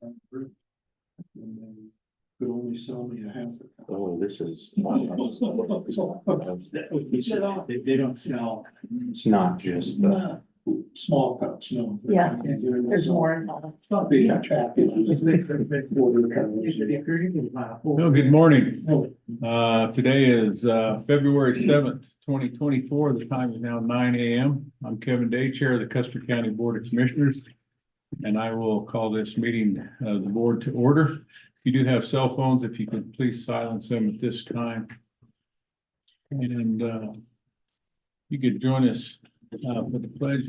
And they could only sell me a half a cup. Oh, this is. They don't sell It's not just the. small cups, no. Yeah, there's more involved. It's not big package. Well, good morning. Today is February 7th, 2024. The time is now 9 a.m. I'm Kevin Day, Chair of the Custer County Board of Commissioners. And I will call this meeting of the board to order. If you do have cell phones, if you could please silence them at this time. And you could join us for the pledge.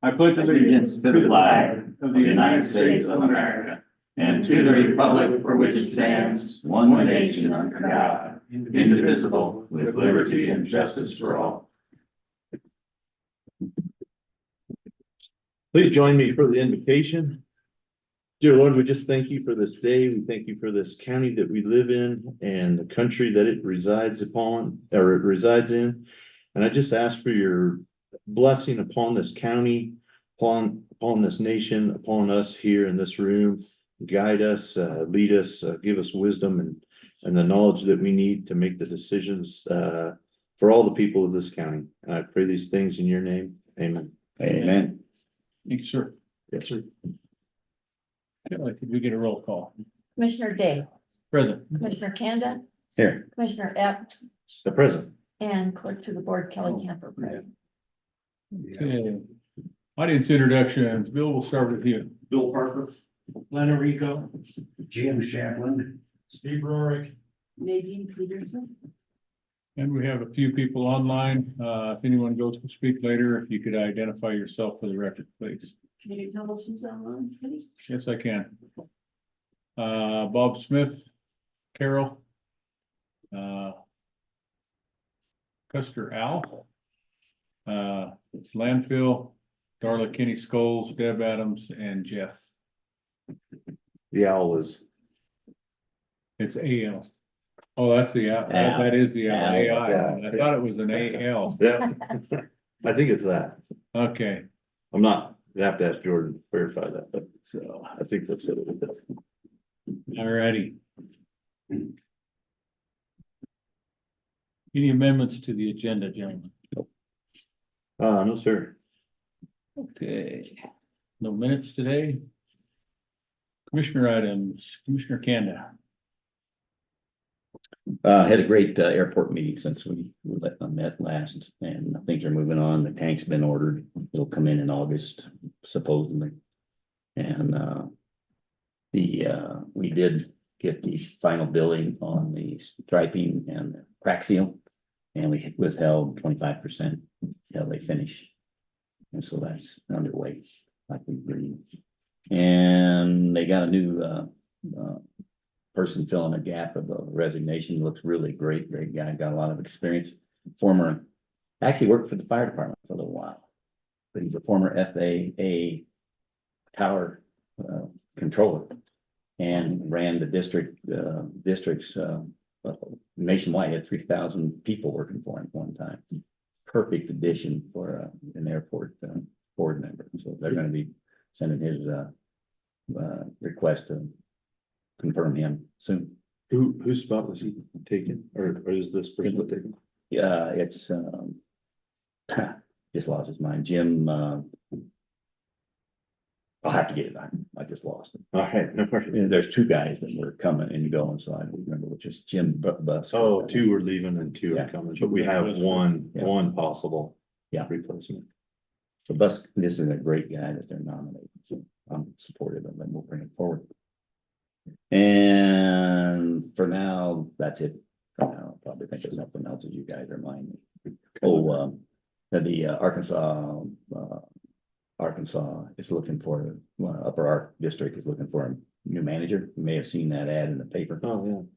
I pledge allegiance to the flag of the United States of America and to the republic for which it stands, one nation under God, indivisible, with liberty and justice for all. Please join me for the invocation. Dear Lord, we just thank you for this day. We thank you for this county that we live in and the country that it resides upon, or it resides in. And I just ask for your blessing upon this county, upon this nation, upon us here in this room. Guide us, lead us, give us wisdom and the knowledge that we need to make the decisions for all the people of this county. And I pray these things in your name. Amen. Amen. Thank you, sir. Yes, sir. Could we get a roll call? Commissioner Day, Present. Commissioner Kanda, Here. Commissioner Epp, The present. and Clerk to the Board Kelly Camper present. Okay. Audience introductions. Bill, we'll start with you. Bill Parker, Lena Rico, Jim Shaplin, Steve Rorick. Nadine Peterson. And we have a few people online. If anyone goes to speak later, if you could identify yourself for the record, please. Can you tell us who's online, please? Yes, I can. Bob Smith, Carol. Custer Al. Landfill, Darla Kenny Scholes, Deb Adams, and Jeff. The owl is. It's AL. Oh, that's the, that is the AI. Yeah. I thought it was an AL. Yeah. I think it's that. Okay, I'm not, you have to ask Jordan to verify that, but so, I think that's what it is. all righty. Any amendments to the agenda, gentlemen? No, sir. Okay, no minutes today. Commissioner items, Commissioner Kanda. Had a great airport meeting since we met last, and things are moving on. The tank's been ordered. It'll come in August, supposedly. And we did get the final billing on the striping and the crack seal, and we withheld 25% until they finish. And so that's underway, like we agreed. And they got a new person filling a gap of a resignation. Looks really great guy, got a lot of experience. Actually worked for the fire department for a little while, but he's a former FAA tower controller and ran the district's nationwide. Had 3,000 people working for him at one time. Perfect addition for an airport board member. So they're going to be sending his request to confirm him soon. Whose spot was he taken, or is this person taken? Yeah, it's just lost his mind. Jim, I'll have to get it. I just lost it. All right, no worries. And there's two guys that were coming and going, so I don't remember which is Jim Bus. Oh, two were leaving and two Yeah. are coming, but we have one possible. Yeah. Replacement. So Bus, this is a great guy that they're nominating, so I'm supportive of them. We'll bring it forward. And for now, that's it. For now, I'll probably think of something else as you guys remind me. Oh, the Arkansas is looking for, Upper Ark District is looking for a new manager. You may have seen that ad in the paper. Oh,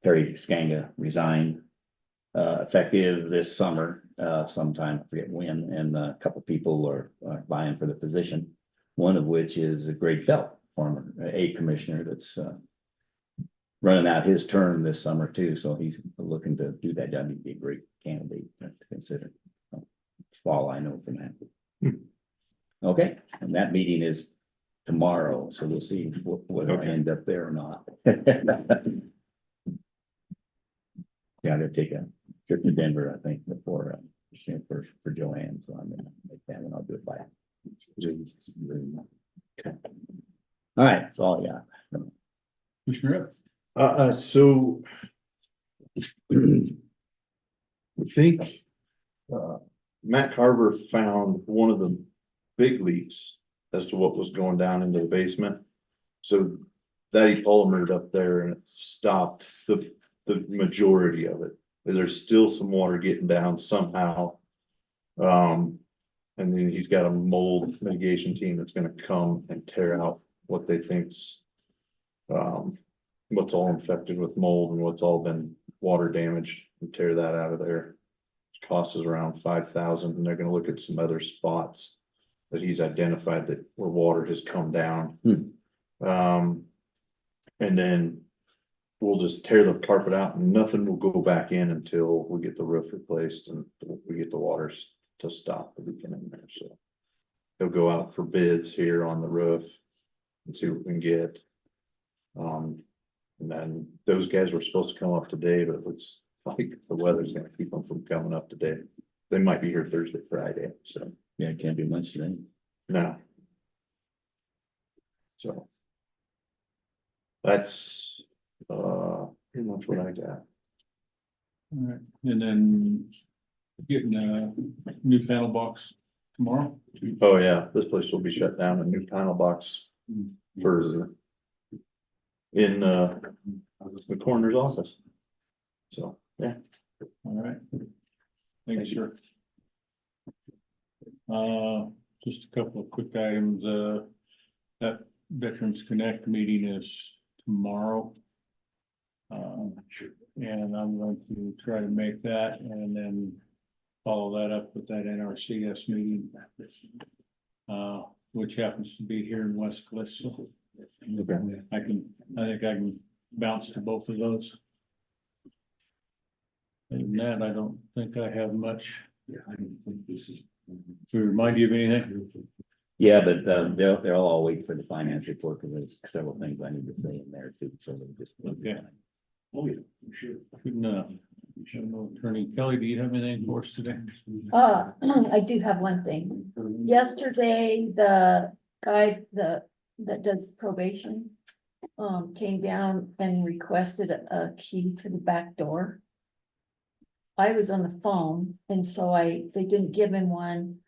Terry Skanga resigned, effective this summer, sometime, I forget when, and a couple people are vying for the position. One of which is Greg Felt, former A commissioner that's running out his term this summer too, so he's looking to do that job. He'd be a great candidate to consider. That's all I know from that. Okay, and that meeting is tomorrow, so we'll see whether I Okay. end up there or not. Yeah, I'm gonna take a trip to Denver, I think, before, for Joanne, so I'm gonna make that and I'll do it by Zoom. Okay. All right, that's all I got. Commissioner Ip? So. I think, Matt Carver found one of the big leaks as to what was going down into the basement. So that he polymered up there and it stopped the majority of it. There's still some water getting down somehow. And then he's got a mold mitigation team that's gonna come and tear out what they think's what's all infected with mold and what's all been water damaged, and tear that out of there. Cost is around 5,000, and they're gonna look at some other spots that he's identified that where water has come down. And then we'll just tear the carpet out and nothing will go back in until we get the roof replaced and we get the waters to stop the leaking in there, so. He'll go out for bids here on the roof and see what we can get. And then those guys were supposed to come up today, but it looks like the weather's gonna keep them from coming up today. They might be here Thursday, Friday, so, Yeah, can't do much today. no. So. That's, pretty much what I got. All right, and then getting a new panel box tomorrow. Oh, yeah, this place will be shut down, a new panel box for in, the coroner's office. So, yeah. All right. Thank you, sir. Just a couple of quick items, that Veterans Connect meeting is tomorrow. And I'm going to try to make that and then follow that up with that NRCS meeting. Which happens to be here in West Cliff, so Okay. I think I can bounce to both of those. And that, I don't think I have much. To remind you of anything? Yeah, but they'll all wait for the finance report, because there's several things I need to say in there too, so they just. Okay. Oh, yeah, sure. Good enough. Attorney Kelly, do you have anything for us today? I do have one thing. Yesterday, the guy, that does probation, came down and requested a key to the back door. I was on the phone, and so they didn't give him one.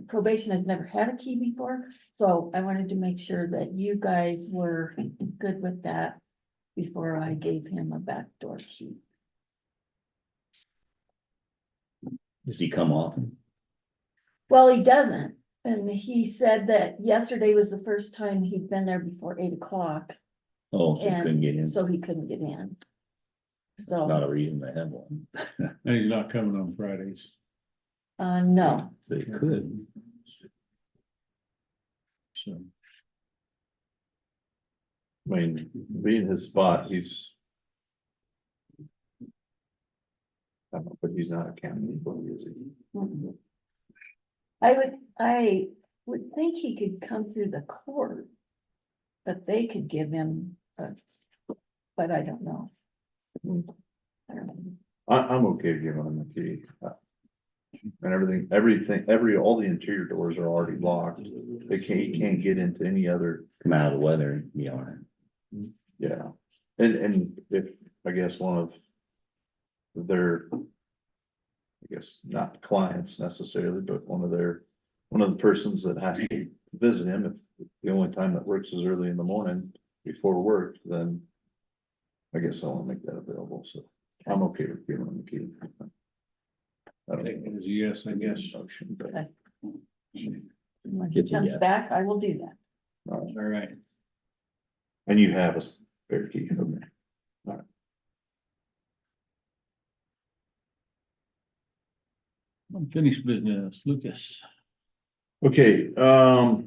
Probation has never had a key before, so I wanted to make sure that you guys were good with that before I gave him a backdoor key. Does he come often? Well, he doesn't, and he said that yesterday was the first time he'd been there before 8 o'clock, Oh, so he couldn't get in. so he couldn't get in. Not So, a reason to have one. And he's not coming on Fridays. no, They could. So, I mean, being his spot, he's. I don't know, but he's not a county employee, is he? mm-mm. I would think he could come through the court, but they could give him but I don't know. I don't know. I'm okay giving him the key. And all the interior doors are already locked. He can't get into any other, Come out of the weather and be all right. yeah. And if, I guess one of their, I guess not clients necessarily, but one of the persons that has to visit him, if the only time that works is early in the morning before work, then I guess I want to make that available, so I'm okay with giving him the key. I don't take it know. as a yes, I guess. Motion, but, Okay. When he It's a comes yes. back, I will do that. all right. All right. And you have a spare key, okay. Unfinished business, Lucas. Okay, so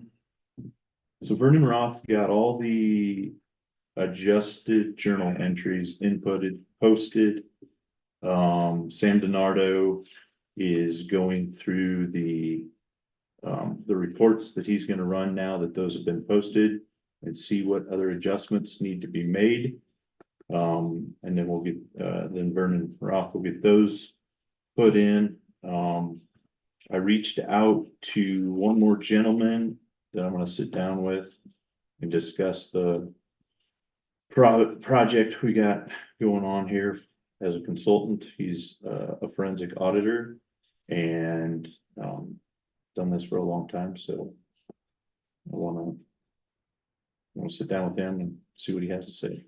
Vernon Roth got all the adjusted journal entries inputted, posted. Sam DiNardo is going through the reports that he's gonna run now that those have been posted and see what other adjustments need to be made. And then we'll get, then Vernon Roth will get those put in. I reached out to one more gentleman that I'm gonna sit down with and discuss the project we got going on here as a consultant. He's a forensic auditor and done this for a long time, so I wanna sit down with him and see what he has to say.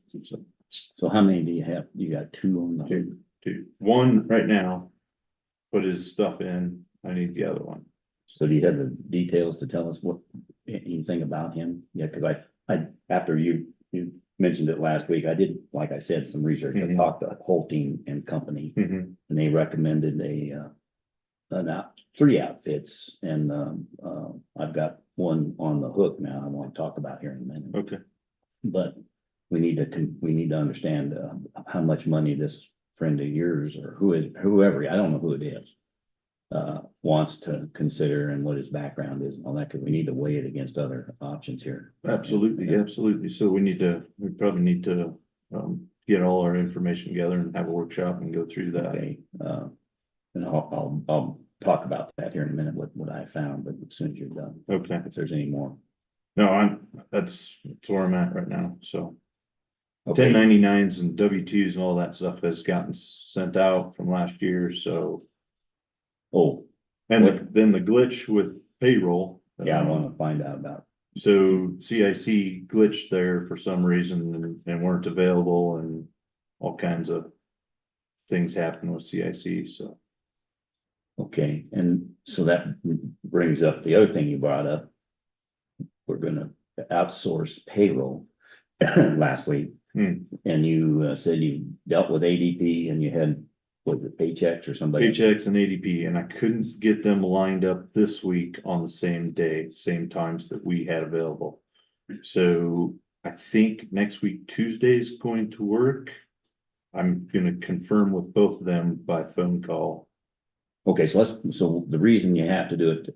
So how many do you have? You got two on the, Two. One right now, put his stuff in. I need the other one. so do you have the details to tell us what, anything about him? Yeah, cause I, after you mentioned it last week, I did, like I said, some research. I Mhm. talked to Holting and Company, and they recommended three outfits, and I've got one on the hook now I want to talk about here in a minute. Okay. But we need to understand how much money this friend of yours or whoever, I don't know who it is, wants to consider and what his background is and all that, because we need to weigh it against other options here. Absolutely, absolutely. So we probably need to get all our information together and have a workshop and go through that. Okay, and I'll talk about that here in a minute, what I found, but as soon as you're done, Okay. if there's any more. No, that's where I'm at right now, so. Okay, 1099s and W2s and all that stuff has gotten sent out from last year, so. oh, And then the glitch with payroll. yeah, I want to find out about, So CIC glitched there for some reason and weren't available and all kinds of things happened with CIC, so. okay, and so that brings up the other thing you brought up. We're gonna outsource payroll last week. And you said you dealt with ADP and you had, was it paychecks or somebody? Paychecks and ADP, and I couldn't get them lined up this week on the same day, same times that we had available. So I think next week Tuesday is going to work. I'm gonna confirm with both of them by phone call. Okay, so the reason you have to do it,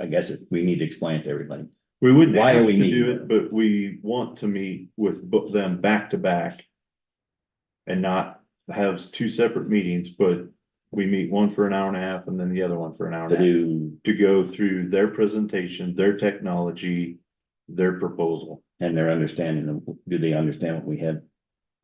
I guess we need to explain it to everybody. We wouldn't Why are have we to needing do it, but we want to meet with both them back to back. And not have two separate meetings, but we meet one for an hour and a half and then the other one for an hour and To a half. do, To go through their presentation, their technology, their proposal. and their understanding of, do they understand what we have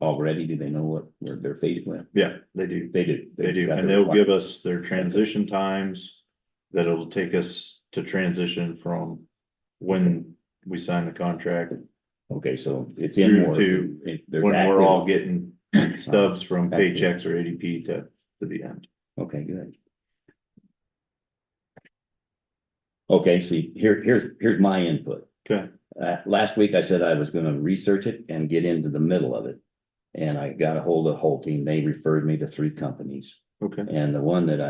already? Do they know what they're faced with? Yeah, they do. They do. They do, got and the they'll give requirements. us their transition times. That it'll take us to transition from when we sign the contract. Okay, so it's in work. To There's When we're active- all getting stubs from Active. paychecks or ADP to the end. Okay, good. Okay, see, here's my input. Okay, Last week I said I was gonna research it and get into the middle of it. And I got a hold of Holting, they referred me to three companies. okay, And the one that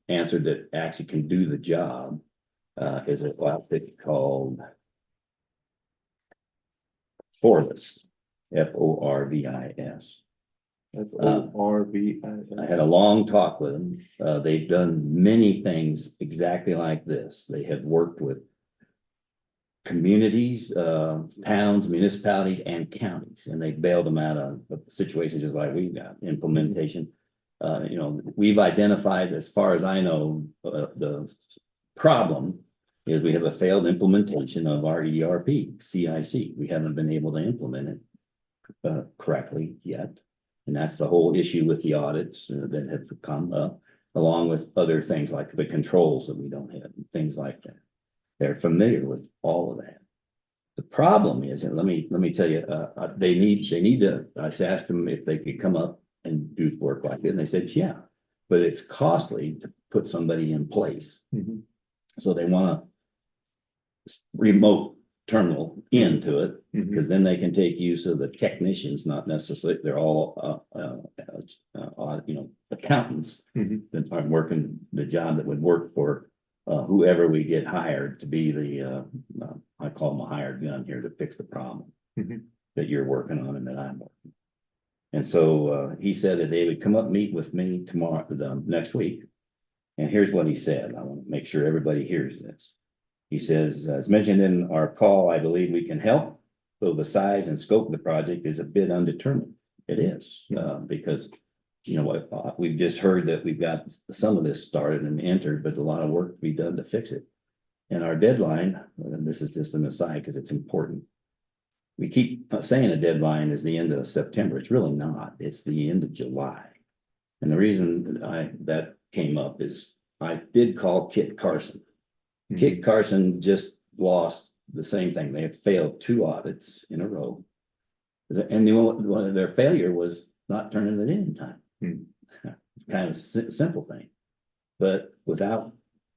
answered that actually can do the job, is an outfit called Forvis, Forvis. that's ORVI. I had a long talk with them. They've done many things exactly like this. They have worked with communities, towns, municipalities, and counties, and they bailed them out of situations just like we got, implementation. We've identified, as far as I know, the problem is we have a failed implementation of our ERP, CIC. We haven't been able to implement it correctly yet. And that's the whole issue with the audits that have come up, along with other things like the controls that we don't have, and things like that. They're familiar with all of that. The problem is, and let me tell you, they need to, I asked them if they could come up and do work like it, and they said, yeah, but it's costly to put somebody in place. Mhm. So they want to remote terminal into it, Mhm. because then they can take use of the technicians, not necessarily, they're all, accountants Mhm. that are working the job that would work for whoever we get hired to be the, I call them a hired gun here to fix the problem Mhm. that you're working on and that I'm working. And so, he said that they would come up, meet with me tomorrow, next week. And here's what he said. I want to make sure everybody hears this. He says, as mentioned in our call, I believe we can help, though the size and scope of the project is a bit undetermined. It is, because, you know what, we've just heard that we've got some of this started and entered, but a lot of work to be done to fix it. And our deadline, and this is just an aside because it's important. We keep saying a deadline is the end of September. It's really not. It's the end of July. And the reason that came up is I did call Kit Carson. Kit Carson just lost the same thing. They have failed 2 audits in a row. And one of their failure was not turning it in time. Kind of simple thing. But without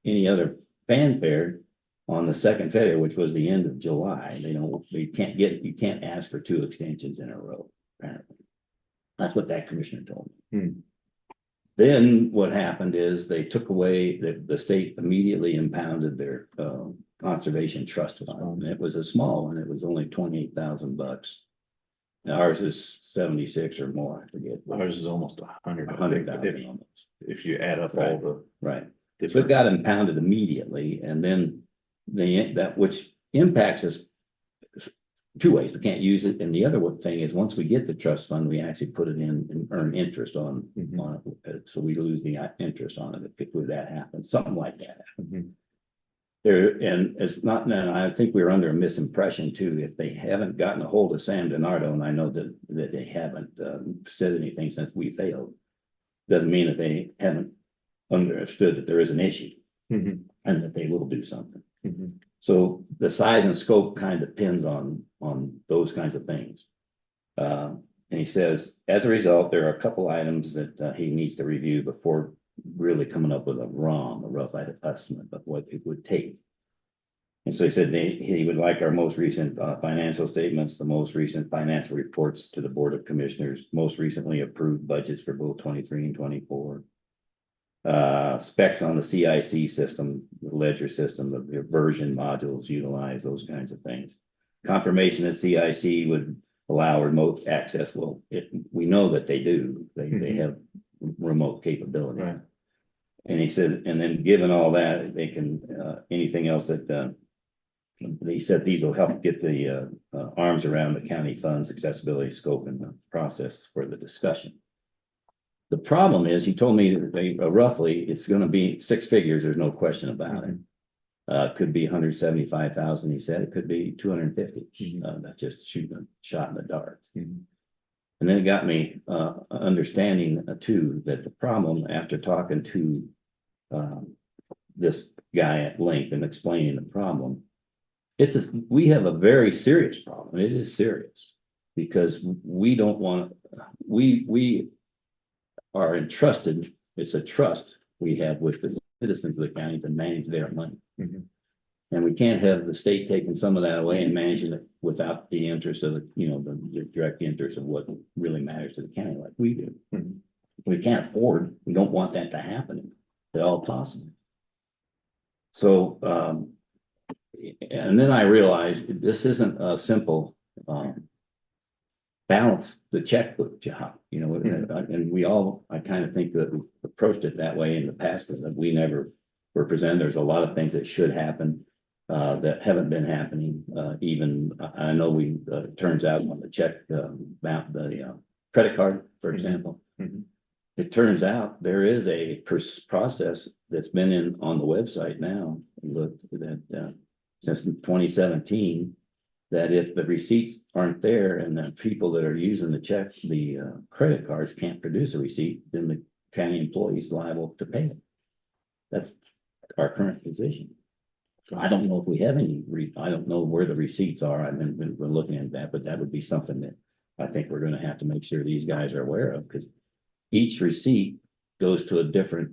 any other fanfare on the second failure, which was the end of July, you can't ask for 2 extensions in a row, apparently. That's what that commissioner told me. Then what happened is they took away, the state immediately impounded their conservation trust fund. And it was a small one. It was only $28,000. Ours is 76 or more, I forget. Ours is almost 100. 100,000 almost. If you add up all the. Right. So it got impounded immediately, and then that which impacts us 2 ways. We can't use it, and the other thing is once we get the trust fund, we actually put it in and earn interest on it, so we lose the interest on it if that happens, something like that. There, and it's not, now I think we're under a misimpression too, if they haven't gotten a hold of Sam DiNardo, and I know that they haven't said anything since we failed, doesn't mean that they haven't understood that there is an issue and that they will do something. So the size and scope kind of depends on those kinds of things. And he says, as a result, there are a couple items that he needs to review before really coming up with a rough estimate of what it would take. And so he said he would like our most recent financial statements, the most recent financial reports to the Board of Commissioners, most recently approved budgets for both 23 and 24. Specs on the CIC system, the ledger system, the version modules utilized, those kinds of things. Confirmation that CIC would allow remote access. Well, we know that they do. They have remote capability. Right. And he said, and then given all that, they can, anything else that, he said these will help get the arms around the county funds, accessibility, scope, and the process for the discussion. The problem is, he told me that they, roughly, it's gonna be 6 figures, there's no question about it. Could be 175,000, he said, it could be 250. That's just shooting a shot in the dark. And then it got me understanding too, that the problem after talking to this guy at length and explaining the problem, we have a very serious problem. It is serious because we don't want, we are entrusted, it's a trust we have with the citizens of the county to manage their money. And we can't have the state taking some of that away and managing it without the interest of the direct interest of what really matters to the county like we do. We can't afford, we don't want that to happen at all possible. So, and then I realized this isn't a simple, balance the checkbook job, and I kind of think that we approached it that way in the past, is that we never were presented. There's a lot of things that should happen that haven't been happening. Even I know turns out on the check, the credit card, for example, it turns out there is a process that's been on the website now. Look that since 2017. That if the receipts aren't there and the people that are using the credit cards can't produce a receipt, then the county employee is liable to pay it. That's our current position. I don't know if we have any, I don't know where the receipts are. We're looking at that, but that would be something that I think we're gonna have to make sure these guys are aware of, because each receipt goes to a different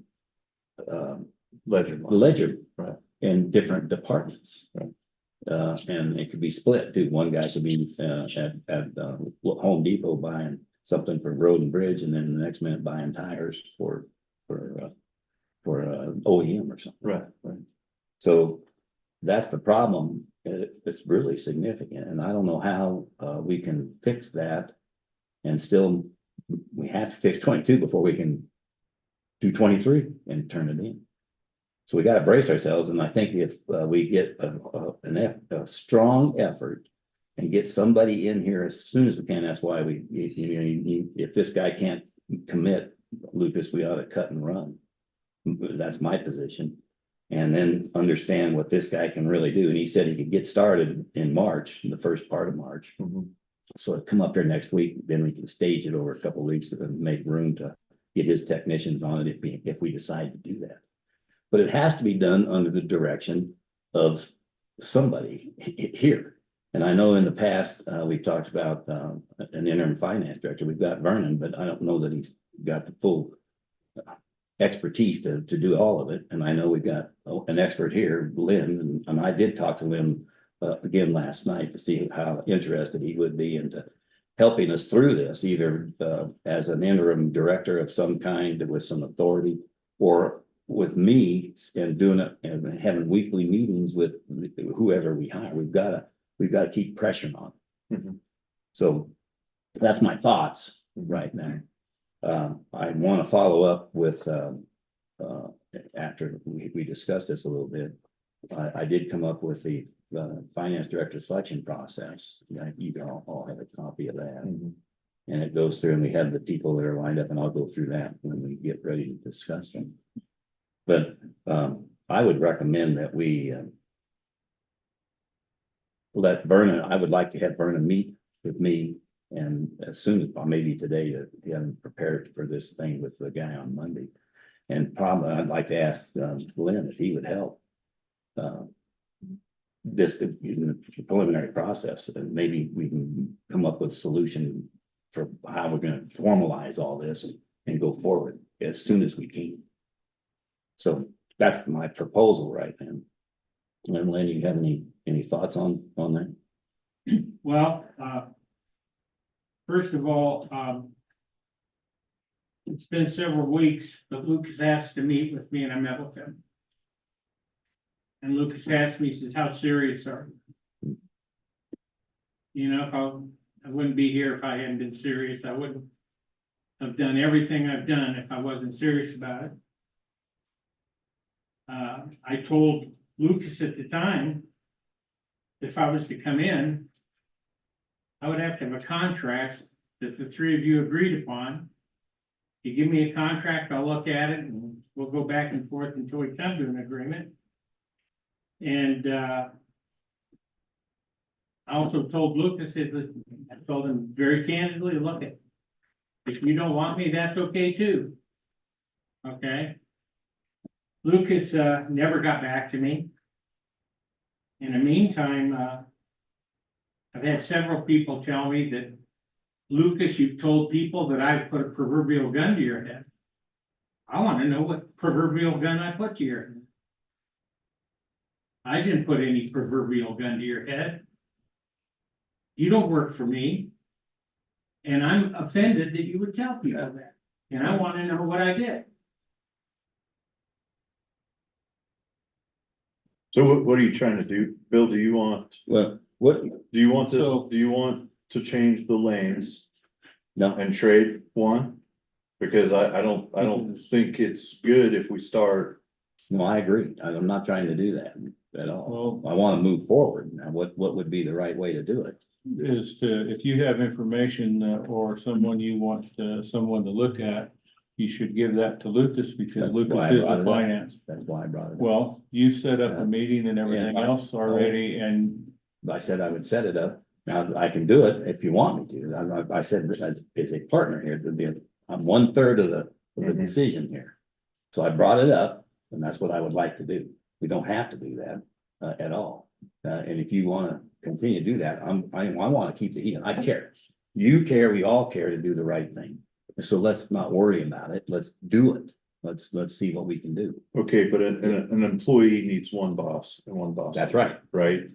ledger Right. in different departments. Right. And it could be split too. One guy could be at Home Depot buying something for road and bridge, and then the next minute buying tires for OEM or something. Right. So that's the problem. It's really significant, and I don't know how we can fix that and still we have to fix 22 before we can do 23 and turn it in. So we gotta brace ourselves, and I think if we get a strong effort and get somebody in here as soon as we can, that's why if this guy can't commit, Lucas, we ought to cut and run. That's my position. And then understand what this guy can really do. And he said he could get started in March, in the first part of March. So come up there next week, then we can stage it over a couple of weeks and make room to get his technicians on it if we decide to do that. But it has to be done under the direction of somebody here. And I know in the past, we've talked about an interim finance director. We've got Vernon, but I don't know that he's got the full expertise to do all of it. And I know we've got an expert here, Lynn, and I did talk to Lynn again last night to see how interested he would be into helping us through this, either as an interim director of some kind with some authority, or with me and doing it and having weekly meetings with whoever we hire. We've got to keep pressure on. So that's my thoughts right now. I want to follow up with after we discussed this a little bit. I did come up with the finance director selection process. You can all have a copy of that. And it goes through, and we have the people that are lined up, and I'll go through that when we get ready to discuss them. But I would recommend that we let Vernon, I would like to have Vernon meet with me, and as soon as, maybe today, to get him prepared for this thing with the guy on Monday. And probably I'd like to ask Glenn if he would help this in the preliminary process, and maybe we can come up with a solution for how we're going to formalize all this and go forward as soon as we can. So that's my proposal right now. And Lynn, you have any thoughts on that? Well, first of all, it's been several weeks, but Lucas asked to meet with me and I met with him. And Lucas asked me, he says, how serious are you? You know, I wouldn't be here if I hadn't been serious. I wouldn't have done everything I've done if I wasn't serious about it. I told Lucas at the time, if I was to come in, I would have to have a contract that the three of you agreed upon. You give me a contract, I'll look at it, and we'll go back and forth until we come to an agreement. And I also told Lucas, I told him very candidly, look, if you don't want me, that's okay too. Okay. Lucas never got back to me. In the meantime, I've had several people tell me that, Lucas, you've told people that I put a proverbial gun to your head. I want to know what proverbial gun I put to your head. I didn't put any proverbial gun to your head. You don't work for me. And I'm offended that you would tell people that. And I want to know what I did. So what are you trying to do? Bill, do you want, Well, what? do you want this, So- do you want to change the lanes No, and trade one? Because I don't think it's good if we start. no, I agree. I'm not trying to do that at all. Well, I want to move forward. Now, what would be the right way to do it? is to, if you have information or someone you want someone to look at, you should give that to Lucas, because That's Lucas why I is brought the it up. finance. That's why I brought it up. Well, you set up a meeting and everything Yeah. else already, and I said I would set it up. Now, I can do it if you want me to. I said as a partner here, I'm 1/3 of the decision here. So I brought it up, and that's what I would like to do. We don't have to do that at all. And if you want to continue to do that, I want to keep the heat. I care. You care, we all care to do the right thing. So let's not worry about it. Let's do it. Let's see what we can do. Okay, but an employee needs one boss and one boss. That's right. Right?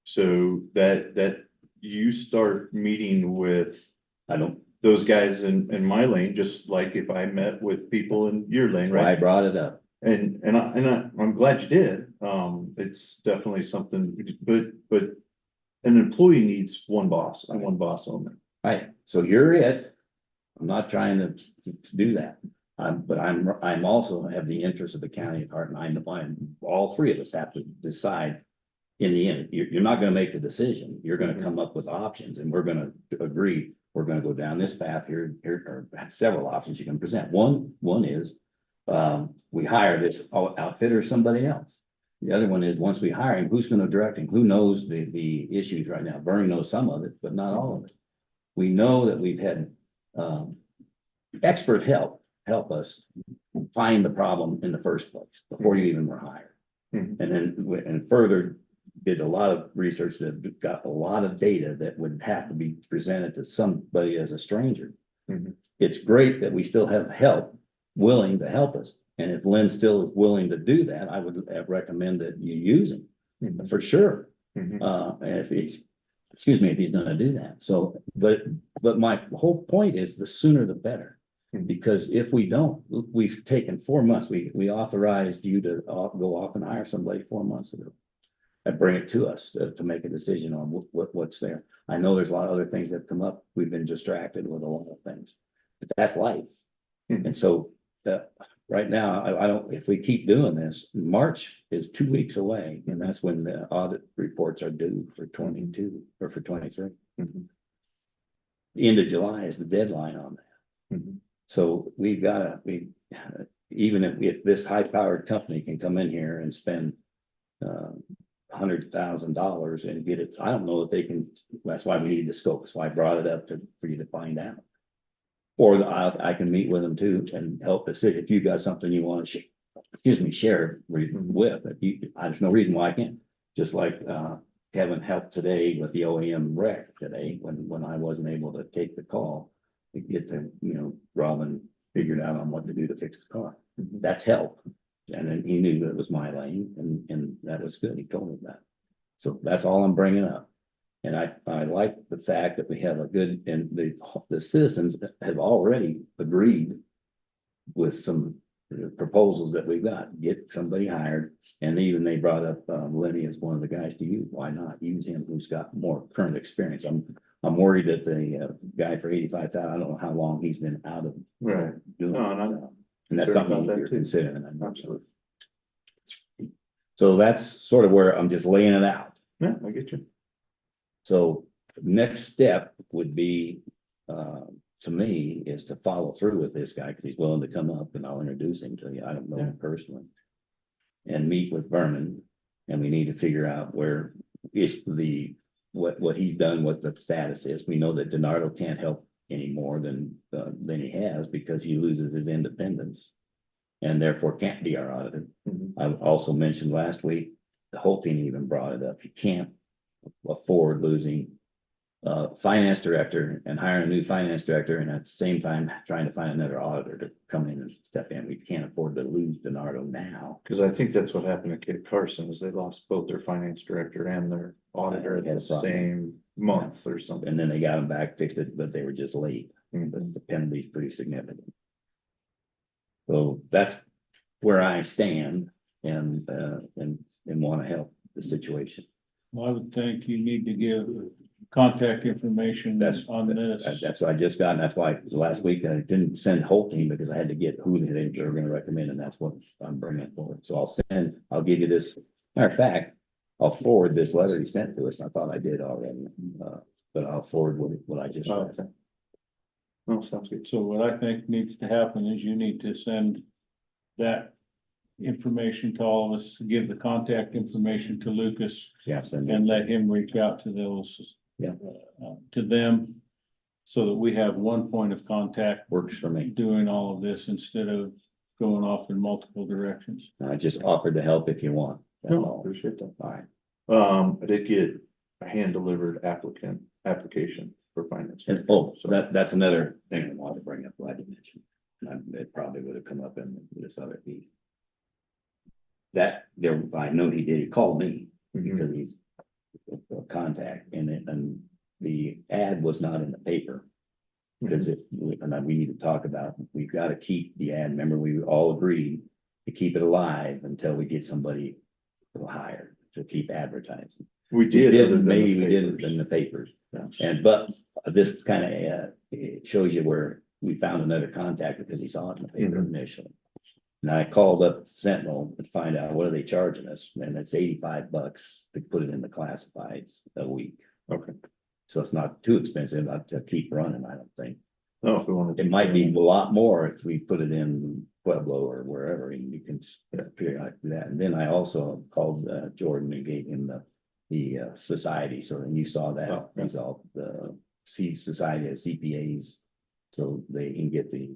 So that you start meeting with I don't, those guys in my lane, just like if I met with people in your lane, why I right? brought it up. And I'm glad you did. It's definitely something, but an employee needs one boss and one boss only. Right, so you're it. I'm not trying to do that. But I'm also have the interest of the county at heart, and I'm, all three of us have to decide. In the end, you're not gonna make the decision, you're gonna come up with options, and we're gonna agree, we're gonna go down this path here are several options you can present. One is, we hire this outfitter or somebody else. The other one is, once we hire him, who's gonna direct him? Who knows the issues right now? Bernie knows some of it, but not all of it. We know that we've had, expert help us find the problem in the first place, before you even were hired. Mhm. And then, and further, did a lot of research that got a lot of data that would have to be presented to somebody as a stranger. Mhm. It's great that we still have help willing to help us. And if Lynn still is willing to do that, I would recommend that you use him Mhm. for sure. Mhm. And if he's, excuse me, if he's gonna do that. So, but my whole point is the sooner the better. Mhm. Because if we don't, we've taken 4 months, we authorized you to go off and hire somebody 4 months ago. And bring it to us to make a decision on what's there. I know there's a lot of other things that come up. We've been distracted with a lot of things. But that's life. Mhm. And so, right now, I don't, if we keep doing this, March is 2 weeks away, and that's when the audit reports are due for 22 or for 23. Mhm. The end of July is the deadline on that. Mhm. So we've gotta, even if this high-powered company can come in here and spend $100,000 and get it, I don't know if they can, that's why we need the scope, that's why I brought it up for you to find out. Or I can meet with them too and help us, if you got something you wanna share with, there's no reason why I can't. Just like, Kevin helped today with the OEM wreck today, when I wasn't able to take the call. To get to, Robin figured out on what to do to fix the car. Mhm. That's help. And then he knew that it was my lane, and that was good, he told me that. So that's all I'm bringing up. And I like the fact that we have a good, and the citizens have already agreed with some proposals that we've got, get somebody hired. And even they brought up Lenny as one of the guys to use, why not use him, who's got more current experience. I'm worried that the guy for 85,000, I don't know how long he's been out of Right. doing. No, and I'm And that's concerned something about that you're too. considering. I know. Absolutely. So that's sort of where I'm just laying it out. Yeah, I get you. So next step would be, to me, is to follow through with this guy, because he's willing to come up, and I'll introduce him to you. I don't know him personally. And meet with Vernon, and we need to figure out where is what he's done, what the status is. We know that DiNardo can't help any more than he has, because he loses his independence. And therefore can't be our auditor. Mhm. I also mentioned last week, the whole team even brought it up, you can't afford losing finance director and hire a new finance director, and at the same time trying to find another auditor to come in and step in. We can't afford to lose DiNardo now. Cause I think that's what happened to Kit Carson, is they lost both their finance director and their auditor at Had the a problem. same month or something. And then they got them back, fixed it, but they were just late. Mhm. But the penalty's pretty significant. So that's where I stand and want to help the situation. Well, I would think you need to give contact information That's- on this. That's what I just got, and that's why last week I didn't send Holting, because I had to get who they were gonna recommend, and that's what I'm bringing forward. So I'll give you this, matter of fact, I'll forward this letter he sent to us. I thought I did already, but I'll forward what I just read. Okay. No, sounds good. So what I think needs to happen is you need to send that information to all of us, give the contact information to Lucas, Yes, and and let him reach out to those. Yeah. To them, so that we have one point of contact works for me. doing all of this instead of going off in multiple directions. I just offered to help if you want. That's No, all. appreciate that. All right. I did get a hand-delivered application for finance. And, So- that's another thing I wanted to bring up, glad you mentioned. It probably would have come up in this other piece. That there, I know he did, he called me Mhm. because he's a contact and the ad was not in the paper. Because we need to talk about, we've got to keep the ad, remember, we all agreed to keep it alive until we get somebody hired to keep advertising. We did. other than Maybe the we didn't papers. in the papers. Yeah. But this kind of, it shows you where we found another contact because he saw it in the paper initially. And I called up Sentinel to find out what are they charging us, and it's $85 to put it in the classifieds a week. Okay. So it's not too expensive not to keep running, I don't think. No, if we want to. It might be a lot more if we put it in Pueblo or wherever, and you can periodically do that. And then I also called Jordan and gave him the society, so then you saw that Oh, yeah. result, the Society of CPAs. So they can get the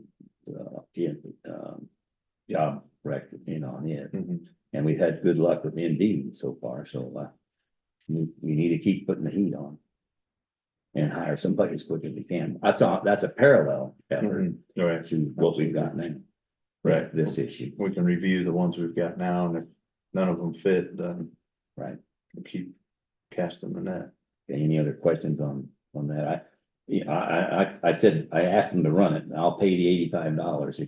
job rec in on it. Mhm. And we've had good luck with Indeed so far, so we need to keep putting the heat on. And hire somebody as quick as we can. That's a parallel effort Mhm. Right, to what we've got now, right. this issue, We can review the ones we've got now, and if none of them fit, then right? we'll keep casting the net. Any other questions on that? I said, I asked him to run it, and I'll pay the $85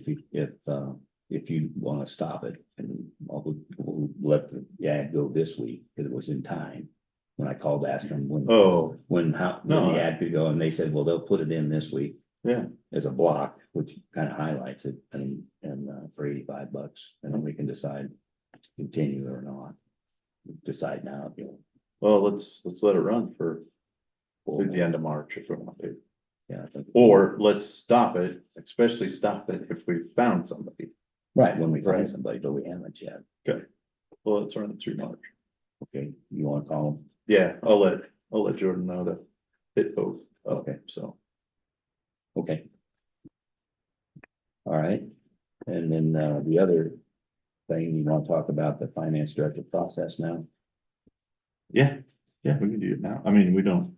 if you wanna stop it, and we'll let the ad go this week, because it was in time. When I called to ask them when Oh, when No, the ad could go, and they said, well, they'll put it in this week yeah, as a block, which kind of highlights it, and for $85, and then we can decide to continue or not. Decide now, well, let's let it run for through the end of March if we want to. yeah, I think- Or let's stop it, especially stop it if we found somebody. right, when we find Right. somebody, but we haven't yet. Well, let's run it through March. Okay, you wanna call them? Yeah, I'll let Jordan know to hit both. Okay. So, Okay. All right, and then the other thing, you wanna talk about the finance director process now? yeah, we can do it now. I mean, we don't.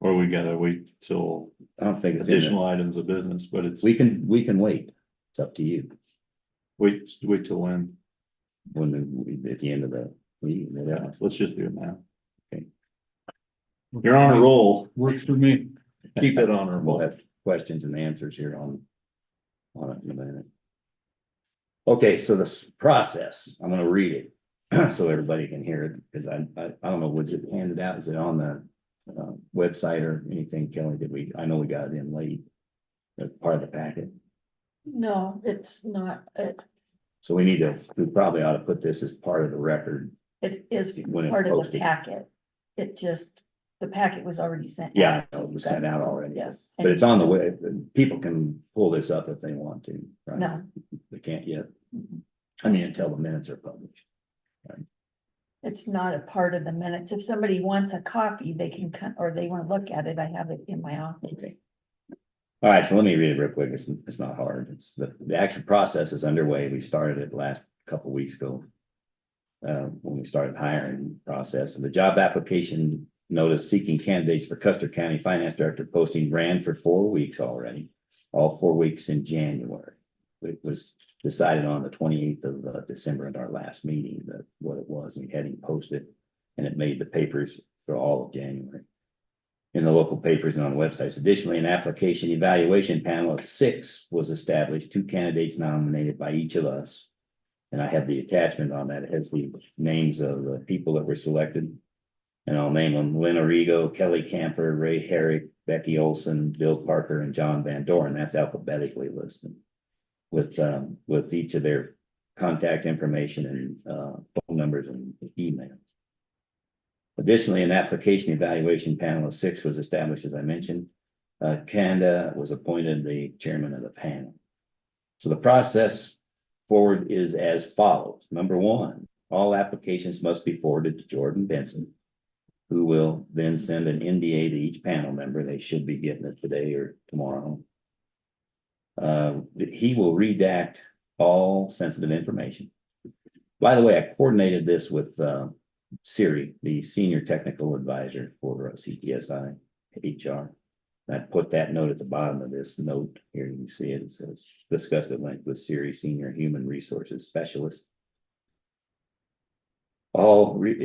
Or we gotta wait till I don't think it's in additional items of business, but it's, we can wait, it's up to you, wait till when. at the end of the meeting. Yeah, let's just do it now. Okay. You're on a roll. Works for me. Keep it on a We'll roll. have questions and answers here on it in a minute. Okay, so this process, I'm gonna read it so everybody can hear it, because I don't know, was it handed out, is it on the website or anything, Kelly, I know we got it in late. That's part of the packet, No, it's not, so we probably ought to put this as part of the record. it is When it's part of the posted. packet. It just, the packet was already sent. Yeah, out I know, to it you was sent guys. out already. Yes. But it's on the web, people can pull this up if they want to, right? No, They can't yet, I mean, until the minutes are published. it's not a part of the minutes. If somebody wants a copy, they can come, or they want to look at it, I have it in my office. Okay. All right, so let me read it real quick. It's not hard. It's the actual process is underway. We started it last couple weeks ago. When we started hiring process, and the job application notice seeking candidates for Custer County Finance Director posting ran for 4 weeks already. All 4 weeks in January. It was decided on the 28th of December at our last meeting that what it was. We had him posted, and it made the papers for all of January. In the local papers and on websites. Additionally, an application evaluation panel of 6 was established, 2 candidates nominated by each of us. And I have the attachment on that. It has the names of the people that were selected. And I'll name them: Lynn Arrigo, Kelly Camper, Ray Herrick, Becky Olson, Bill Parker, and John Van Doren. That's alphabetically listed. With each of their contact information and phone numbers and email. Additionally, an application evaluation panel of 6 was established, as I mentioned. Kanda was appointed the chairman of the panel. So the process forward is as follows. Number 1, all applications must be forwarded to Jordan Benson, who will then send an NDA to each panel member. They should be getting it today or tomorrow. He will redact all sensitive information. By the way, I coordinated this with Siri, the senior technical advisor for CTSI HR. I put that note at the bottom of this note here. You can see it. It says discussed at length with Siri, senior human resources specialist. All it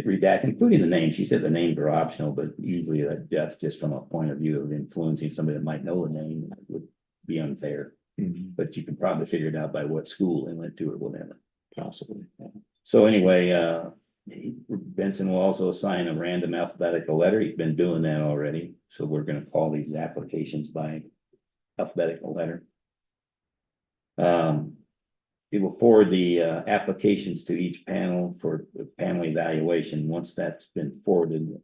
redacts, including the name. She said the names are optional, but usually that's just from a point of view of influencing somebody that might know the name. It would be unfair, but you can probably figure it out by what school they went to or whatever. Possibly. So anyway, Benson will also assign a random alphabetical letter. He's been doing that already. So we're gonna call these applications by alphabetical letter. It will forward the applications to each panel for panel evaluation. Once that's been forwarded,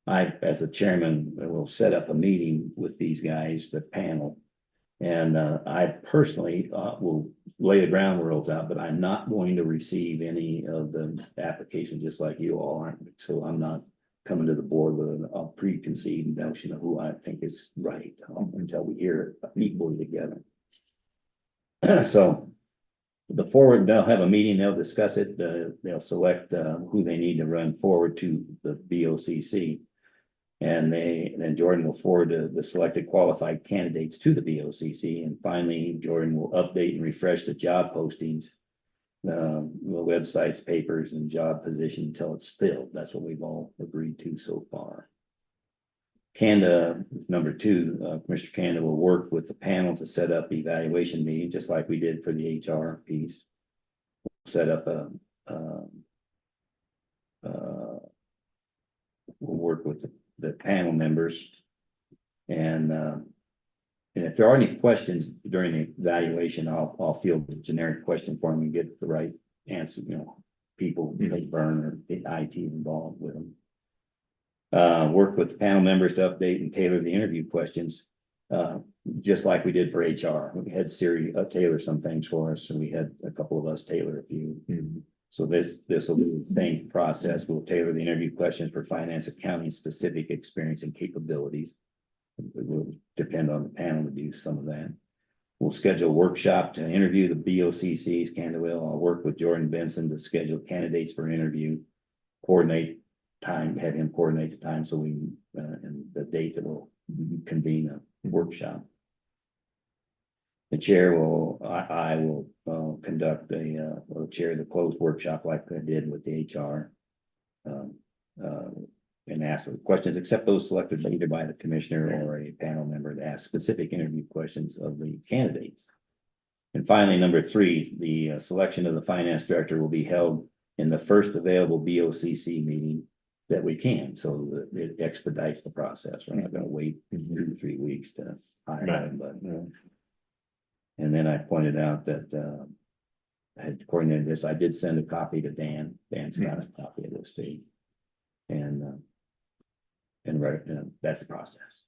I, as the chairman, will set up a meeting with these guys, the panel. And I personally will lay the ground rules out, but I'm not going to receive any of the applications, just like you all aren't. So I'm not coming to the board with a preconceived notion of who I think is right until we hear it equally together. So the forward, they'll have a meeting, they'll discuss it, they'll select who they need to run forward to the BOCC. And then Jordan will forward the selected qualified candidates to the BOCC. And finally, Jordan will update and refresh the job postings, the websites, papers, and job position until it's filled. That's what we've all agreed to so far. Kanda, number 2, Commissioner Kanda will work with the panel to set up evaluation meetings, just like we did for the HR piece. Set up we'll work with the panel members. And if there are any questions during the evaluation, I'll field the generic question for them and get the right answer, people like Burn or the IT involved with them. Work with the panel members to update and tailor the interview questions, just like we did for HR. We had Siri tailor some things for us, and we had a couple of us tailor a few. So this will be the same process. We'll tailor the interview questions for finance, accounting, specific experience and capabilities. It will depend on the panel to do some of that. We'll schedule a workshop to interview the BOCCs. I'll work with Jordan Benson to schedule candidates for interview, coordinate time, have him coordinate the time so we and the date that we'll convene a workshop. The chair I will conduct will chair the closed workshop like I did with the HR. And ask the questions, except those selected either by the commissioner or a panel member, to ask specific interview questions of the candidates. And finally, number 3, the selection of the finance director will be held in the first available BOCC meeting that we can, so that it expedites the process. We're not going to wait 2 to 3 weeks to hire them, but. And then I pointed out that I had coordinated this. I did send a copy to Dan. Dan's got a copy of this too. And that's the process.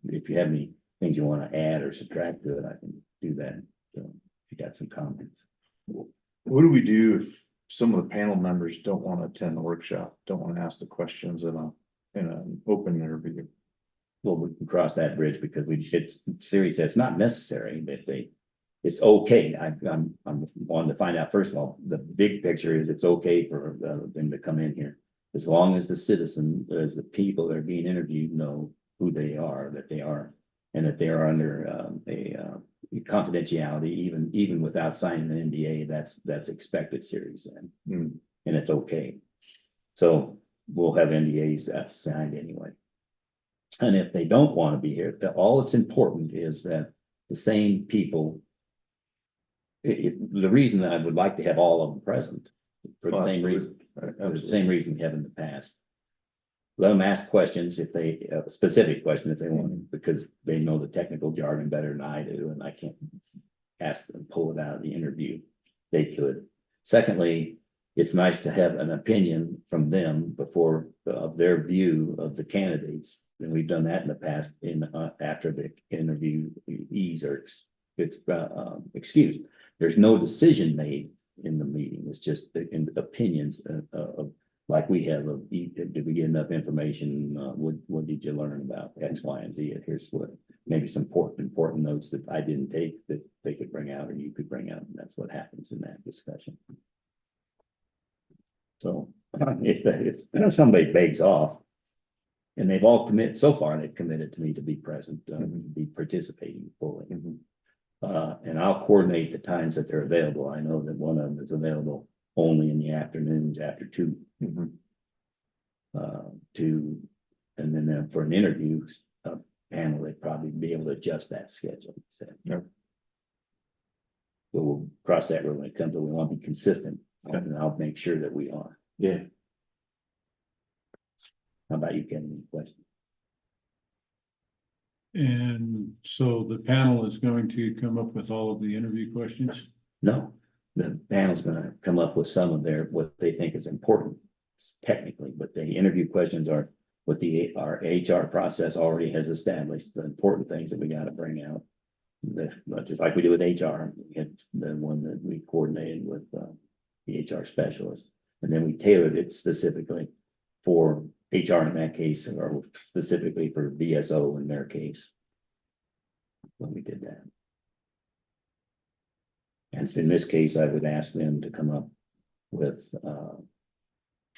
If you have any things you want to add or subtract to it, I can do that. So if you got some comments. What do we do if some of the panel members don't want to attend the workshop, don't want to ask the questions in an open interview? Well, we can cross that bridge because Siri said it's not necessary if it's okay. I'm wanting to find out, first of all, the big picture is it's okay for them to come in here. As long as the citizen, as the people that are being interviewed know who they are, and that they are under a confidentiality, even without signing an NDA, that's expected, Siri said. And it's okay. So we'll have NDAs that's signed anyway. And if they don't want to be here, all that's important is that the same people. The reason that I would like to have all of them present for the same reason, the same reason we have in the past. Let them ask questions if they a specific question if they want, because they know the technical jargon better than I do, and I can't ask them pull it out of the interview. They could. Secondly, it's nice to have an opinion from them before their view of the candidates, and we've done that in the past. After the interviewees are excused. There's no decision made in the meeting. It's just the opinions of like we have of, did we get enough information? What did you learn about X, Y, and Z? Here's what maybe some important notes that I didn't take that they could bring out or you could bring out. And that's what happens in that discussion. So if somebody begs off, and they've all committed so far, they've committed to me to be present, be participating fully. And I'll coordinate the times that they're available. I know that one of them is available only in the afternoons after 2. And then for an interview panel, they'd probably be able to adjust that schedule. So we'll cross that road when it comes to we want to be consistent, and I'll make sure that we are. Yeah, How about you, Kevin? Any questions? And so the panel is going to come up with all of the interview questions? No, the panel's gonna come up with some of their, what they think is important technically, but the interview questions are what our HR process already has established, the important things that we gotta bring out. Just like we do with HR, it's the one that we coordinated with, the HR specialist. And then we tailored it specifically for HR in that case, or specifically for BSO in their case. When we did that. And in this case, I would ask them to come up with, I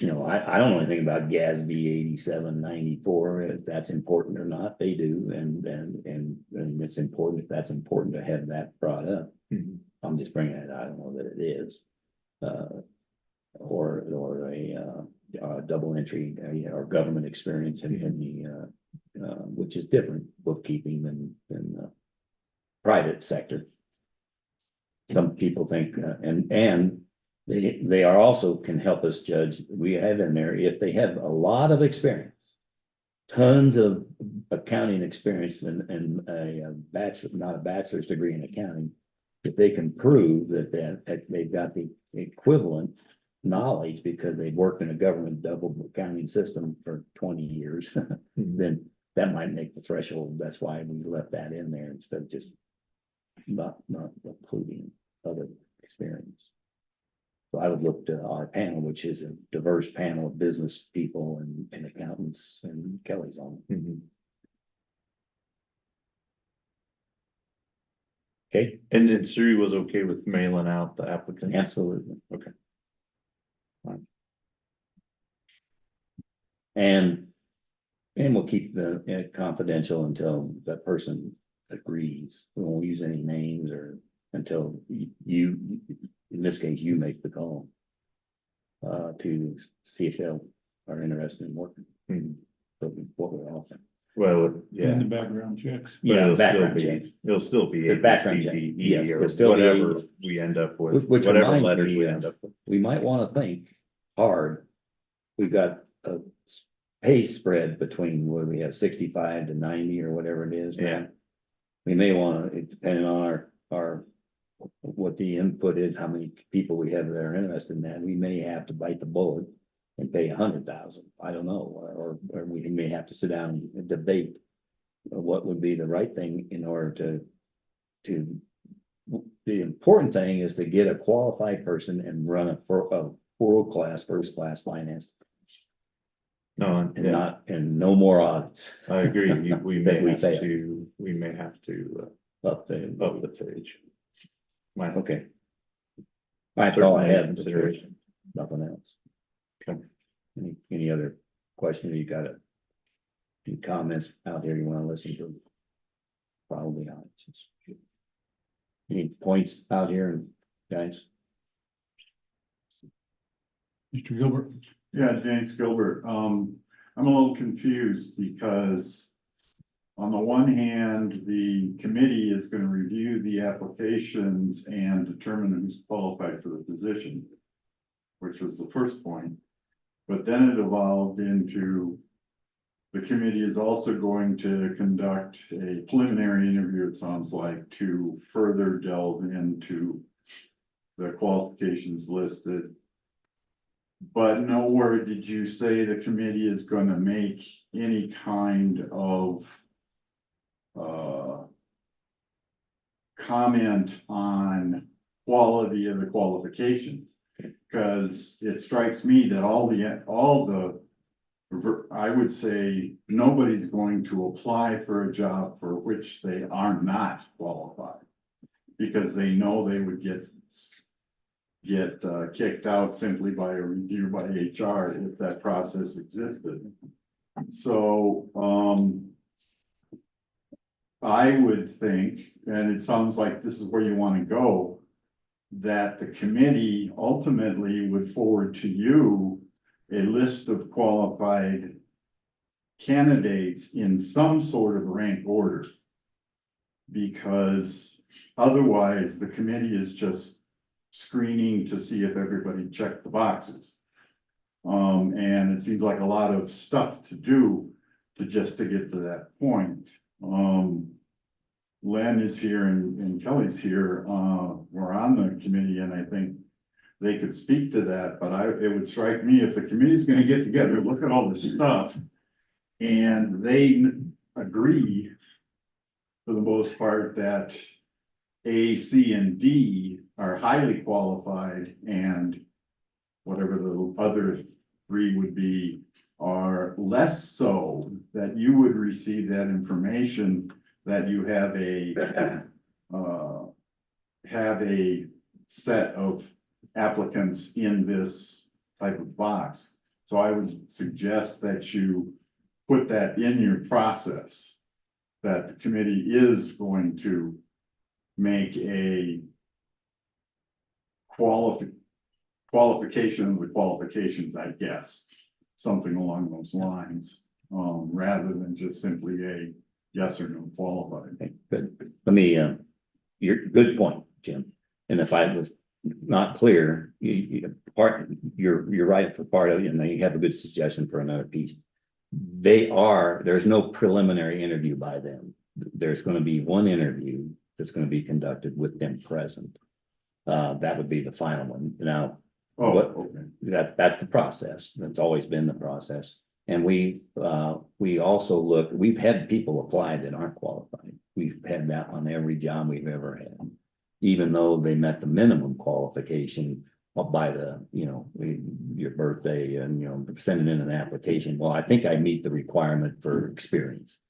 don't know anything about GASB 8794, if that's important or not, they do, and it's important, if that's important to have that brought up. Mhm. I'm just bringing it, I don't know that it is. Or a double entry, or government experience in the, which is different bookkeeping than the private sector. Some people think, and they are also can help us judge, we have in there, if they have a lot of experience, tons of accounting experience and a bachelor, not a bachelor's degree in accounting, if they can prove that they've got the equivalent knowledge because they've worked in a government double accounting system for 20 years, then that might make the threshold. That's why we left that in there instead of just not including other experience. So I would look to our panel, which is a diverse panel of business people and accountants, and Kelly's on it. Mhm. Okay, And then Siri was okay with mailing out the applicants? absolutely. Okay. And we'll keep the confidential until that person agrees. We won't use any names or until you, in this case, you make the call. To see if they are interested in working. Mhm. So what we're offering. Well, And yeah. the background checks? But Yeah, it'll still background be- checks. It'll still be The A, B, background C, check. D, Yes, E, or it'll still be whatever we end up with, Which whatever reminds letters me, we end up with. We might want to think hard. We've got a pay spread between where we have 65 to 90 or whatever it is. now. Yeah. We may want to, depending on our, what the input is, how many people we have that are interested in that, we may have to bite the bullet and pay 100,000. I don't know, or we may have to sit down and debate what would be the right thing in order to. The important thing is to get a qualified person and run a world-class, first-class finance No, and yeah, not, and no more audits I agree. We may That we have fail. to, up there. up the page. Might Okay. That's all I certainly have, consideration. nothing else. Okay. Any other questions? You got any comments out there you want to listen to? Probably not. Any points out here, guys? Mr. Gilbert? Yeah, James Gilbert. I'm a little confused because on the one hand, the committee is going to review the applications and determine who's qualified for the position, which was the first point. But then it evolved into the committee is also going to conduct a preliminary interview, it sounds like, to further delve into the qualifications listed. But nowhere did you say the committee is going to make any kind of comment on quality of the qualifications. Because it strikes me that I would say nobody's going to apply for a job for which they are not qualified. Because they know they would get kicked out simply by a review by HR if that process existed. So, I would think, and it sounds like this is where you want to go, that the committee ultimately would forward to you a list of qualified candidates in some sort of rank order. Because otherwise the committee is just screening to see if everybody checked the boxes. And it seems like a lot of stuff to do to just to get to that point. Len is here and Kelly's here, we're on the committee, and I think they could speak to that, but it would strike me if the committee's gonna get together, look at all this stuff, and they agree for the most part that A, C, and D are highly qualified, and whatever the other three would be are less so, that you would receive that information, that you have a set of applicants in this type of box. So I would suggest that you put that in your process, that the committee is going to make a qualification of the qualifications, I guess, something along those lines, rather than just simply a yes or no qualified. Okay, good. Let me, your good point, Jim. And if I was not clear, you're right for part of it, and then you have a good suggestion for another piece. There's no preliminary interview by them. There's going to be one interview that's going to be conducted with them present. That would be the final one. Now, Okay. that's the process. That's always been the process. And we also we've had people apply that aren't qualified. We've had that on every job we've ever had. Even though they met the minimum qualification by your birthday and, sending in an application. Well, I think I meet the requirement for experience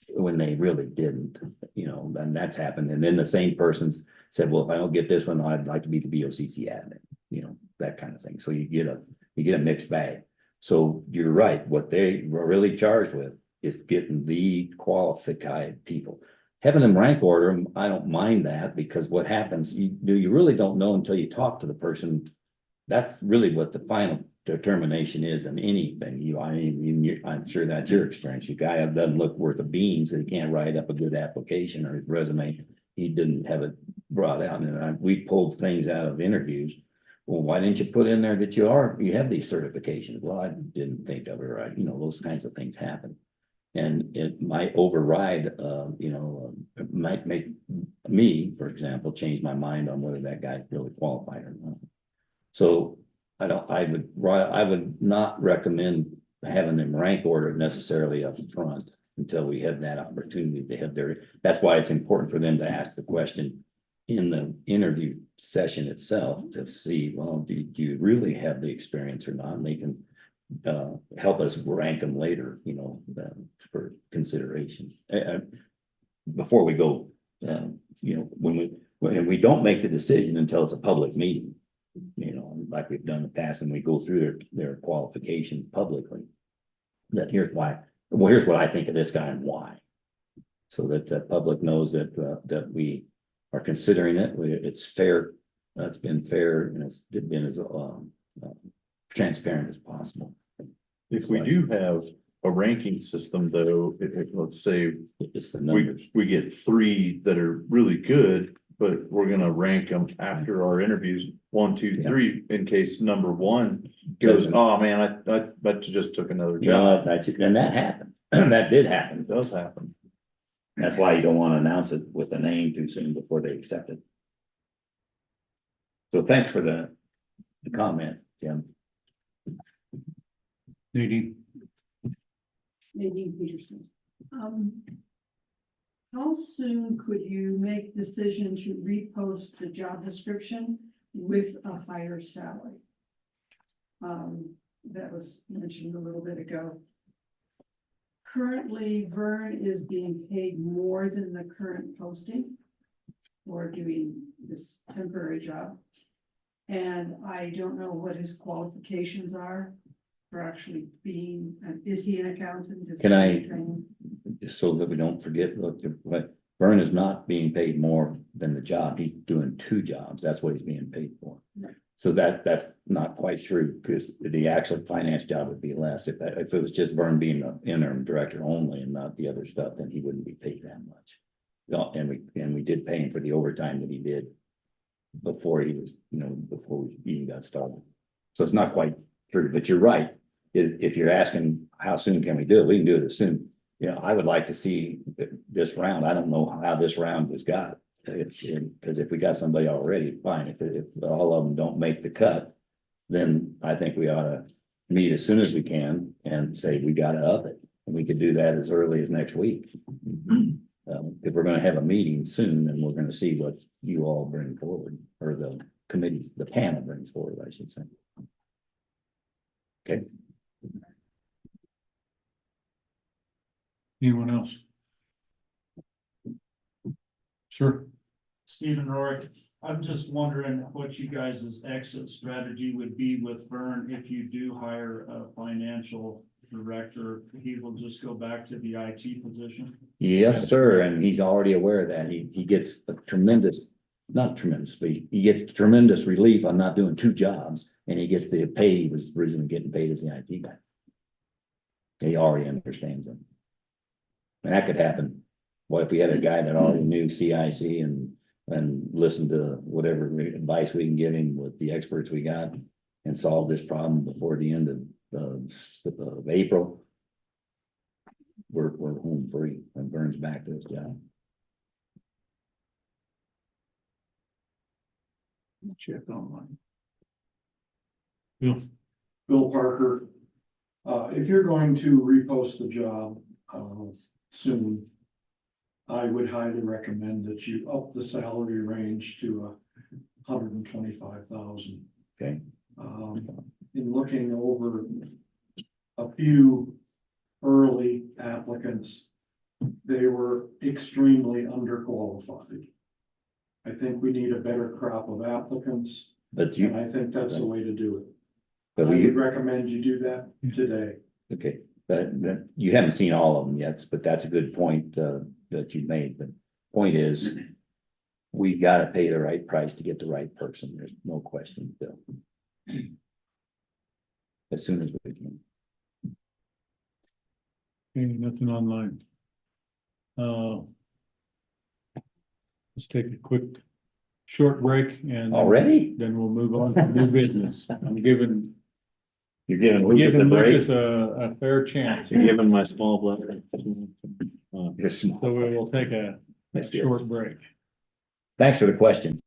when they really didn't, and that's happened. And then the same person's said, well, if I don't get this one, I'd like to be the BOCC admin, that kind of thing. So you get a mixed bag. So you're right. What they were really charged with is getting the qualified people. Having them rank order them, I don't mind that, because what happens, you really don't know until you talk to the person. That's really what the final determination is in anything. I'm sure that's your experience. You guy doesn't look worth a beans, and he can't write up a good application or his resume. He didn't have it brought out, and we pulled things out of interviews. Well, why didn't you put in there that you have these certifications? Well, I didn't think of it right. Those kinds of things happen. And it might override, it might make me, for example, change my mind on whether that guy's really qualified or not. So I would not recommend having them rank ordered necessarily up front until we have that opportunity to have that's why it's important for them to ask the question in the interview session itself to see, well, do you really have the experience or not? And they can help us rank them later, for consideration. Before we go, when we don't make the decision until it's a public meeting, like we've done in the past, and we go through their qualifications publicly. Here's what I think of this guy and why. So that the public knows that we are considering it. It's fair. It's been fair, and it's been as transparent as possible. If we do have a ranking system, though, let's say It's the numbers. we get 3 that are really good, but we're gonna rank them after our interviews, 1, 2, 3, in case number 1 goes, oh man, I just took another job. And that happened. That did happen. It does happen. That's why you don't want to announce it with a name too soon before they accept it. So thanks for the comment, Jim. Nadine, Nadine Peterson. How soon could you make decision to repost the job description with a higher salary? That was mentioned a little bit ago. Currently, Vern is being paid more than the current posting for doing this temporary job. And I don't know what his qualifications are for actually being, is he an accountant? Is Can he I- trained? Just so that we don't forget, what Vern is not being paid more than the job. He's doing 2 jobs. That's what he's being paid for. Right. So that's not quite true, because the actual finance job would be less. If it was just Vern being the interim director only and not the other stuff, then he wouldn't be paid that much. And we did pay him for the overtime that he did before he was, before we even got started. So it's not quite true, but you're right. If you're asking how soon can we do it, we can do it as soon. You know, I would like to see this round. I don't know how this round has got. Because if we got somebody already, fine. If all of them don't make the cut, then I think we ought to meet as soon as we can and say we gotta up it. And we could do that as early as next week. If we're gonna have a meeting soon, then we're gonna see what you all bring forward, or the committee, the panel brings forward, I should say. Okay. Anyone else? Sure. Stephen Rorick, I'm just wondering what you guys' exit strategy would be with Vern if you do hire a financial director. He will just go back to the IT position. Yes, sir, and he's already aware of that. He gets a tremendous, not tremendous, but he gets tremendous relief on not doing two jobs, and he gets the pay he was originally getting paid as the IT guy. He already understands it. And that could happen. What if we had a guy that already knew CIC and listened to whatever advice we can give him with the experts we got and solve this problem before the end of April? We're home free and Vern's back to his job. Check online. Bill Parker, if you're going to repost the job, soon, I would highly recommend that you up the salary range to $125,000. Okay. In looking over a few early applicants, they were extremely underqualified. I think we need a better crop of applicants, But and I think that's the way to do it. but I we, would recommend you do that today. okay, but you haven't seen all of them yet, but that's a good point, that you made. The point is, we've got to pay the right price to get the right person. There's no question, Bill. As soon as we can. Okay, nothing online. Let's take a quick, short break and. Already? Then we'll move on to new business. I'm giving You're giving Lucas a break. Lucas a fair chance. You're giving my small brother. Yes. So we will take a Let's do it. short break. Thanks for the question.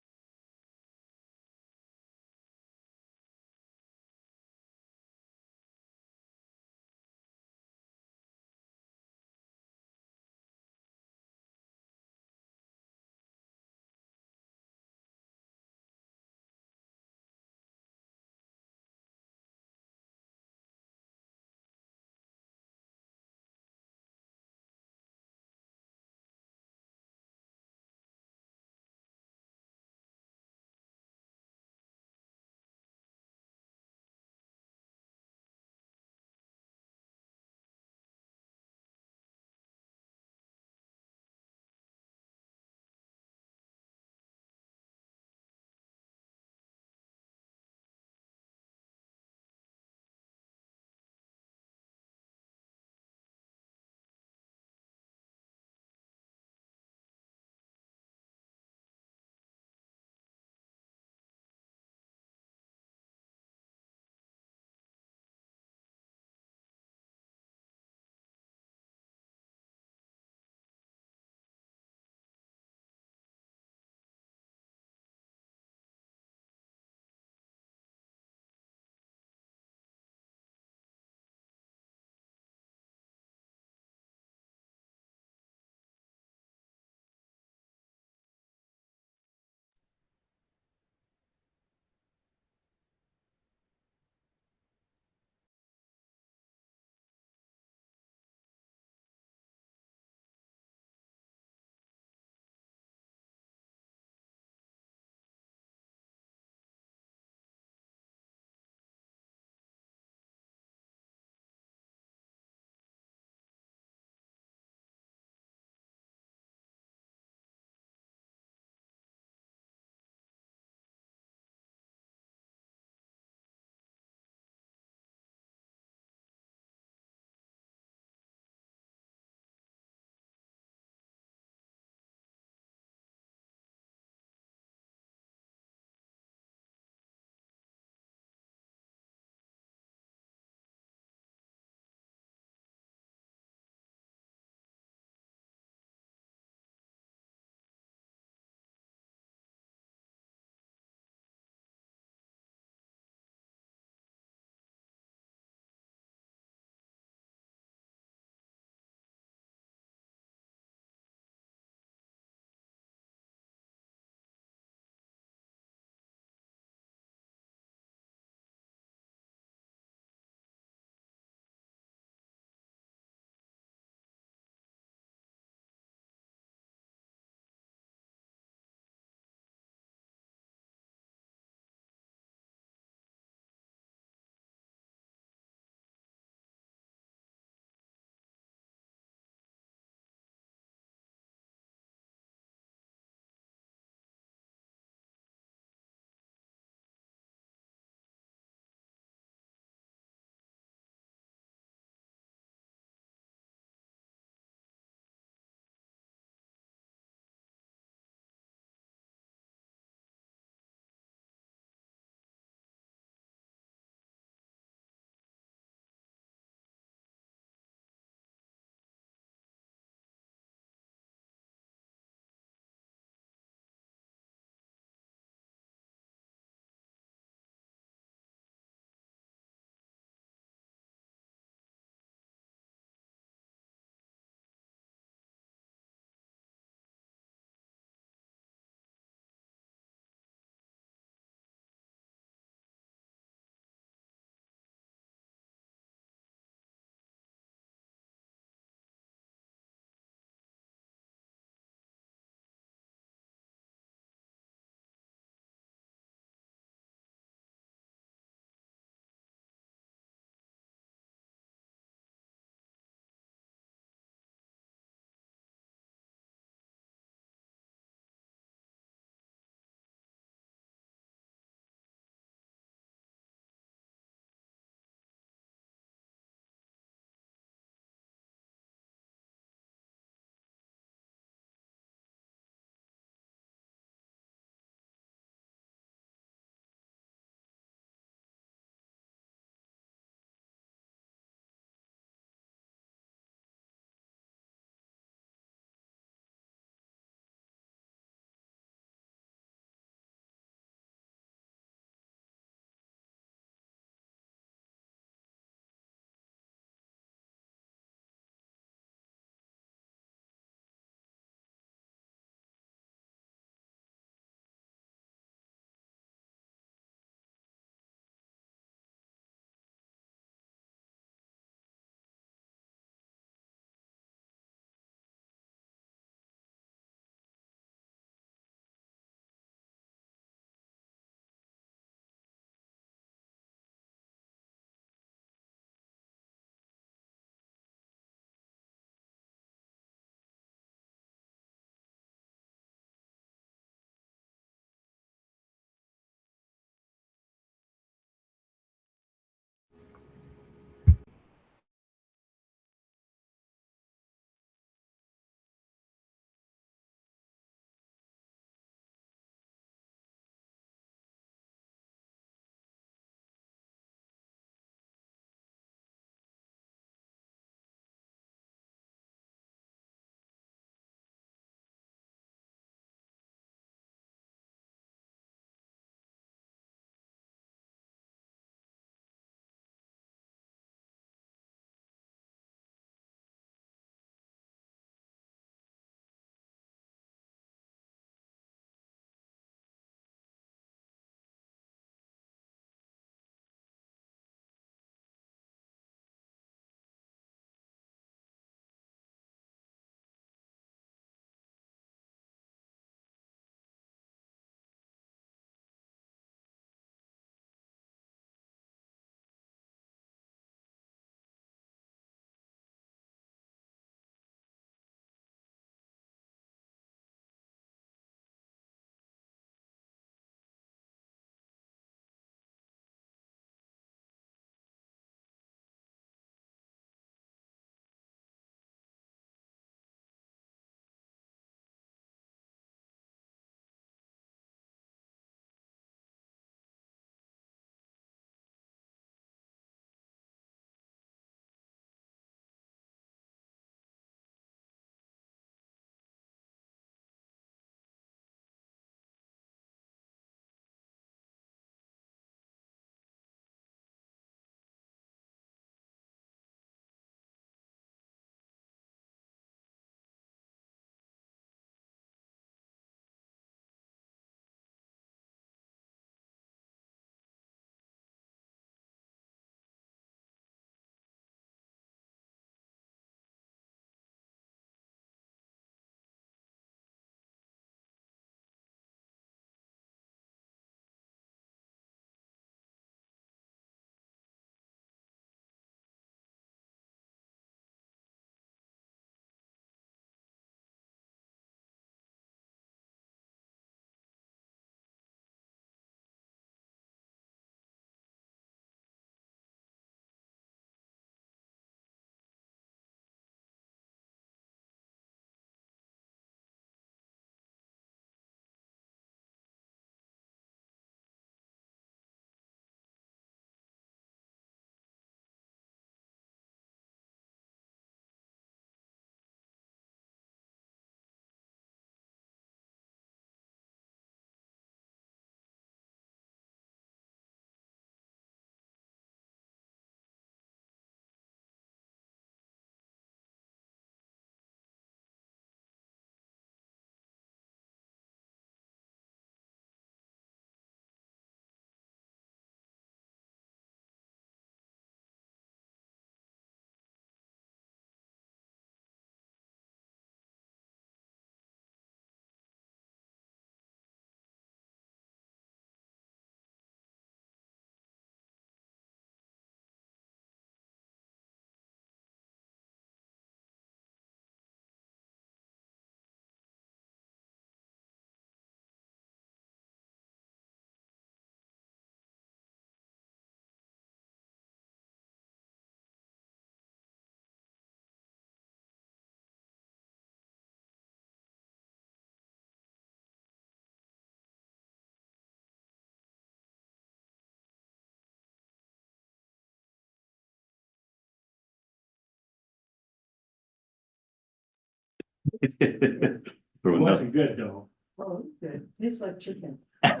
Throw It enough- wasn't good though. Oh, good. It's like chicken. It's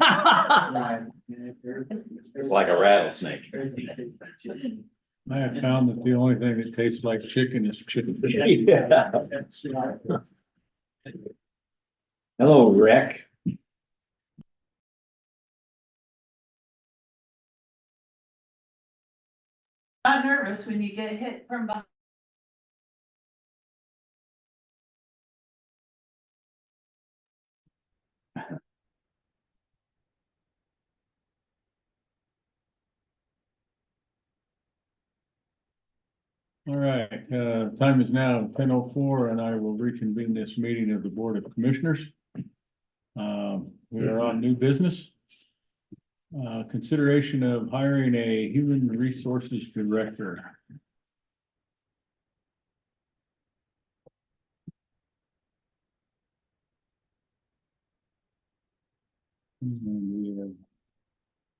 like a rattlesnake. I have found that the only thing that tastes like chicken is chicken. Yeah. Hello, Rick. Not nervous when you get hit from behind. All right, time is now 10:04, and I will reconvene this meeting of the Board of Commissioners. We are on new business. Consideration of hiring a human resources director. And we have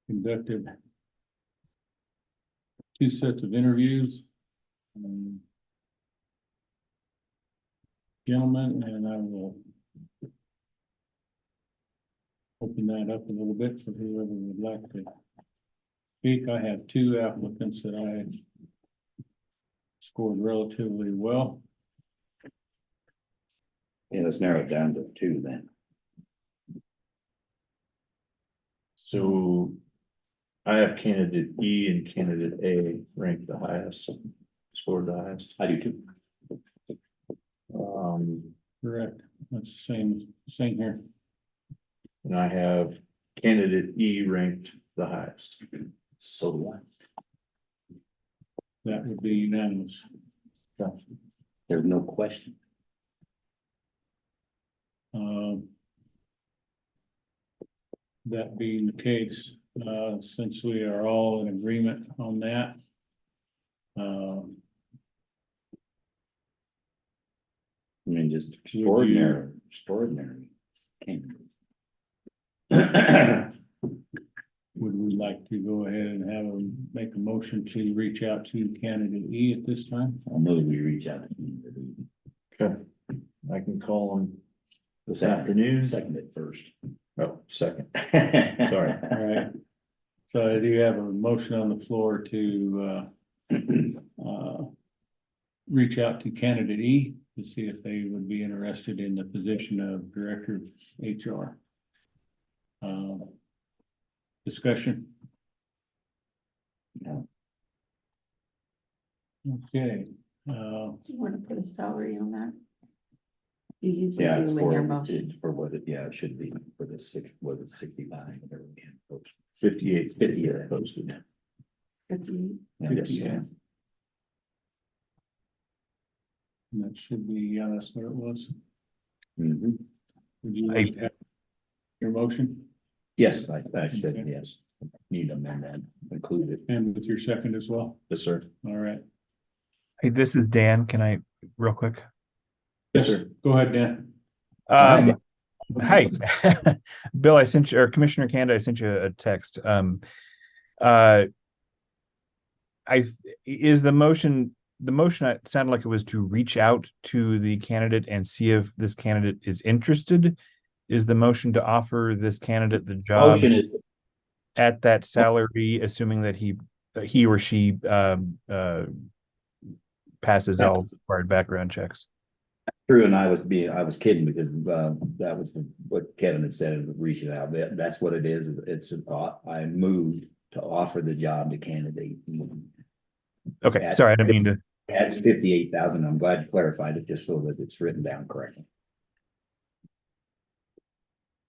conducted two sets of interviews. Gentlemen, and I will open that up a little bit for whoever would like to speak. I have two applicants that I scored relatively well. Yeah, let's narrow it down to two then. So I have candidate E and candidate A ranked the highest, scored the highest. I do too. Correct. That's the same here. And I have candidate E ranked the highest. So do I. That would be unanimous. There's no question. That being the case, since we are all in agreement on that. I mean, just Would you- extraordinary. Can't- Would we like to go ahead and make a motion to reach out to candidate E at this time? I'll move we reach out to him. Okay. I can call him this afternoon. Second it first. Oh, second. Sorry. All right. So I do have a motion on the floor to reach out to candidate E to see if they would be interested in the position of Director of HR. Discussion. No. Okay, Do you want to put a salary on that? You usually Yeah, do it's them in your motion. it's for what it, yeah, it should be for the 65, whatever we can post. 58. 58. Posted. 58. Yes. yeah. And that should be, that's what it was. Mhm. Would you like to have your motion Yes, I said Okay. yes. Need to amend that, include it. and with your second as well? Yes, sir. All right. Hey, this is Dan. Can I, real quick? Yes, sir. Go ahead, Dan. Hi. Bill, I sent you, or Commissioner Kanda, I sent you a text. Is the motion, it sounded like it was to reach out to the candidate and see if this candidate is interested. Is the motion to offer this candidate the job Motion is, at that salary, assuming that he or she passes all required background checks? true, and I was kidding because that was what Kevin had said, reach it out. That's what it is. It's I moved to offer the job to candidate E. Okay, sorry, I didn't mean to. That's 58,000. I'm glad you clarified it just so that it's written down correctly.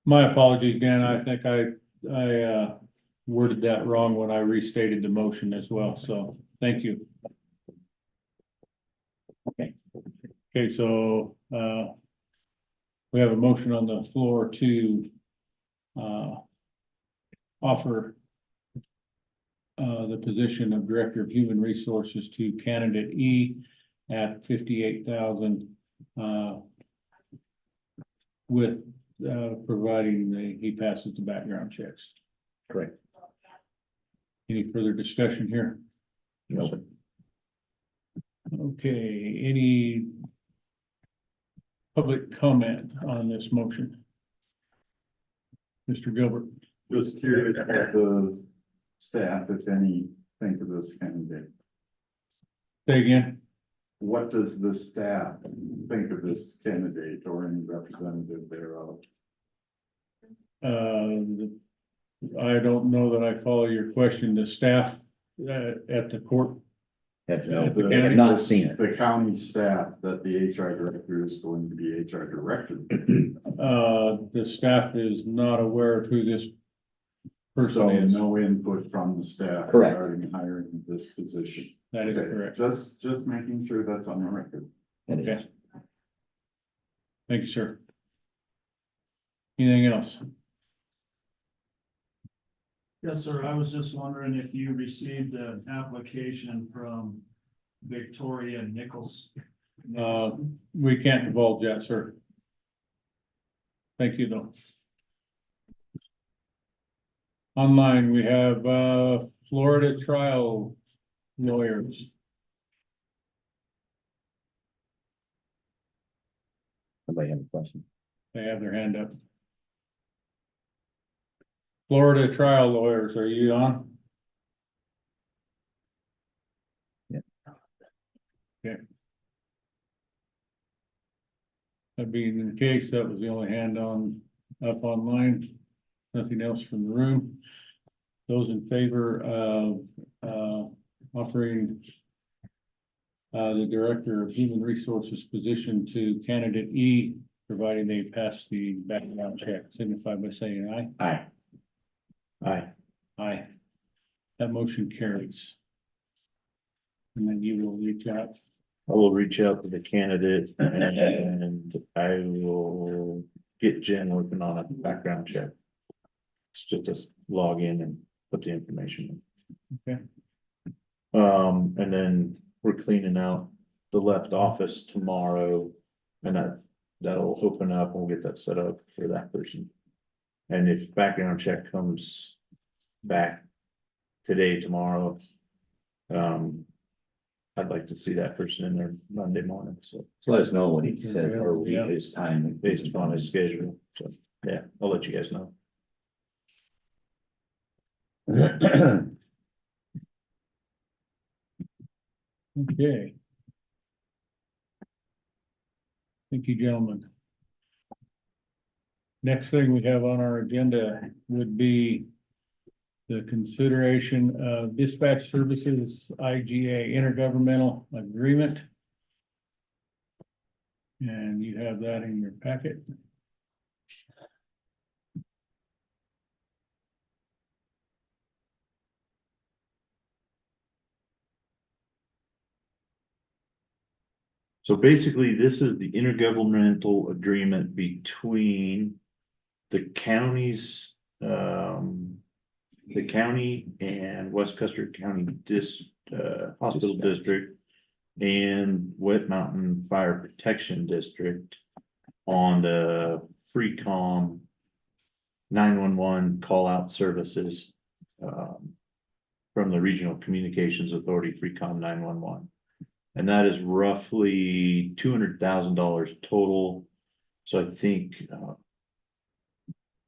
My apologies, Dan. I think I worded that wrong when I restated the motion as well. So thank you. Okay. Okay, so we have a motion on the floor to offer the position of Director of Human Resources to candidate E at 58,000 with providing he passes the background checks. Correct. Any further discussion here? No, sir. Okay, any public comment on this motion? Mr. Gilbert, Just curious what the staff, if any, think of this candidate. say again. What does the staff think of this candidate or any representative thereof? I don't know that I follow your question. The staff at the court, Have Yeah, no, the have not seen it. The county staff that the HR director is going to be HR director. the staff is not aware of who this person So is. no input from the staff Correct. regarding hiring this position. That is Okay, correct. Just making sure that's on the record. It is. Okay. Thank you, sir. Anything else? Yes, sir. I was just wondering if you received an application from Victoria Nichols. We can't divulge that, sir. Thank you, though. Online, we have, Florida trial lawyers. Somebody have a question? They have their hand up. Florida trial lawyers, are you on? Yeah. Okay. That being the case, that was the only hand up online. Nothing else from the room. Those in favor of, offering the Director of Human Resources position to candidate E, providing they pass the background check, signify by saying aye. Aye. Aye. Aye. That motion carries. And then you will reach out. I will reach out to the candidate and I will get Jen working on a background check. It's just log in and put the information in. Okay. And then we're cleaning out the left office tomorrow. And that'll open up, we'll get that set up for that person. And if background check comes back today, tomorrow, I'd like to see that person in there Monday morning, so So let us know what he said or Yeah. his time. based upon his schedule, so, yeah, I'll let you guys know. Okay. Thank you, gentlemen. Next thing we have on our agenda would be the consideration of dispatch services IGA intergovernmental agreement. And you have that in your packet. So basically, this is the intergovernmental agreement between the counties, the county and West Custer County Hospital District and Wet Mountain Fire Protection District on the FreeCom 911 call out services from the Regional Communications Authority, FreeCom 911. And that is roughly $200,000 total. So I think, if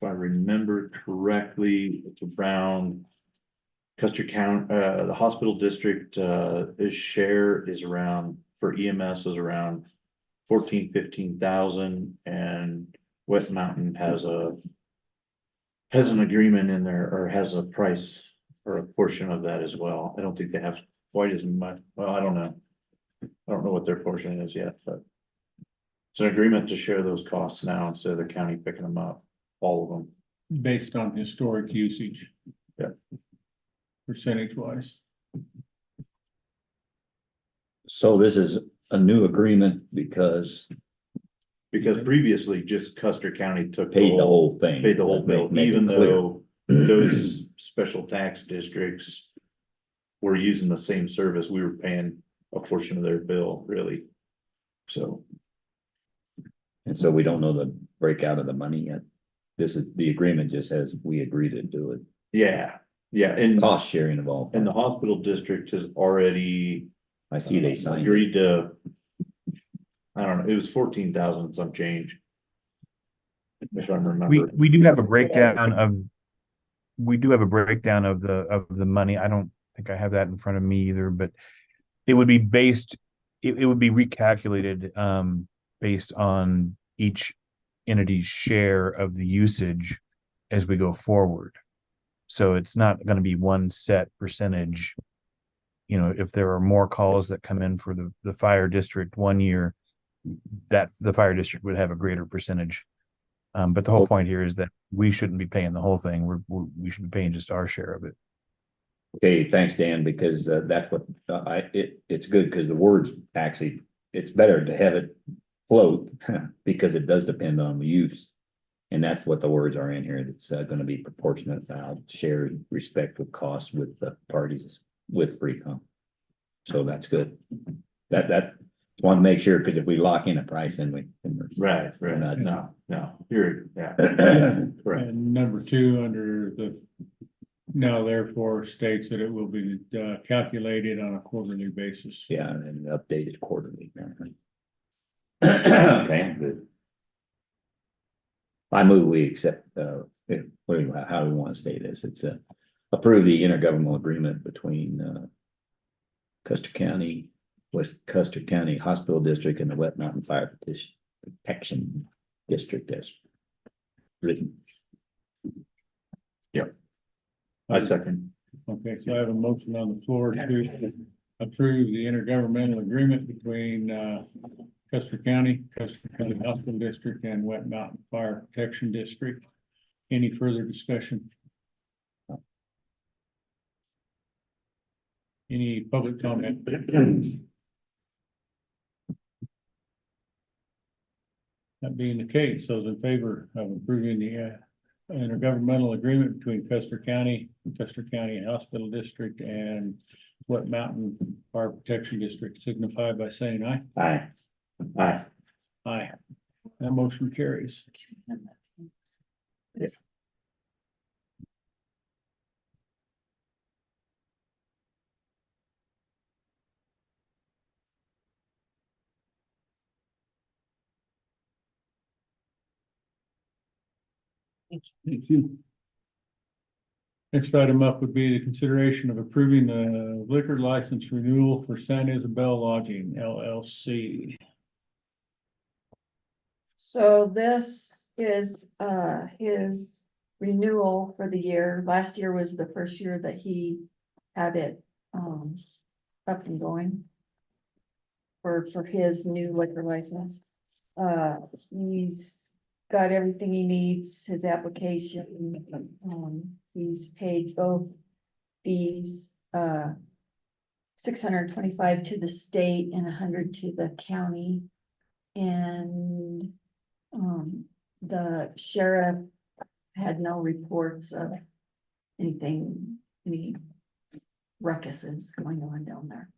I remember correctly, it's around Custer County, the hospital district, his share is around, for EMS is around 15,000, and West Mountain has an agreement in there, or has a price or a portion of that as well. I don't think they have quite as much, well, I don't know. I don't know what their portion is yet, but it's an agreement to share those costs now instead of the county picking them up, all of them. Based on historic usage. Yeah. Percentage wise. So this is a new agreement because Because previously just Custer County took. paid the whole thing. Paid the whole bill, Make it even clear. though those special tax districts were using the same service, we were paying a portion of their bill, really. So, And so we don't know the breakout of the money yet. This is, the agreement just says we agree to do it. yeah, and Cost sharing of all. the hospital district has already I see they signed it. agreed to I don't know, it was 14,000 some change. If I We, remember. we do have a breakdown of, we do have a breakdown of the money. I don't think I have that in front of me either, but it would be based, it would be recalculated, based on each entity's share of the usage as we go forward. So it's not gonna be one set percentage. You know, if there are more calls that come in for the fire district one year, that the fire district would have a greater percentage. But the whole point here is that we shouldn't be paying the whole thing. We should be paying just our share of it. Okay, thanks, Dan, because that's what it's good because the words actually, it's better to have it float because it does depend on the use. And that's what the words are in here. It's going to be proportionate, shared respect with costs with the parties with FreeCom. So that's good. That want to make sure, because if we lock in a price, then Right, not- no, you're, yeah. Correct. And number two, under the, now therefore states that it will be calculated on a quarterly basis. yeah, and updated quarterly. Okay, good. I move we accept, how do we want to say this? It's approve the intergovernmental agreement between Custer County, West Custer County Hospital District and the Wet Mountain Fire Protection District as written. I second. Okay, so I have a motion on the floor to approve the intergovernmental agreement between Custer County Hospital District and Wet Mountain Fire Protection District. Any further discussion? Any public comment? That being the case, those in favor of approving the intergovernmental agreement between Custer County Hospital District and Wet Mountain Fire Protection District signify by saying aye. Aye. Aye. Aye. That motion carries. Yes. Thank you. Next item up would be the consideration of approving the liquor license renewal for San Isabel Lodging LLC. So this is his renewal for the year. Last year was the first year that he had it up and going for his new liquor license. He's got everything he needs, his application, he's paid both fees, 625 to the state and 100 to the county. And the sheriff had no reports of anything, any ruckuses going on down there.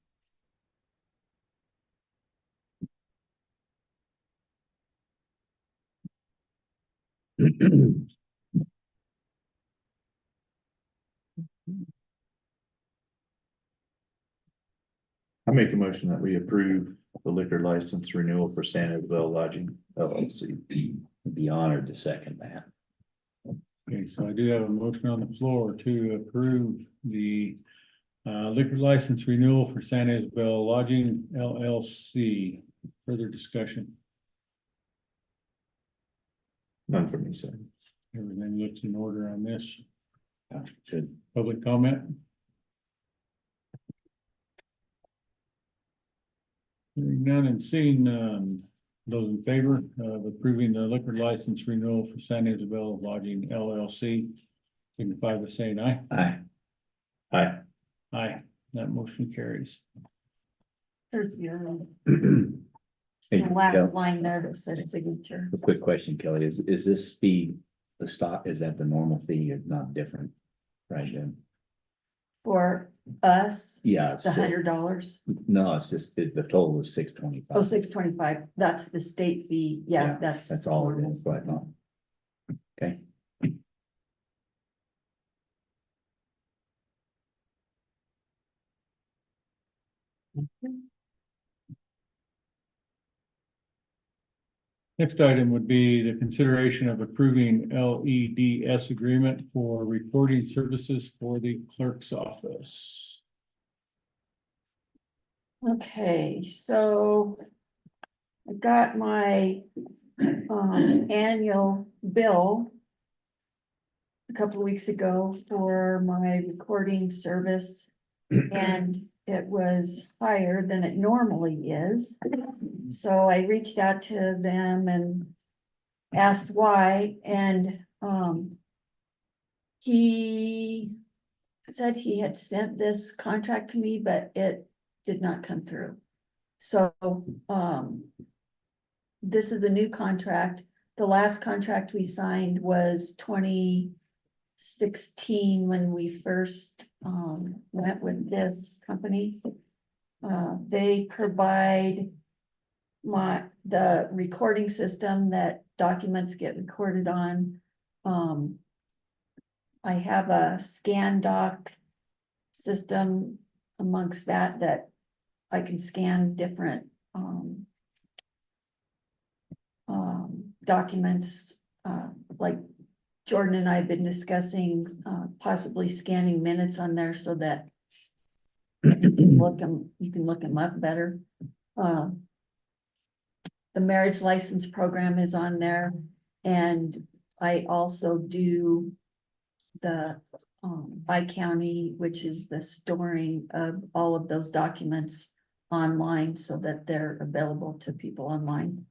I make a motion that we approve the liquor license renewal for San Isabel Lodging LLC. Be honored to second that. Okay, so I do have a motion on the floor to approve the liquor license renewal for San Isabel Lodging LLC. Further discussion. None for me, sir. Everything looks in order on this. Good. Public comment? Hearing none and seeing none. Those in favor of approving the liquor license renewal for San Isabel Lodging LLC, signify by saying aye. Aye. Aye. Aye. That motion carries. There's your, Hey, the last Kel- line there that says signature. A quick question, Kelly, is this fee, the stock, is that the normal fee or not different? Right then? For us, Yeah. It's the still- $100. No, it's just, the total is 625. Oh, 625, that's the state fee, yeah, Yeah, that's. That's all it is, but no. Okay. Next item would be the consideration of approving LEDS agreement for recording services for the clerk's office. Okay, so I got my annual bill a couple of weeks ago for my recording service, and it was higher than it normally is. So I reached out to them and asked why, and he said he had sent this contract to me, but it did not come through. So this is a new contract. The last contract we signed was 2016 when we first went with this company. They provide the recording system that documents get recorded on. I have a scan doc system amongst that I can scan different documents, like Jordan and I have been discussing possibly scanning minutes on there so that you can look them up better. The marriage license program is on there, and I also do the iCounty, which is the storing of all of those documents online so that they're available to people online.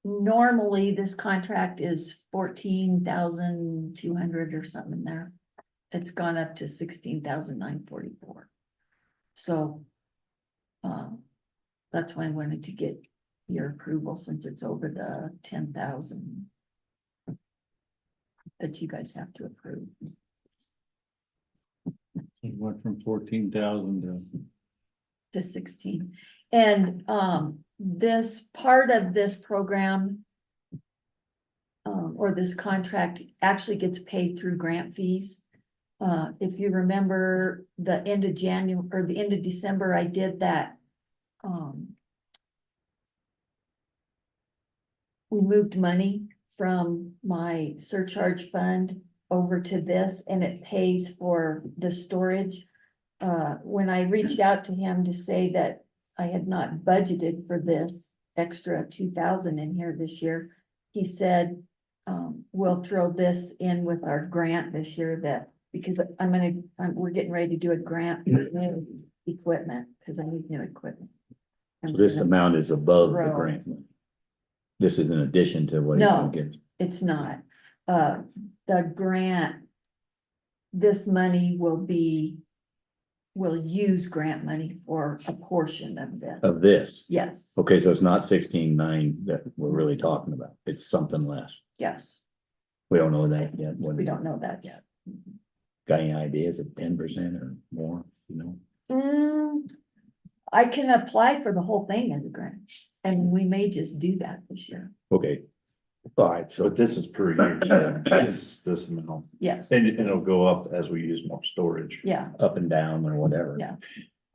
Normally this contract is 14,200 or something there. It's gone up to 16,944. So that's why I wanted to get your approval, since it's over the 10,000 that you guys have to approve. It went from 14,000 to 16. And this part of this program or this contract actually gets paid through grant fees. If you remember the end of January or the end of December, I did that. We moved money from my surcharge fund over to this, and it pays for the storage. When I reached out to him to say that I had not budgeted for this extra 2,000 in here this year, he said, we'll throw this in with our grant this year, that because we're getting ready to do a grant for new equipment, because I need new equipment. So this amount is above the Grow. grant money. This is in addition to what he's No. gonna get. It's not. The grant, this money will use grant money for a portion of this. Of this. Yes, Okay, so it's not 16,900 that we're really talking about. It's something less. yes, We don't know that yet. What- we don't know that yet. Got any ideas of 10% or more, you know? I can apply for the whole thing as a grant, and we may just do that this year. Okay. All right, so But this is per year, this amount, Yes, and it'll go up as we use more storage. yeah, up and down or whatever. Yeah.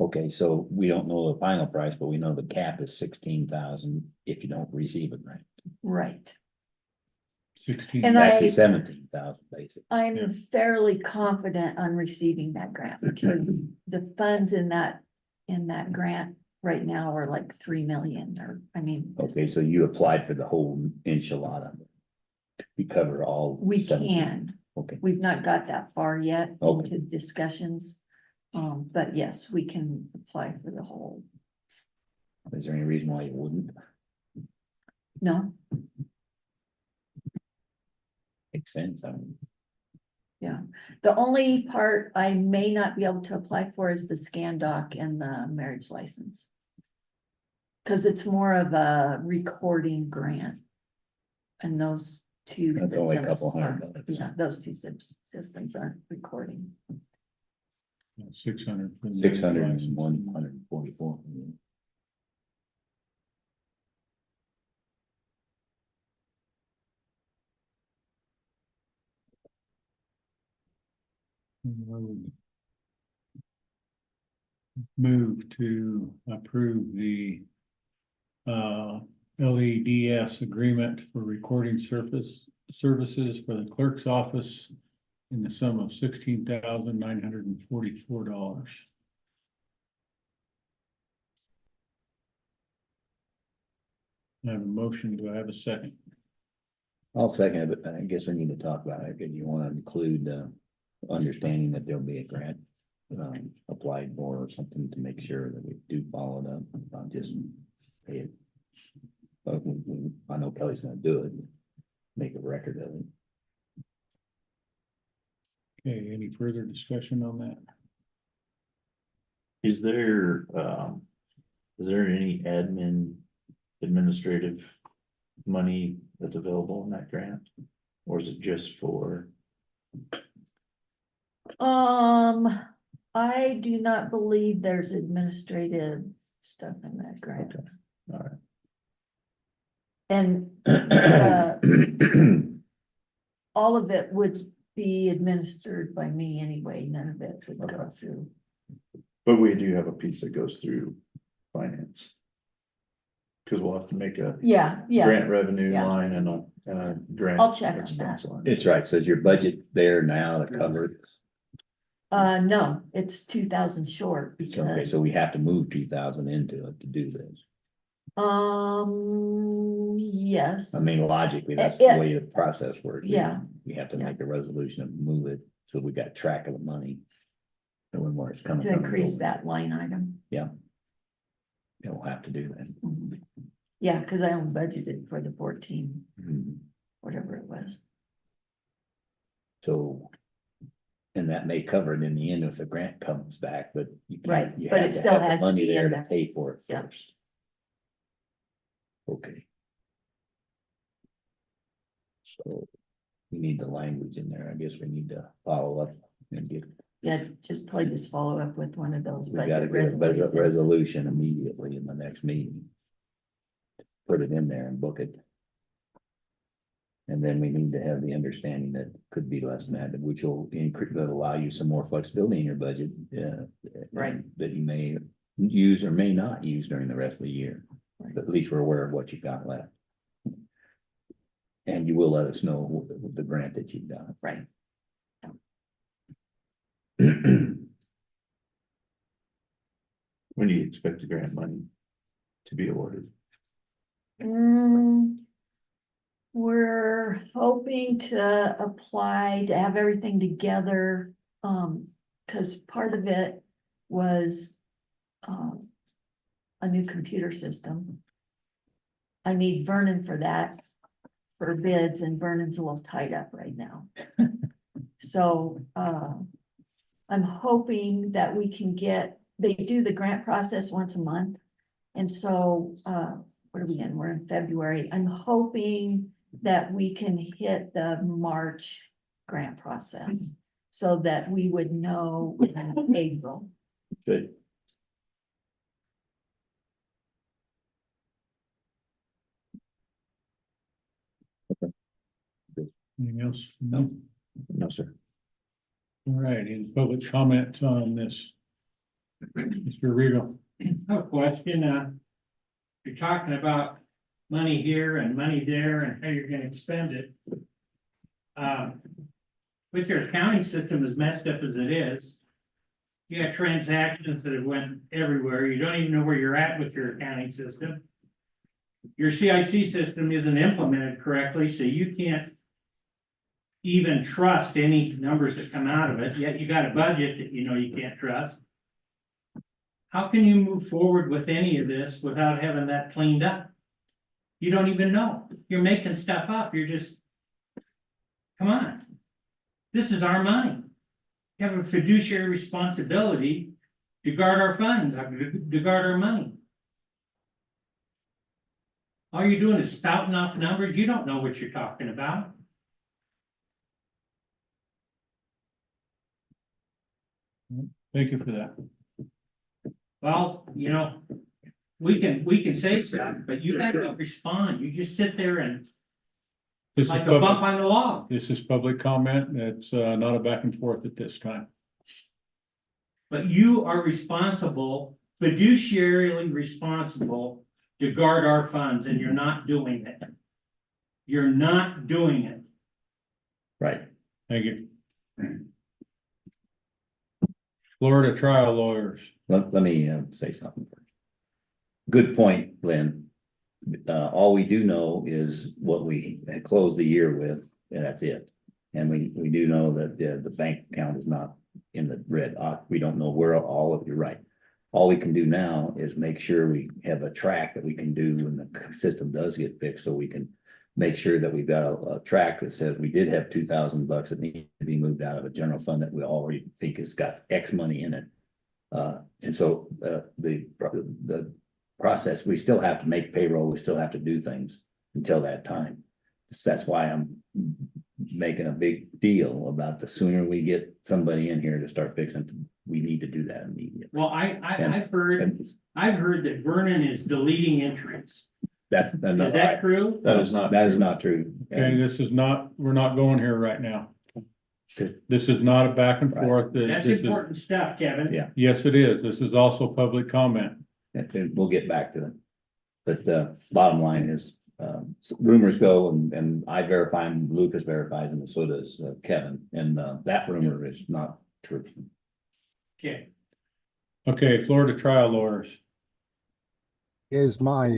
Okay, so we don't know the final price, but we know the cap is 16,000 if you don't receive a grant. right. 16. And Actually, I- 17,000 basically. I'm fairly confident on receiving that grant because the funds in that grant right now are like 3 million, or, I mean. Okay, so you applied for the whole enchilada. We cover all. We 17. can. Okay, We've not got that far yet Okay. into discussions. But yes, we can apply for the whole. is there any reason why you wouldn't? No, Makes sense, I mean. the only part I may not be able to apply for is the scan doc and the marriage license. Cause it's more of a recording grant. And those two. That's only a couple systems $100. aren't- Yeah, those two systems aren't recording. 600. 600 and 144. Move to approve the LEDS agreement for recording services for the clerk's office in the sum of $16,944. I have a motion. Do I have a second? I'll second it, but I guess we need to talk about it, because you want to include, understanding that there'll be a grant applied for or something to make sure that we do follow it up, not just pay it. But I know Kelly's gonna do it, make a record of it. Okay, any further discussion on that? Is there any administrative money that's available in that grant? Or is it just for, I do not believe there's administrative stuff in that grant. Okay. All right. And all of it would be administered by me anyway, none of it would go Okay. through. But we do have a piece that goes through finance. Cause we'll have to make a Yeah, grant revenue yeah. line and a grant. I'll check on expense that. line. It's right, so is your budget there now to cover it? No, it's 2,000 short Okay, because, so we have to move 2,000 into it to do this. yes. I mean, logically, that's the way the process works. Yeah. We have to Yeah. make a resolution and move it, so we got track of the money. Knowing where it's coming To from. increase that line item. Yeah, we'll have to do that. Yeah, because I only budgeted for the 14, Mhm. whatever it was. So. And that may cover it in the end if the grant comes back, but. you Right, can't- you but have it to still have the has to money be in there to there. pay for it Yeah. first. Okay. So we need the language in there. I guess we need to follow up and get, Yeah, just probably just follow up with one of those. we gotta budget get a budget resolutions. resolution immediately in the next meeting. Put it in there and book it. And then we need to have the understanding that could be less than that, which will increase, that'll allow you some more flexibility in your budget. Right. That you may use or may not use during the rest of the year. Right. But at least we're aware of what you've got left. And you will let us know the grant that you've got. Right. When do you expect the grant money to be awarded? We're hoping to apply to have everything together, because part of it was, a new computer system. I need Vernon for that, for bids, and Vernon's a little tied up right now. So, I'm hoping that we can they do the grant process once a month. And so, what are we in? We're in February. I'm hoping that we can hit the March grant process so that we would know in April. Good. Anything else? No. No, sir. All right, any public comment on this? Mr. Regal. No question, you're talking about money here and money there and how you're gonna spend it. With your accounting system as messed up as it is, you got transactions that have went everywhere. You don't even know where you're at with your accounting system. Your CIC system isn't implemented correctly, so you can't even trust any numbers that come out of it, yet you got a budget that you know you can't trust. How can you move forward with any of this without having that cleaned up? You don't even know. You're making stuff up. You're just, come on. This is our money. You have a fiduciary responsibility to guard our funds, to guard our money. All you're doing is spouting off numbers. You don't know what you're talking about. Thank you for that. Well, you know, we can say stuff, but you have to respond. You just sit there and This is like a bump public, on the log. this is public comment. It's not a back and forth at this time. But you are responsible, fiduciarily responsible to guard our funds, and you're not doing it. You're not doing it. Right. Thank you. Florida trial lawyers. Let me say something. Good point, Lynn. All we do know is what we had closed the year with, and that's it. And we do know that the bank account is not in the red. We don't know where all of, you're right. All we can do now is make sure we have a track that we can do when the system does get fixed, so we can make sure that we've got a track that says we did have $2,000 that need to be moved out of a general fund that we already think has got X money in it. And so the process, we still have to make payroll, we still have to do things until that time. So that's why I'm making a big deal about the sooner we get somebody in here to start fixing, we need to do that immediately. Well, I've heard that Vernon is deleting entries. That's Is that true? That is not. That is not true. Okay, this is not, we're not going here right now. Good. This is not a back and Right. forth. That's This is- important stuff, Kevin. Yeah. Yes, it is. This is also public comment. And we'll get back to it. But bottom line is, rumors go and I verify and Lucas verifies and so does Kevin. And that rumor is not true. Okay. Okay, Florida trial lawyers. Is my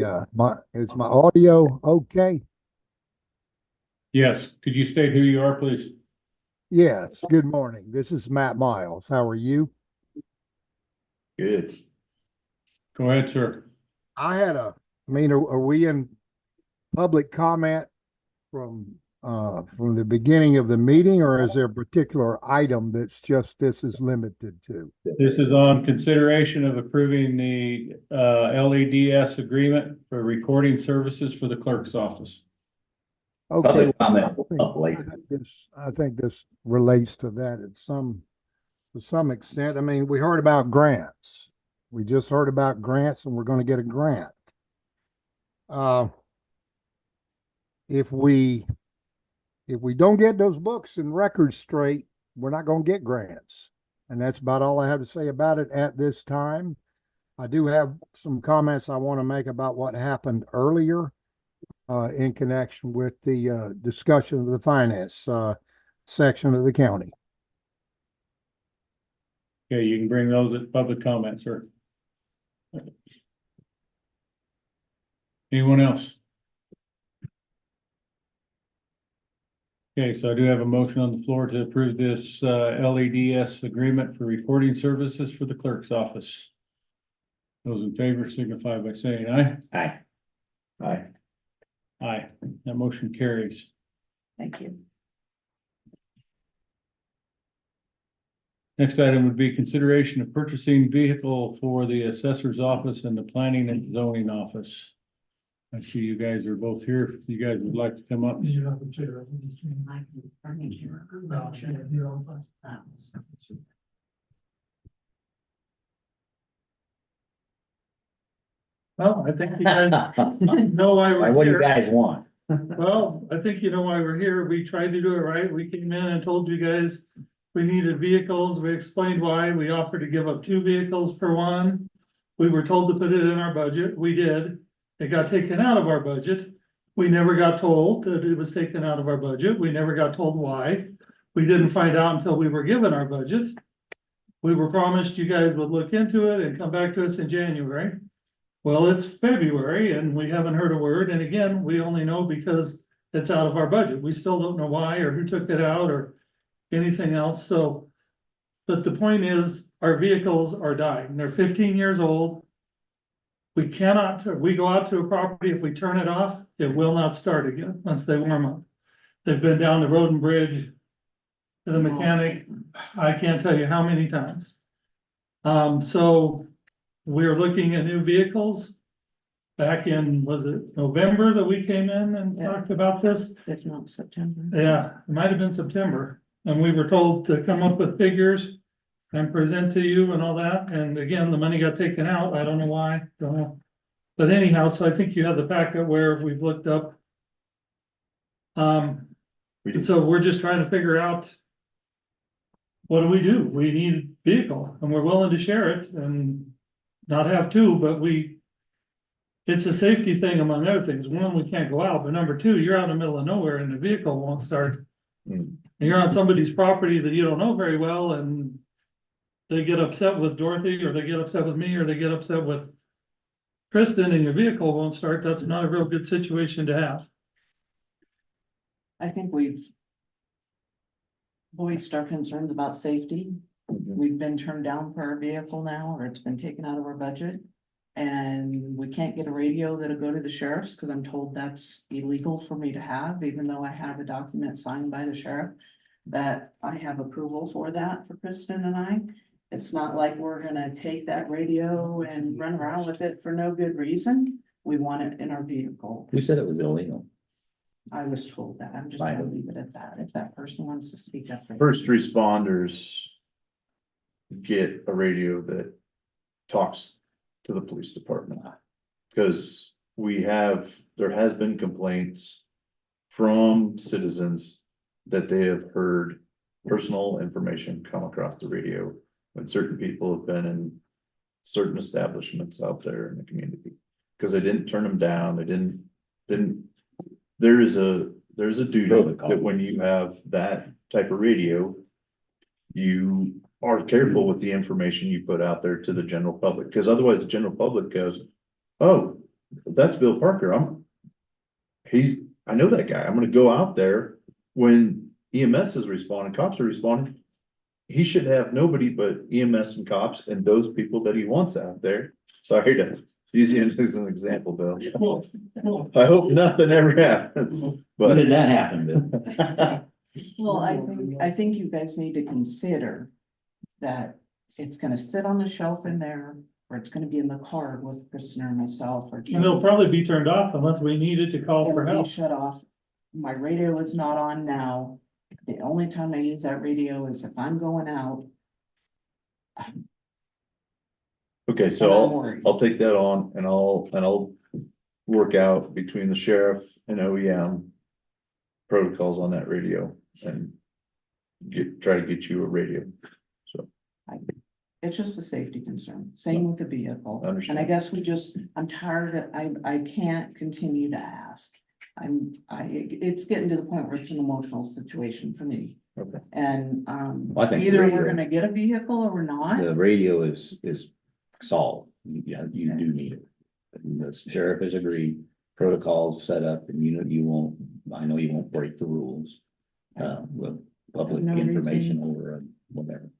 audio okay? Yes, could you state who you are, please? Yes, good morning. This is Matt Miles. How are you? Good. Go ahead, sir. are we in public comment from the beginning of the meeting, or is there a particular item that's just this is limited to? This is on consideration of approving the LEDS agreement for recording services for the clerk's office. Okay, Public comment well, up later. I think this relates to that to some extent. I mean, we heard about grants. We just heard about grants, and we're going to get a grant. If we don't get those books and records straight, we're not going to get grants. And that's about all I have to say about it at this time. I do have some comments I want to make about what happened earlier in connection with the discussion of the finance section of the county. Okay, you can bring those at public comment, sir. Anyone else? Okay, so I do have a motion on the floor to approve this LEDS agreement for recording services for the clerk's office. Those in favor signify by saying aye. Aye. Aye. Aye, that motion carries. Thank you. Next item would be consideration of purchasing vehicle for the assessor's office and the planning and zoning office. I see you guys are both here. If you guys would like to come up. Well, I think you guys know why we're What do you here. guys want? Well, I think you know why we're here. We tried to do it right. We came in and told you guys we needed vehicles. We explained why. We offered to give up 2 vehicles for one. We were told to put it in our budget. We did. It got taken out of our budget. We never got told that it was taken out of our budget. We never got told why. We didn't find out until we were given our budget. We were promised you guys would look into it and come back to us in January. Well, it's February and we haven't heard a word. And again, we only know because it's out of our budget. We still don't know why or who took it out or anything else. So, but the point is, our vehicles are dying. They're 15 years old. We cannot, we go out to a property, if we turn it off, it will not start again once they warm up. They've been down the road and bridge to the mechanic. I can't tell you how many times. So we're looking at new vehicles. Back in, was it November that we came in and talked about this? If not September. Yeah, it might have been September. And we were told to come up with figures and present to you and all that. And again, the money got taken out. I don't know why, don't know. But anyhow, so I think you have the packet where we've looked up. And so we're just trying to figure out what do? We need a vehicle and we're willing to share it and not have 2, but we it's a safety thing among other things. One, we can't go out, but number two, you're out in the middle of nowhere and the vehicle won't start. Hmm. And you're on somebody's property that you don't know very well and they get upset with Dorothy, or they get upset with me, or they get upset with Kristen, and your vehicle won't start. That's not a real good situation to have. I think we've voiced our concerns about safety. Mhm. We've been turned down for our vehicle now, or it's been taken out of our budget. And we can't get a radio that'll go to the sheriff's, because I'm told that's illegal for me to have, even though I have a document signed by the sheriff. That I have approval for that for Kristen and I. It's not like we're gonna take that radio and run around with it for no good reason. We want it in our vehicle. Who said it was illegal? I was told that. I'm just gonna leave it at that. If that person wants to speak up. they- First responders get a radio that talks to the police department. Because there has been complaints from citizens that they have heard personal information come across the radio when certain people have been in certain establishments out there in the community. Because they didn't turn them down, they didn't, there's a duty Protocol. that when you have that type of radio, you are careful with the information you put out there to the general public, because otherwise the general public goes, oh, that's Bill Parker, I know that guy, I'm gonna go out there. When EMS is responding, cops are responding, he should have nobody but EMS and cops and those people that he wants out there. Sorry to use you as an example, Bill. I hope nothing ever happens, When but. did that happen, Bill? Well, I think you guys need to consider that it's gonna sit on the shelf in there, or it's gonna be in the car with Kristen or myself, or. And they'll probably be turned off unless we needed to call for It'll help. be shut off. My radio is not on now. The only time I use that radio is if I'm going out. Okay, And so I'm I'll worried. take that on and I'll work out between the sheriff and OEM. Protocols on that radio and try to get you a radio. It's just a safety concern. Same with the vehicle. And I Understand. guess I'm tired I can't continue to ask. It's getting to the point where it's an emotional situation for me. Okay. And, Well, I think either radio- we're gonna get a vehicle or we're not. The radio is solved. You do need it. And the sheriff has agreed, protocols set up, and I know you won't break the rules. With public No information reason. over whatever.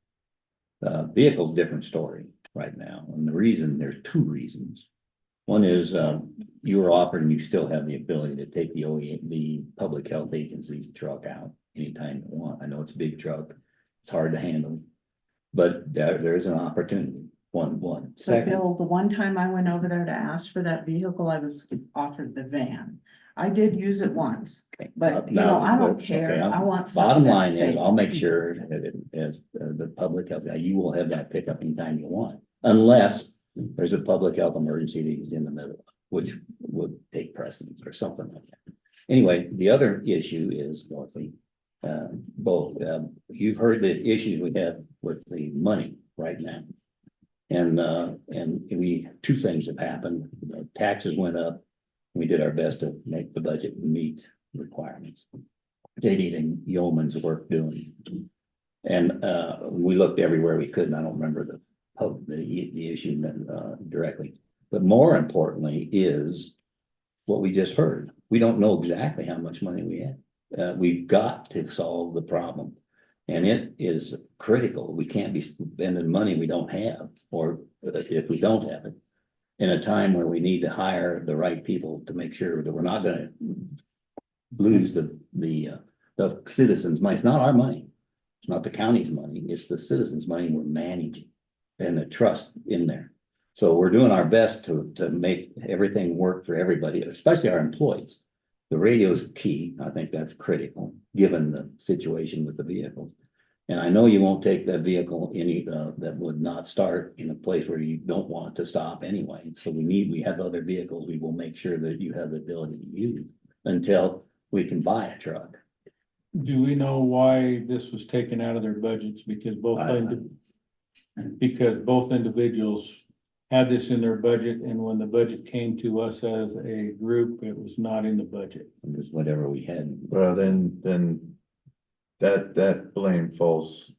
Vehicle's a different story right now, and there's two reasons. One is, you were offered and you still have the ability to take the public health agency's truck out anytime you want. I know it's a big truck, it's hard to handle. But there is an opportunity, one. But Second, Bill, the one time I went over there to ask for that vehicle, I was offered the van. I did use it once, but you know, I don't care. I want. bottom something line that's is, safe. I'll make sure that as the public health, you will have that pickup anytime you want. Unless there's a public health emergency that is in the middle, which would take precedence or something like that. Anyway, the other issue is, Dorothy, you've heard the issues we have with the money right now. And two things have happened. The taxes went up. We did our best to make the budget meet requirements. They did yeoman's work doing. And we looked everywhere we could, and I don't remember the issue directly. But more importantly is what we just heard. We don't know exactly how much money we have. We've got to solve the problem. And it is critical. We can't be spending money we don't have, or if we don't have it, in a time where we need to hire the right people to make sure that we're not gonna lose the citizens' money. It's not our money. It's not the county's money. It's the citizens' money we're managing and the trust in there. So we're doing our best to make everything work for everybody, especially our employees. The radio is key. I think that's critical, given the situation with the vehicles. And I know you won't take that vehicle that would not start in a place where you don't want it to stop anyway. So we have other vehicles. We will make sure that you have the ability to use until we can buy a truck. Do we know why this was taken out of their budgets? Because both individuals had this in their budget, and when the budget came to us as a group, it was not in the budget. It was whatever we had. Well, then that blame falls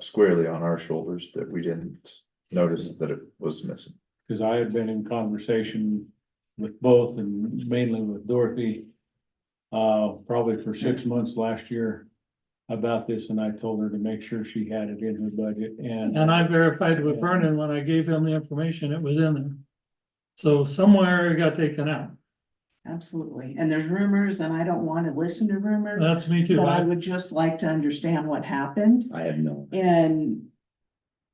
squarely on our shoulders that we didn't notice that it was missing. Cause I had been in conversation with both and mainly with Dorothy. Probably for 6 months last year about this, and I told her to make sure she had it in her budget and. And I verified with Vernon when I gave him the information, it was in there. So somewhere it got taken out. Absolutely. And there's rumors and I don't want to listen to rumors, That's me too. but I would just like to understand what happened I have no, and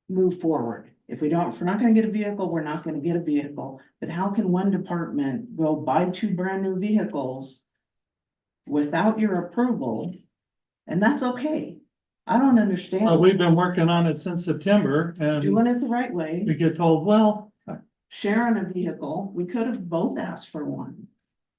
move forward. If we're not gonna get a vehicle, we're not gonna get a vehicle. But how can one department go buy 2 brand new vehicles without your approval? And that's okay. I don't understand. We've been working on it since September and Doing it the right way, we get told, well, sharing a vehicle, we could have both asked for one.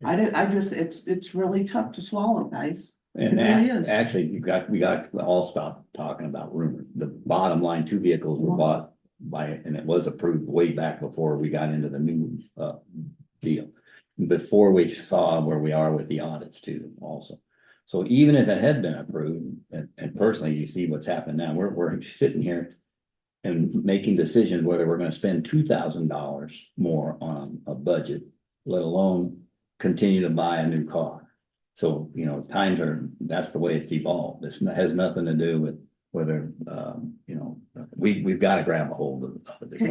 It's really tough to swallow, guys. and It really is. actually, we got to all stop talking about rumors. The bottom line, 2 vehicles were bought and it was approved way back before we got into the new, deal. Before we saw where we are with the audits too, also. So even if it had been approved, and personally, you see what's happened now, we're sitting here and making decisions whether we're gonna spend $2,000 more on a budget, let alone continue to buy a new car. So, that's the way it's evolved. This has nothing to do with whether, we've got to grab a hold of this.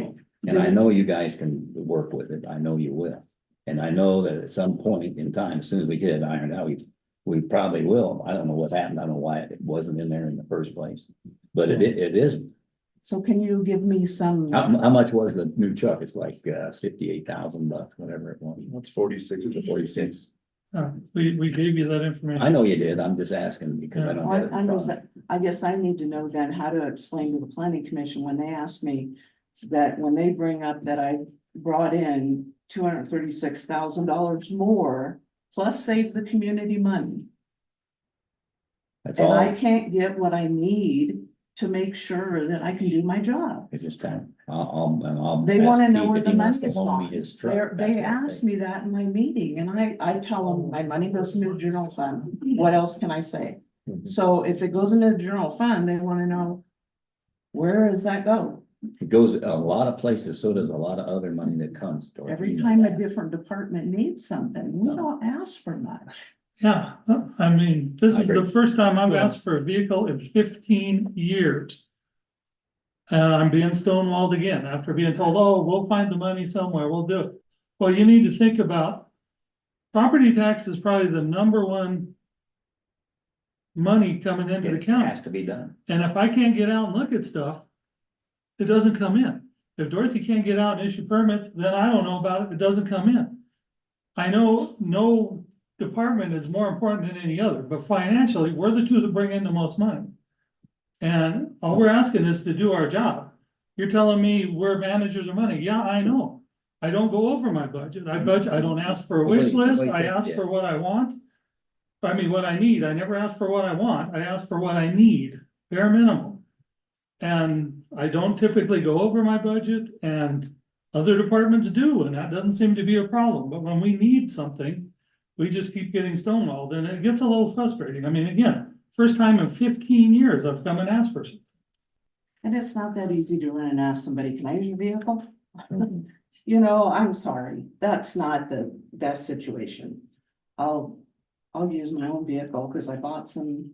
And I know you guys can work with it. I know you will. And I know that at some point in time, as soon as we get it ironed out, we probably will. I don't know what's happened. I don't know why it wasn't in there in the first place, but it isn't. So can you give me some? How much was the new truck? It's like $58,000, whatever it was. It's 46 It was 46. we gave you that information. I know you did. I'm just asking because I don't have it in front of me. I guess I need to know then how to explain to the planning commission when they ask me that when they bring up that I brought in $236,000 more, plus save the community money. That's And I all. can't get what I need to make sure that I can do my job. It's just time. I'll. They ask wanna know Steve where if the he wants money is to loan me gone. his truck. They asked me that in my meeting and I tell them my money goes into the general fund. What else can I say? Mhm. So if it goes into the general fund, they wanna know where does that go? It goes a lot of places, so does a lot of other money that comes. Dorothy, Every you know time a that. different department needs something, we don't ask for much. Yeah, I mean, this I is the agree. first time I've Yeah. asked for a vehicle in 15 years. And I'm being stonewalled again after being told, oh, we'll find the money somewhere, we'll do it. Well, you need to think about, property tax is probably the #1 money coming into the It county. has to be done. And if I can't get out and look at stuff, it doesn't come in. If Dorothy can't get out and issue permits, then I don't know about it, it doesn't come in. I know no department is more important than any other, but financially, we're the two that bring in the most money. And all we're asking is to do our job. You're telling me we're managers of money. Yeah, I know. I don't go over my budget. I don't ask for a wish list. I ask for what I want. I mean, what I need. I never ask for what I want. I ask for what I need, bare minimum. And I don't typically go over my budget and other departments do, and that doesn't seem to be a problem. But when we need something, we just keep getting stonewalled and it gets a little frustrating. I mean, again, first time in 15 years I've come and asked for something. And it's not that easy to run and ask somebody, can I use your vehicle? I'm sorry, that's not the best situation. I'll use my own vehicle because I bought some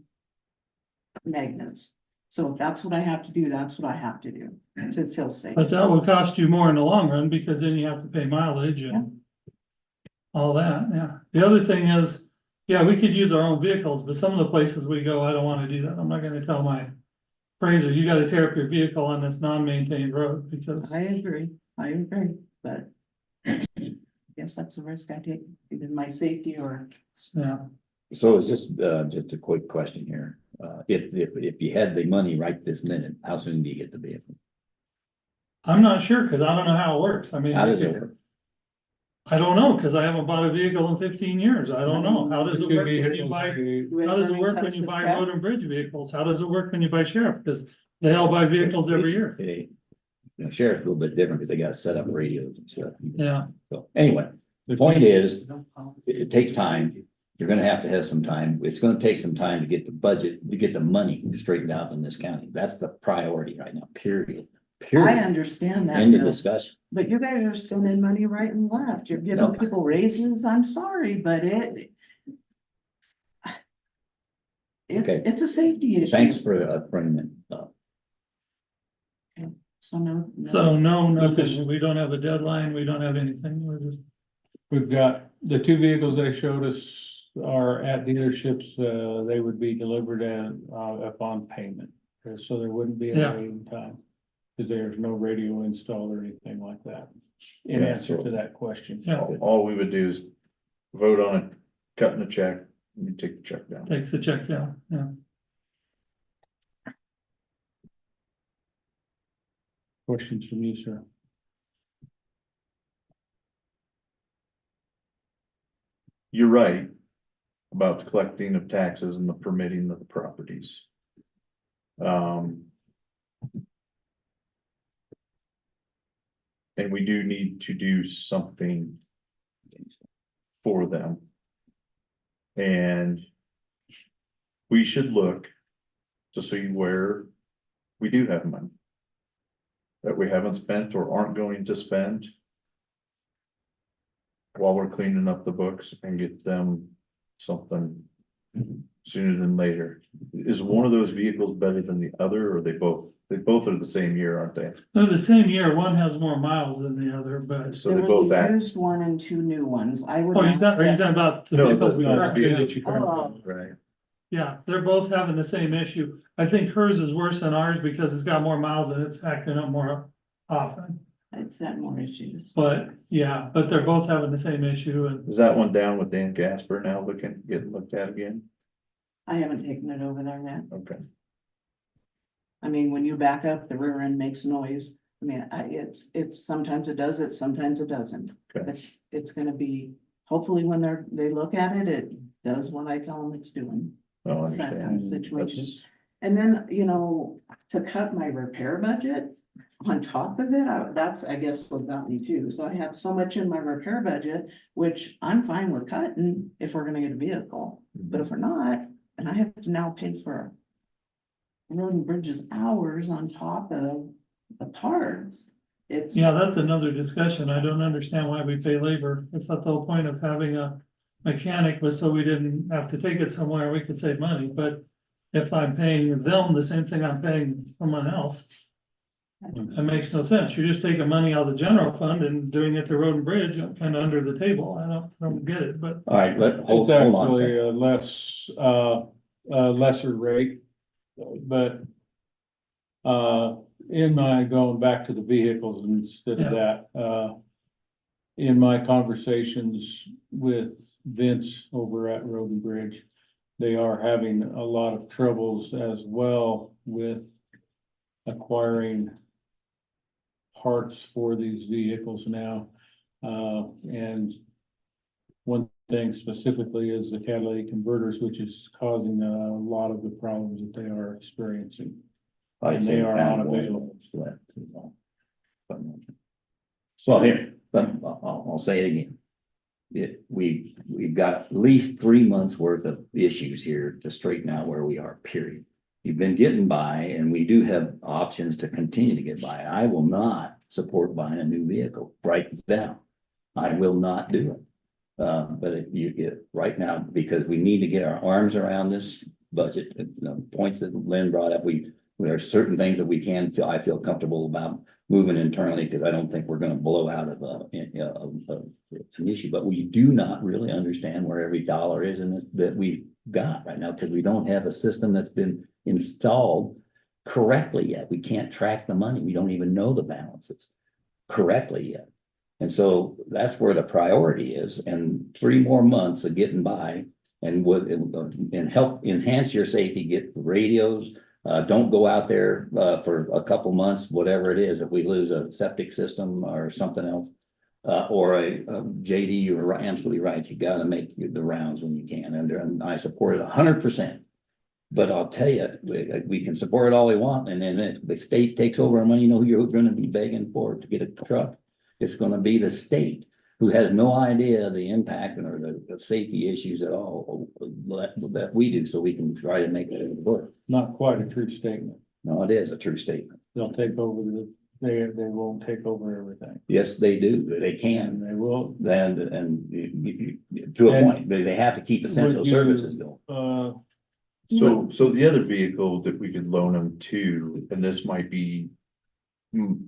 magnets. So if that's what I have to do, that's what I have to do to feel safe. But that will cost you more in the long run because then you have to pay mileage and all that, yeah. The other thing is, yeah, we could use our own vehicles, but some of the places we go, I don't wanna do that. I'm not gonna tell my appraiser, you gotta tear up your vehicle on this non-maintained road because, I agree, but I guess that's the risk I take, either my safety or. yeah. So it's just a quick question here. If you had the money right this minute, how soon do you get the vehicle? I'm not sure, cause I don't know how it works. I mean, How does it work? I don't know, cause I haven't bought a vehicle in 15 years. I don't know. How does it work when you buy? How does it work when you buy road and bridge vehicles? How does it work when you buy sheriff? Because they all buy vehicles every year. You know, sheriff's a little bit different because they got to set up radios and stuff. Yeah, So anyway, the point is, it takes time. You're gonna have to have some time. It's gonna take some time to get the budget, to get the money straightened out in this county. That's the priority right now, period. I Period. understand that, End of Bill, discussion. but you guys are spending money right and left. You're No. giving people raises. I'm sorry, but Okay. it's a safety issue. Thanks for bringing it up. So no. so no, Lucas. nothing, we don't have a deadline, we don't have anything, we're just, We've got the two vehicles they showed us are at dealerships, they would be delivered upon payment. So there wouldn't be Yeah. a waiting time, because there's no radio installed or anything like that. In Yeah, answer so- to that question. yeah, All we would do is vote on it, cutting the check, and you take the check down. takes the check down, yeah. Questions from you, sir? You're right about the collecting of taxes and the permitting of the properties. And we do need to do something for them. And we should look to see where we do have money that we haven't spent or aren't going to spend while we're cleaning up the books and get them something sooner than later. Is one of those vehicles better than the other, or they both are the same year, aren't they? They're the same year, one has more miles than the other, but, So There they was both a act. used one and two new ones. I would. oh, ask are you that- talking about the No, vehicles we no, currently the have? that you currently Oh. have, right? Yeah, they're both having the same issue. I think hers is worse than ours because it's got more miles and it's acting up more often. It's had more issues. But yeah, but they're both having the same issue and Is that one down with Dan Gasper now getting looked at again? I haven't taken it over there yet. Okay. I mean, when you back up, the rear end makes noise. I mean, it's, sometimes it does it, sometimes it doesn't. Okay. It's gonna be, hopefully when they look at it, it does what I tell them it's doing. Oh, I It's that kind of understand. situation. That's- And then, to cut my repair budget on top of it, that's, I guess, what got me too. So I had so much in my repair budget, which I'm fine with cutting if we're gonna get a vehicle. But if we're not, and I have to now pay for road and bridges hours on top of the parts, it's. yeah, that's another discussion. I don't understand why we pay labor. I thought the whole point of having a mechanic was so we didn't have to take it somewhere, we could save money, but if I'm paying them the same thing I'm paying someone else, it makes no sense. You're just taking money out of the general fund and doing it to road and bridge kind of under the table. I don't get it, but All right, hold It's on a actually second. a lesser rate, but in my, going back to the vehicles instead of that, in my conversations with Vince over at Road and Bridge, they are having a lot of troubles as well with acquiring parts for these vehicles now. And one thing specifically is the catalytic converters, which is causing a lot of the problems that they are experiencing. I'd And say they are pound unavailable. one. So here, I'll say it again. We've got at least 3 months worth of issues here to straighten out where we are, period. You've been getting by, and we do have options to continue to get by. I will not support buying a new vehicle. Write this down. I will not do it. But if you get right now, because we need to get our arms around this budget, the points that Lynn brought up, there are certain things that I feel comfortable about moving internally, because I don't think we're gonna blow out of an issue, but we do not really understand where every dollar is in this that we've got right now, because we don't have a system that's been installed correctly yet. We can't track the money. We don't even know the balances correctly yet. And so that's where the priority is, and 3 more months of getting by and help enhance your safety, get radios. Don't go out there for a couple months, whatever it is, if we lose a septic system or something else. Or a JD, you're absolutely right. You gotta make the rounds when you can, and I support it 100%. But I'll tell you, we can support it all we want, and then if the state takes over our money, you know who you're gonna be begging for to get a truck? It's gonna be the state, who has no idea the impact or the safety issues at all that we do, so we can try to make it work. Not quite a true statement. No, it is a true statement. They'll take over they won't take over everything. Yes, they do, they And can, they will, and to a And point, they have to keep essential would you- services going. So the other vehicle that we could loan them to, and this might be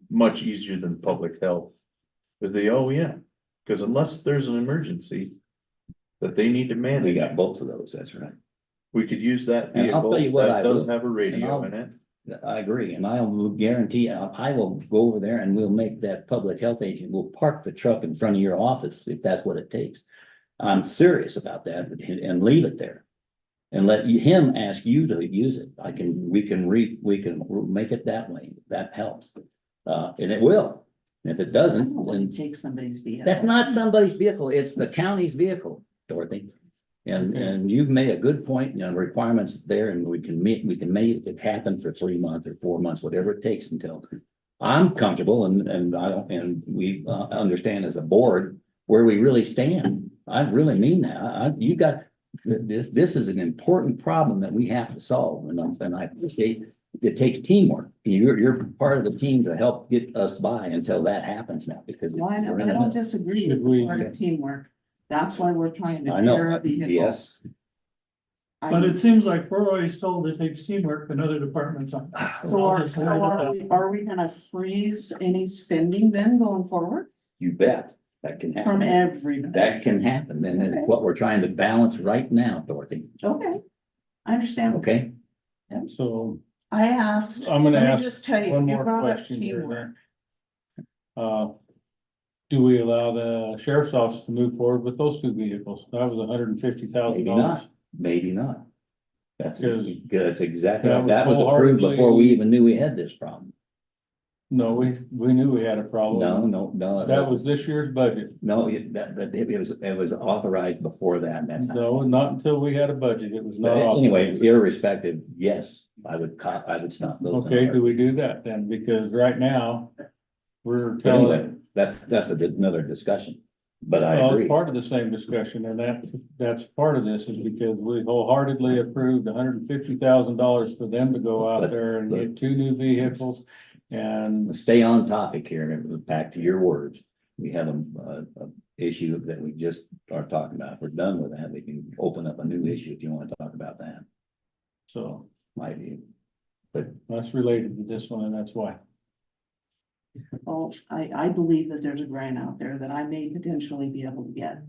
much easier than public health, is the OEM. Because unless there's an emergency that they need to We manage, got both of those, that's right. we could use that And I'll vehicle tell you what I that does will- have a radio I'll- in it. I agree, and I will guarantee, I will go over there and we'll make that public health agent, we'll park the truck in front of your office if that's what it takes. I'm serious about that and leave it there. And let him ask you to use it. We can make it that way. That helps. And it will. If it I doesn't, don't want then to take somebody's vehicle. that's not somebody's vehicle. It's the county's vehicle, Dorothy. And you've made a good point, you know, requirements there, and we can make it happen for 3 months or 4 months, whatever it takes until I'm comfortable and I don't, and we understand as a board where we really stand. I really mean that. You got, this is an important problem that we have to solve, and I appreciate it takes teamwork. You're part of the team to help get us by until that happens now, because. Well, I we're in the don't middle. disagree Should with we- part of teamwork. That's why we're trying to I know, share a vehicle. yes. But it seems like we're always told it takes teamwork and other departments aren't. So are we gonna freeze any spending then going forward You bet, that can from happen. everybody? That can happen, and Okay. it's what we're trying to balance right now, Dorothy, Okay, I understand. okay? so I asked, I'm gonna let me ask just tell you, one you more brought up question here. teamwork. Do we allow the sheriff's office to move forward with those two vehicles? That was $150,000. Maybe not, maybe not. That's, Because that's exactly, that was that was approved before we wholeheartedly- even knew we had this problem. No, we knew we had a problem. No. That was this year's budget. No, it was authorized before that, and that's. No, not until we had a budget. It was not. But anyway, authorized. irrespective, yes, I would stop those. Okay, do we do that then? Because right now, we're But anyway, telling, that's another discussion, but I well, agree. it's part of the same discussion, and that's part of this is because we wholeheartedly approved $150,000 for them to go out there and get 2 new vehicles. And Stay on topic here, and back to your words. We have a issue that we just are talking about. If we're done with that, we can open up a new issue if you want to talk about that, so my view. that's related to this one, and that's why. Well, I believe that there's a grant out there that I may potentially be able to get.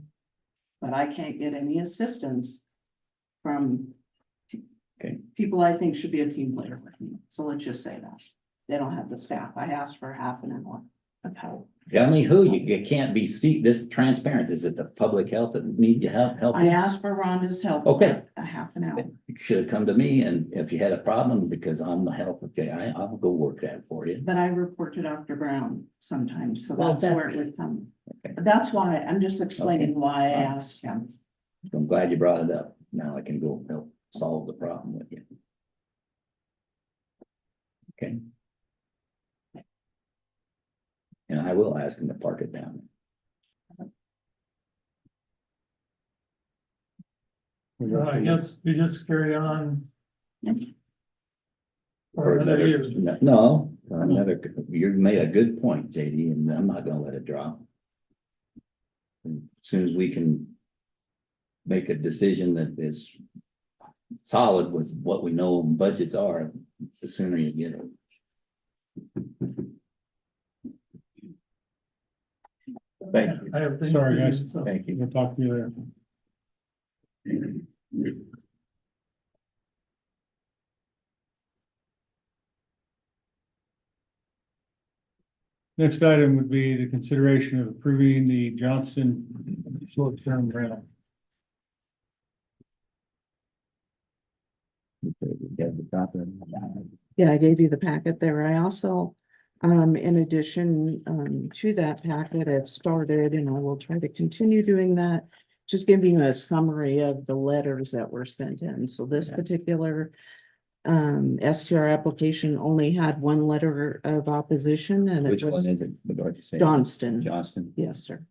But I can't get any assistance from. Okay. People I think should be a team player with me, so let's just say that. They don't have the staff. I asked for half an hour of help. Tell me who, you can't be this transparent. Is it the public health that need you help? I asked for Rhonda's help. Okay. A half an hour. You should have come to me, and if you had a problem, because I'm the health, okay, I'll go work that for you. But I report to Dr. Brown sometimes, so Well, that's where it would come. Okay. That's why, I'm just explaining why I asked him. I'm glad you brought it up. Now I can go help solve the problem with you. Okay. And I will ask him to park it down. I guess we just carry on. Or For another year. No, you made a good point, JD, and I'm not gonna let it drop. And as soon as we can make a decision that is solid with what we know budgets are, the sooner you get it. Thank you. I have things Sorry, to do, guys. so. Thank you. We'll talk to you later. Next item would be the consideration of approving the Johnston short-term rental. Yeah, I gave you the packet there. I also, in addition, to that packet, I've started and I will try to continue doing that, just giving you a summary of the letters that were sent in. So this particular STR application only had one letter of opposition, and it Which one was is it? What did you say? Johnston. Johnston. Yes, sir.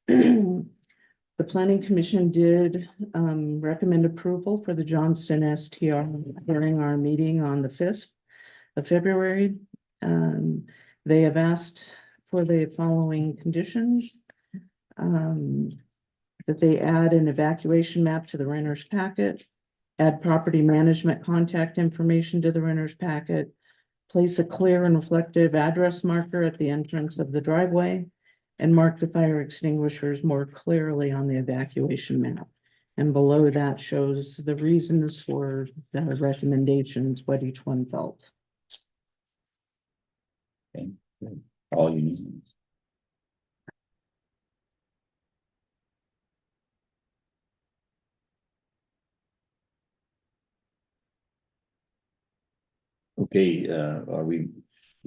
The planning commission did recommend approval for the Johnston STR during our meeting on the 5th of February. They have asked for the following conditions. That they add an evacuation map to the renter's packet, add property management contact information to the renter's packet, place a clear and reflective address marker at the entrance of the driveway, and mark the fire extinguishers more clearly on the evacuation map. And below that shows the reasons for the recommendations, what each one felt. Okay, good. All you need. Okay, are we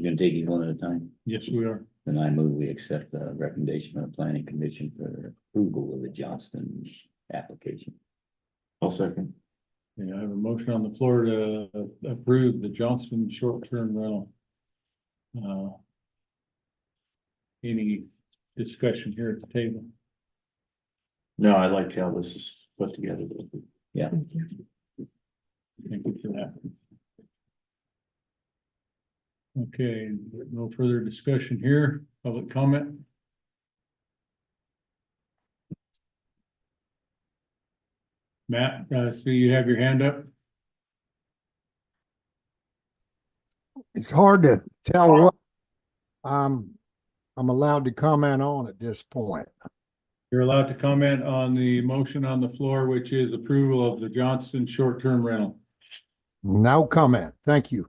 gonna take these one at a time? Yes, we are. Then I move we accept the recommendation of the planning commission for approval of the Johnston application. I'll second. Yeah, I have a motion on the floor to approve the Johnston short-term rental. Any discussion here at the table? No, I like how this is put together. Yeah. Thank you. Thank you for that. Okay, no further discussion here. Public comment? Matt, so you have your hand up? It's hard to tell what I'm allowed to comment on at this point. You're allowed to comment on the motion on the floor, which is approval of the Johnston short-term rental. No comment. Thank you.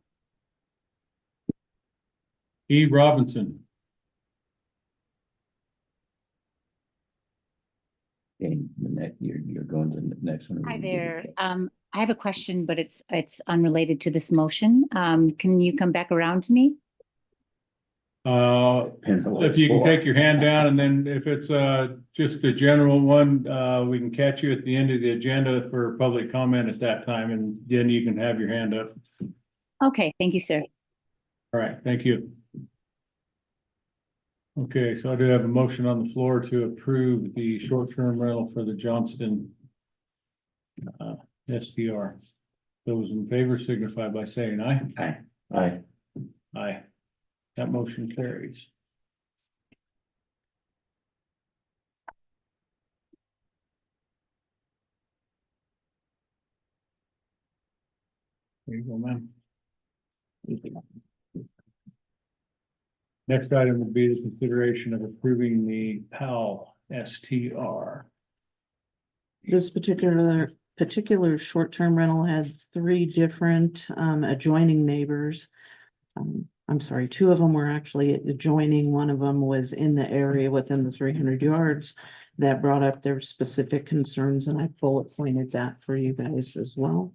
E. Robinson. Okay, the next, you're going to the next one. Hi there. I have a question, but it's unrelated to this motion. Can you come back around to me? If you can take your hand down, and then if it's just a general one, we can catch you at the end of the agenda for public comment at that time, and then you can have your hand up. Okay, thank you, sir. All right, thank you. Okay, so I do have a motion on the floor to approve the short-term rental for the Johnston SDR. Those in favor signify by saying aye. Aye. Aye. Aye. That motion carries. There you go, ma'am. Next item would be the consideration of approving the PAL STR. This particular short-term rental had 3 different adjoining neighbors. I'm sorry, 2 of them were actually adjoining. One of them was in the area within the 300 yards that brought up their specific concerns, and I bullet pointed that for you guys as well.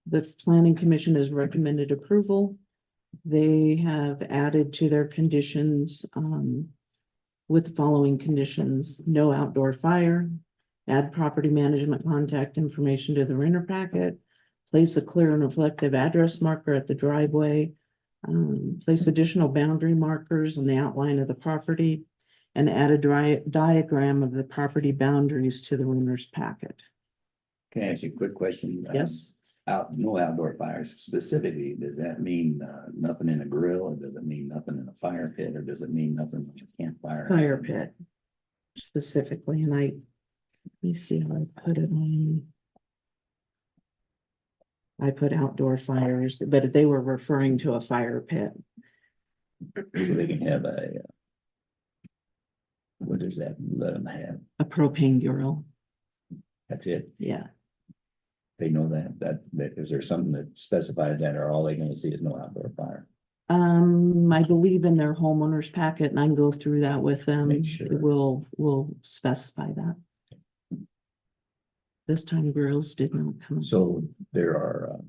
The planning commission has recommended approval. They have added to their conditions with the following conditions: no outdoor fire, add property management contact information to the renter packet, place a clear and reflective address marker at the driveway, place additional boundary markers in the outline of the property, and add a diagram of the property boundaries to the renter's packet. Can I ask you a quick question? Yes. No outdoor fires specifically, does that mean nothing in a grill, or does it mean nothing in a fire pit, or does it mean nothing in a campfire? Fire pit specifically, and let me see how I put it on. I put outdoor fires, but they were referring to a fire pit. So they can have what does that let them have? A propane grill, That's it. yeah. They know that is there something that specifies that, or all they're gonna see is no outdoor fire? I believe in their homeowner's packet, and I can go through that with them. Make sure. We'll specify that. This time grills did not come. So there are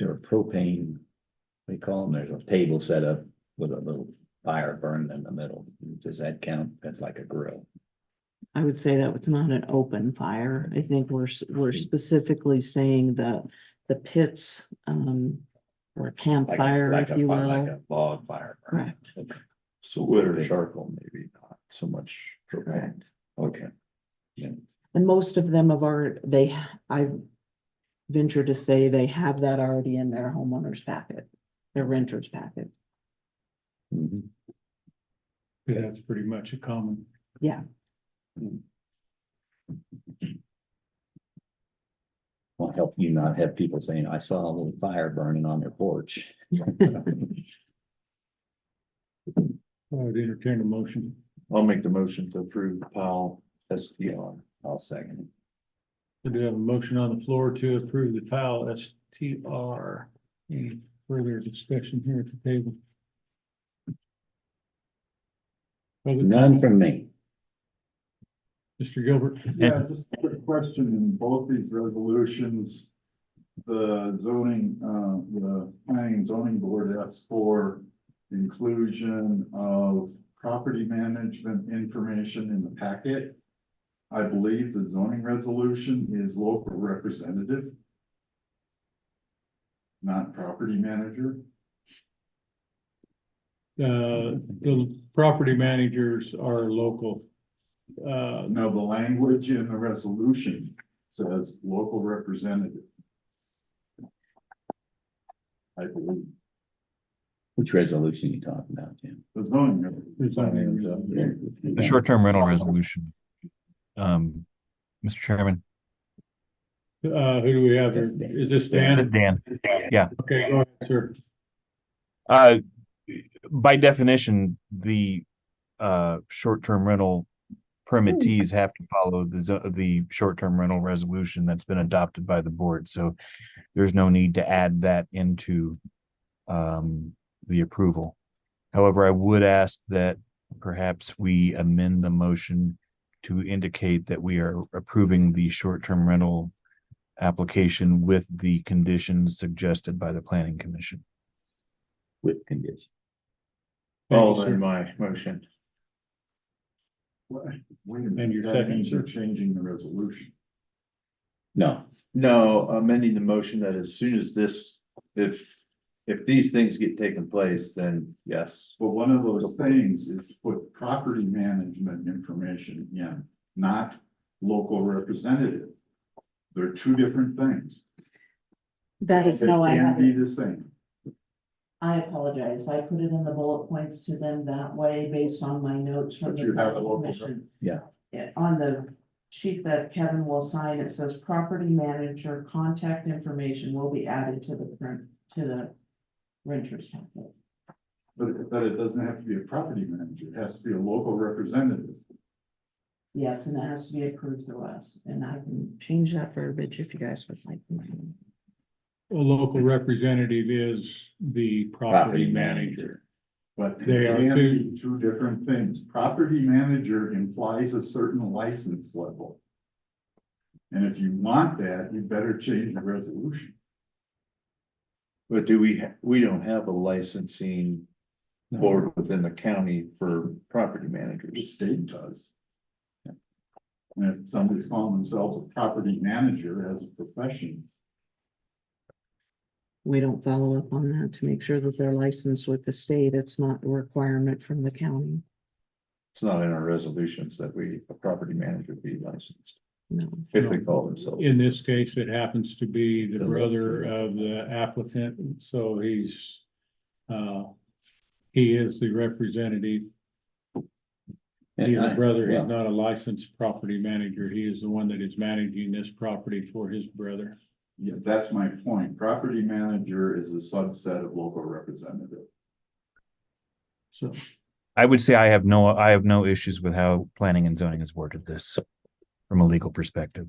propane, they call them, there's a table set up with a little fire burned in the middle. Does that count? That's like a grill. I would say that it's not an open fire. I think we're specifically saying the pits, or Like a- campfire, like if a you fi- Like will. a log fire. burn. Correct. Okay. So wood or charcoal, maybe not so much propane. Correct. Okay. Yeah. And most of them I venture to say they have that already in their homeowner's packet, their renter's packet. Mhm. That's pretty much a common. Yeah. Will help you not have people saying, I saw a little fire burning on their porch. I would entertain a motion. I'll make the motion to approve Powell STR. I'll second We do have a motion on the floor to approve the Powell STR. Any further discussion here at the table? it. None from me. Mr. Gilbert? Yeah, just a quick question. In both these resolutions, the zoning, the planning and zoning board asks for inclusion of property management information in the packet. I believe the zoning resolution is local representative, not property manager. The property managers are local. No, the language in the resolution says local representative. I believe Which resolution you talking about, Jim? the zoning. The short-term rental resolution. Mr. Chairman, Who do we have here? That's Dan. Is this this is Dan? Dan. Okay, go ahead, sir. Uh, by definition, the short-term rental permittees have to follow the short-term rental resolution that's been adopted by the board. So there's no need to add that into the approval. However, I would ask that perhaps we amend the motion to indicate that we are approving the short-term rental application with the conditions suggested by the planning commission. With condition. All in my motion. Wait a minute, And your that second, means you're sir? changing the resolution. No, No, amending the motion that as soon as this, if these things get taken place, then yes. But one of those things is to put property management information in, not local representative. They're two different things. That is They how I can have be it. the same. I apologize. I put it in the bullet points to them that way based on my notes from But the you have a planning local commission. Yeah. On the sheet that Kevin will sign, it says property manager contact information will be added to the renter's packet. But it doesn't have to be a property manager. It has to be a local representative. Yes, and it has to be approved through us, and I can change that verbiage if you guys would like. A local representative is the property manager. But They it are can two- be two different things. Property manager implies a certain license level. And if you want that, you better change the resolution. But we don't have a licensing board within the county for property The managers. state does. And if somebody's calling themselves a property manager as a profession, We don't follow up on that to make sure that they're licensed with the state. It's not a requirement from the county. It's not in our resolutions that a property manager be licensed, No. if they call themselves. In this case, it happens to be the brother of the applicant, so he is the representative. He's a brother, he's not a licensed property manager. He is the one that is managing this property for his brother. yeah, that's my point. Property manager is a subset of local representative. So I would say I have no issues with how planning and zoning has worded this from a legal perspective.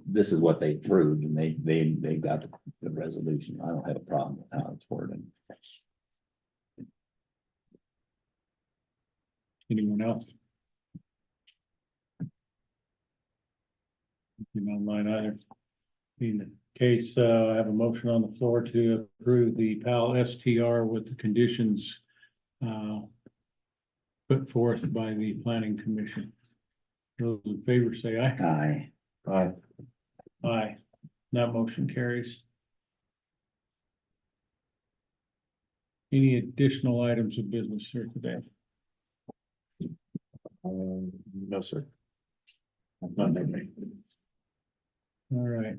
This is what they proved and they got the resolution. I don't have a problem with how it's worded. anyone else? Nothing online either. In the case, I have a motion on the floor to approve the PAL STR with the conditions put forth by the planning commission. Those in favor say aye. Aye. Aye. That motion carries. Any additional items of business here today? No, sir. All right.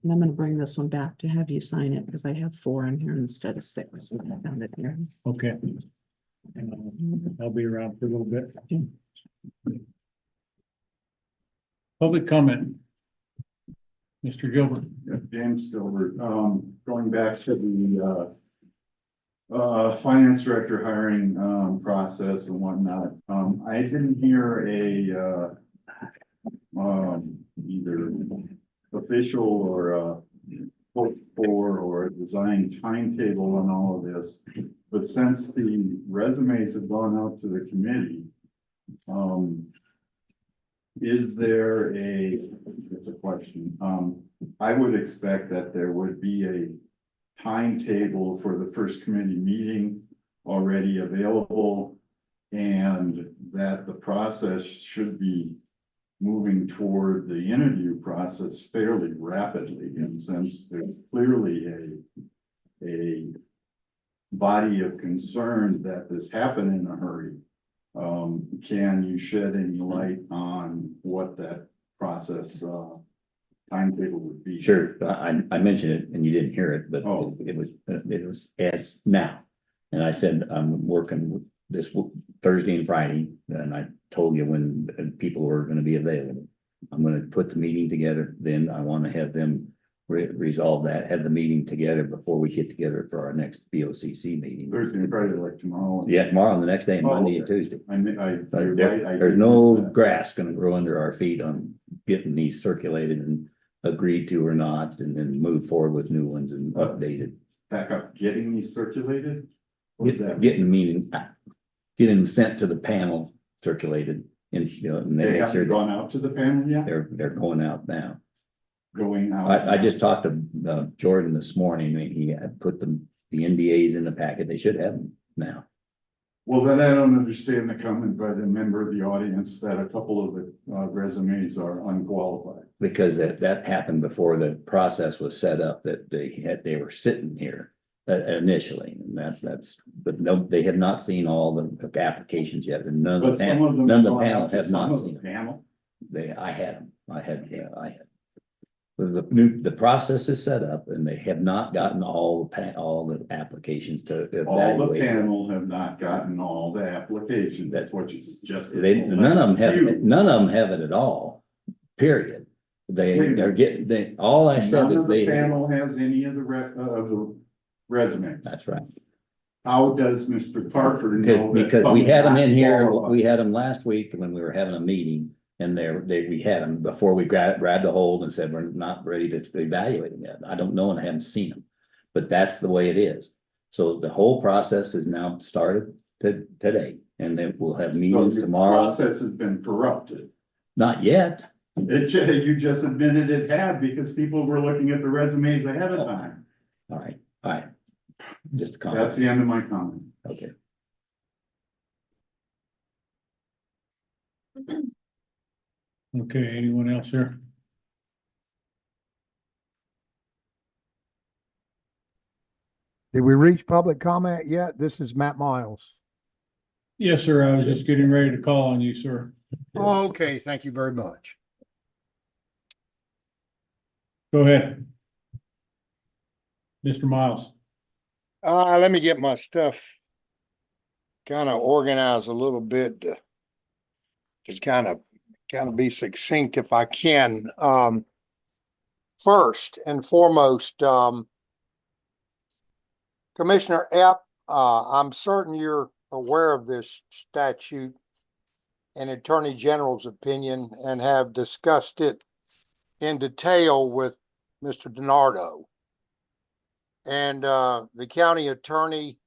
And I'm gonna bring this one back to have you sign it, because I have 4 in here instead of 6. I found it here. Okay. I'll be around for a little bit. Public comment. Mr. Gilbert. Yeah, James Gilbert, going back to the finance director hiring process and whatnot. I didn't hear either official or hoped for or a design timetable on all of this. But since the resumes have gone out to the committee, is there it's a question. I would expect that there would be a timetable for the first committee meeting already available, and that the process should be moving toward the interview process fairly rapidly. And since there's clearly a body of concern that this happened in a hurry, can you shed any light on what that process timetable would be? Sure, I mentioned it and you didn't hear it, but Oh. it was as now. And I said, I'm working this Thursday and Friday, and I told you when people were gonna be available. I'm gonna put the meeting together, then I wanna have them resolve that, have the meeting together before we get together for our next BOCC meeting. Thursday and Friday, like tomorrow? Yeah, tomorrow and the next day, and Oh, Monday and okay. Tuesday. But You're there- right, I there's did no miss that. grass gonna grow under our feet on getting these circulated and agreed to or not, and then move forward with new ones and updated. Back up, getting these circulated? What is that? Getting meeting, getting them sent to the panel circulated, and you know, and they They make sure haven't gone out to the panel yet? they're going out now. Going out? I just talked to Jordan this morning, and he had put the NDAs in the packet. They should have them now. Well, then I don't understand the comment by the member of the audience that a couple of the resumes are unqualified. Because that happened before the process was set up, that they were sitting here initially, and but no, they have not seen all the applications yet, and none But of the some of them. none of the have gone panel out to have some not of the seen them. Panel. I had them, I had. The process is set up, and they have not gotten all the applications to All the evaluate. panel have not gotten all the applications. That's what you suggested. None of them have it at all, period. They're getting, all I said None is of the they. panel has any of the resumes. That's right. How does Mr. Parker know that? Because some we are had them not in here, qualified? we had them last week when we were having a meeting. And we had them before we grabbed a hold and said, we're not ready to evaluate them yet. I don't know and I haven't seen them. But that's the way it is. So the whole process is now started today, and then we'll have So meetings the tomorrow. Process has been corrupted. Not yet. You just admitted it had because people were looking at the resumes ahead of time. All right. Just a comment. That's the end of my comment. Okay. Okay, anyone else here? Did we reach public comment yet? This is Matt Miles. Yes, sir. I was just getting ready to call on you, sir. Okay, thank you very much. Go ahead. Mr. Miles. Let me get my stuff kind of organized a little bit to kind of be succinct if I can. First and foremost, Commissioner Epp, I'm certain you're aware of this statute and Attorney General's opinion and have discussed it in detail with Mr. DiNardo. And the county attorney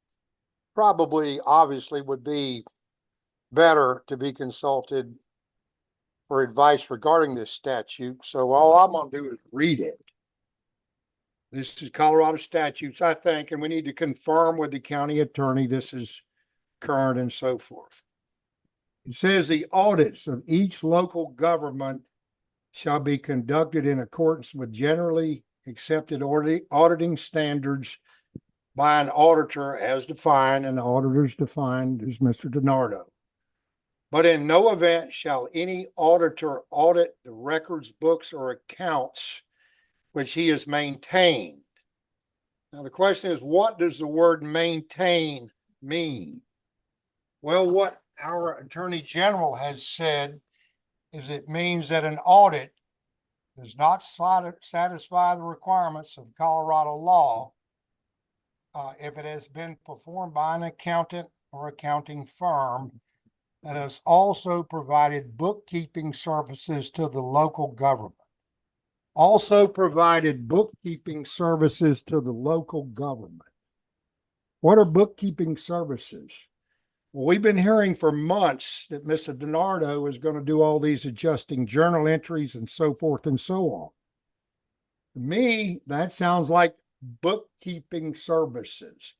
obviously would be better to be consulted for advice regarding this statute, so all I'm gonna do is read it. This is Colorado statutes, I think, and we need to confirm with the county attorney this is current and so forth. It says the audits of each local government shall be conducted in accordance with generally accepted auditing standards by an auditor as defined, and the auditor is defined as Mr. DiNardo. But in no event shall any auditor audit the records, books, or accounts which he has maintained. Now, the question is, what does the word maintain mean? Well, what our Attorney General has said is it means that an audit does not satisfy the requirements of Colorado law if it has been performed by an accountant or accounting firm that has also provided bookkeeping services to the local government. Also provided bookkeeping services to the local government. What are bookkeeping services? Well, we've been hearing for months that Mr. DiNardo is going to do all these adjusting journal entries and so forth and so on. To me, that sounds like bookkeeping services.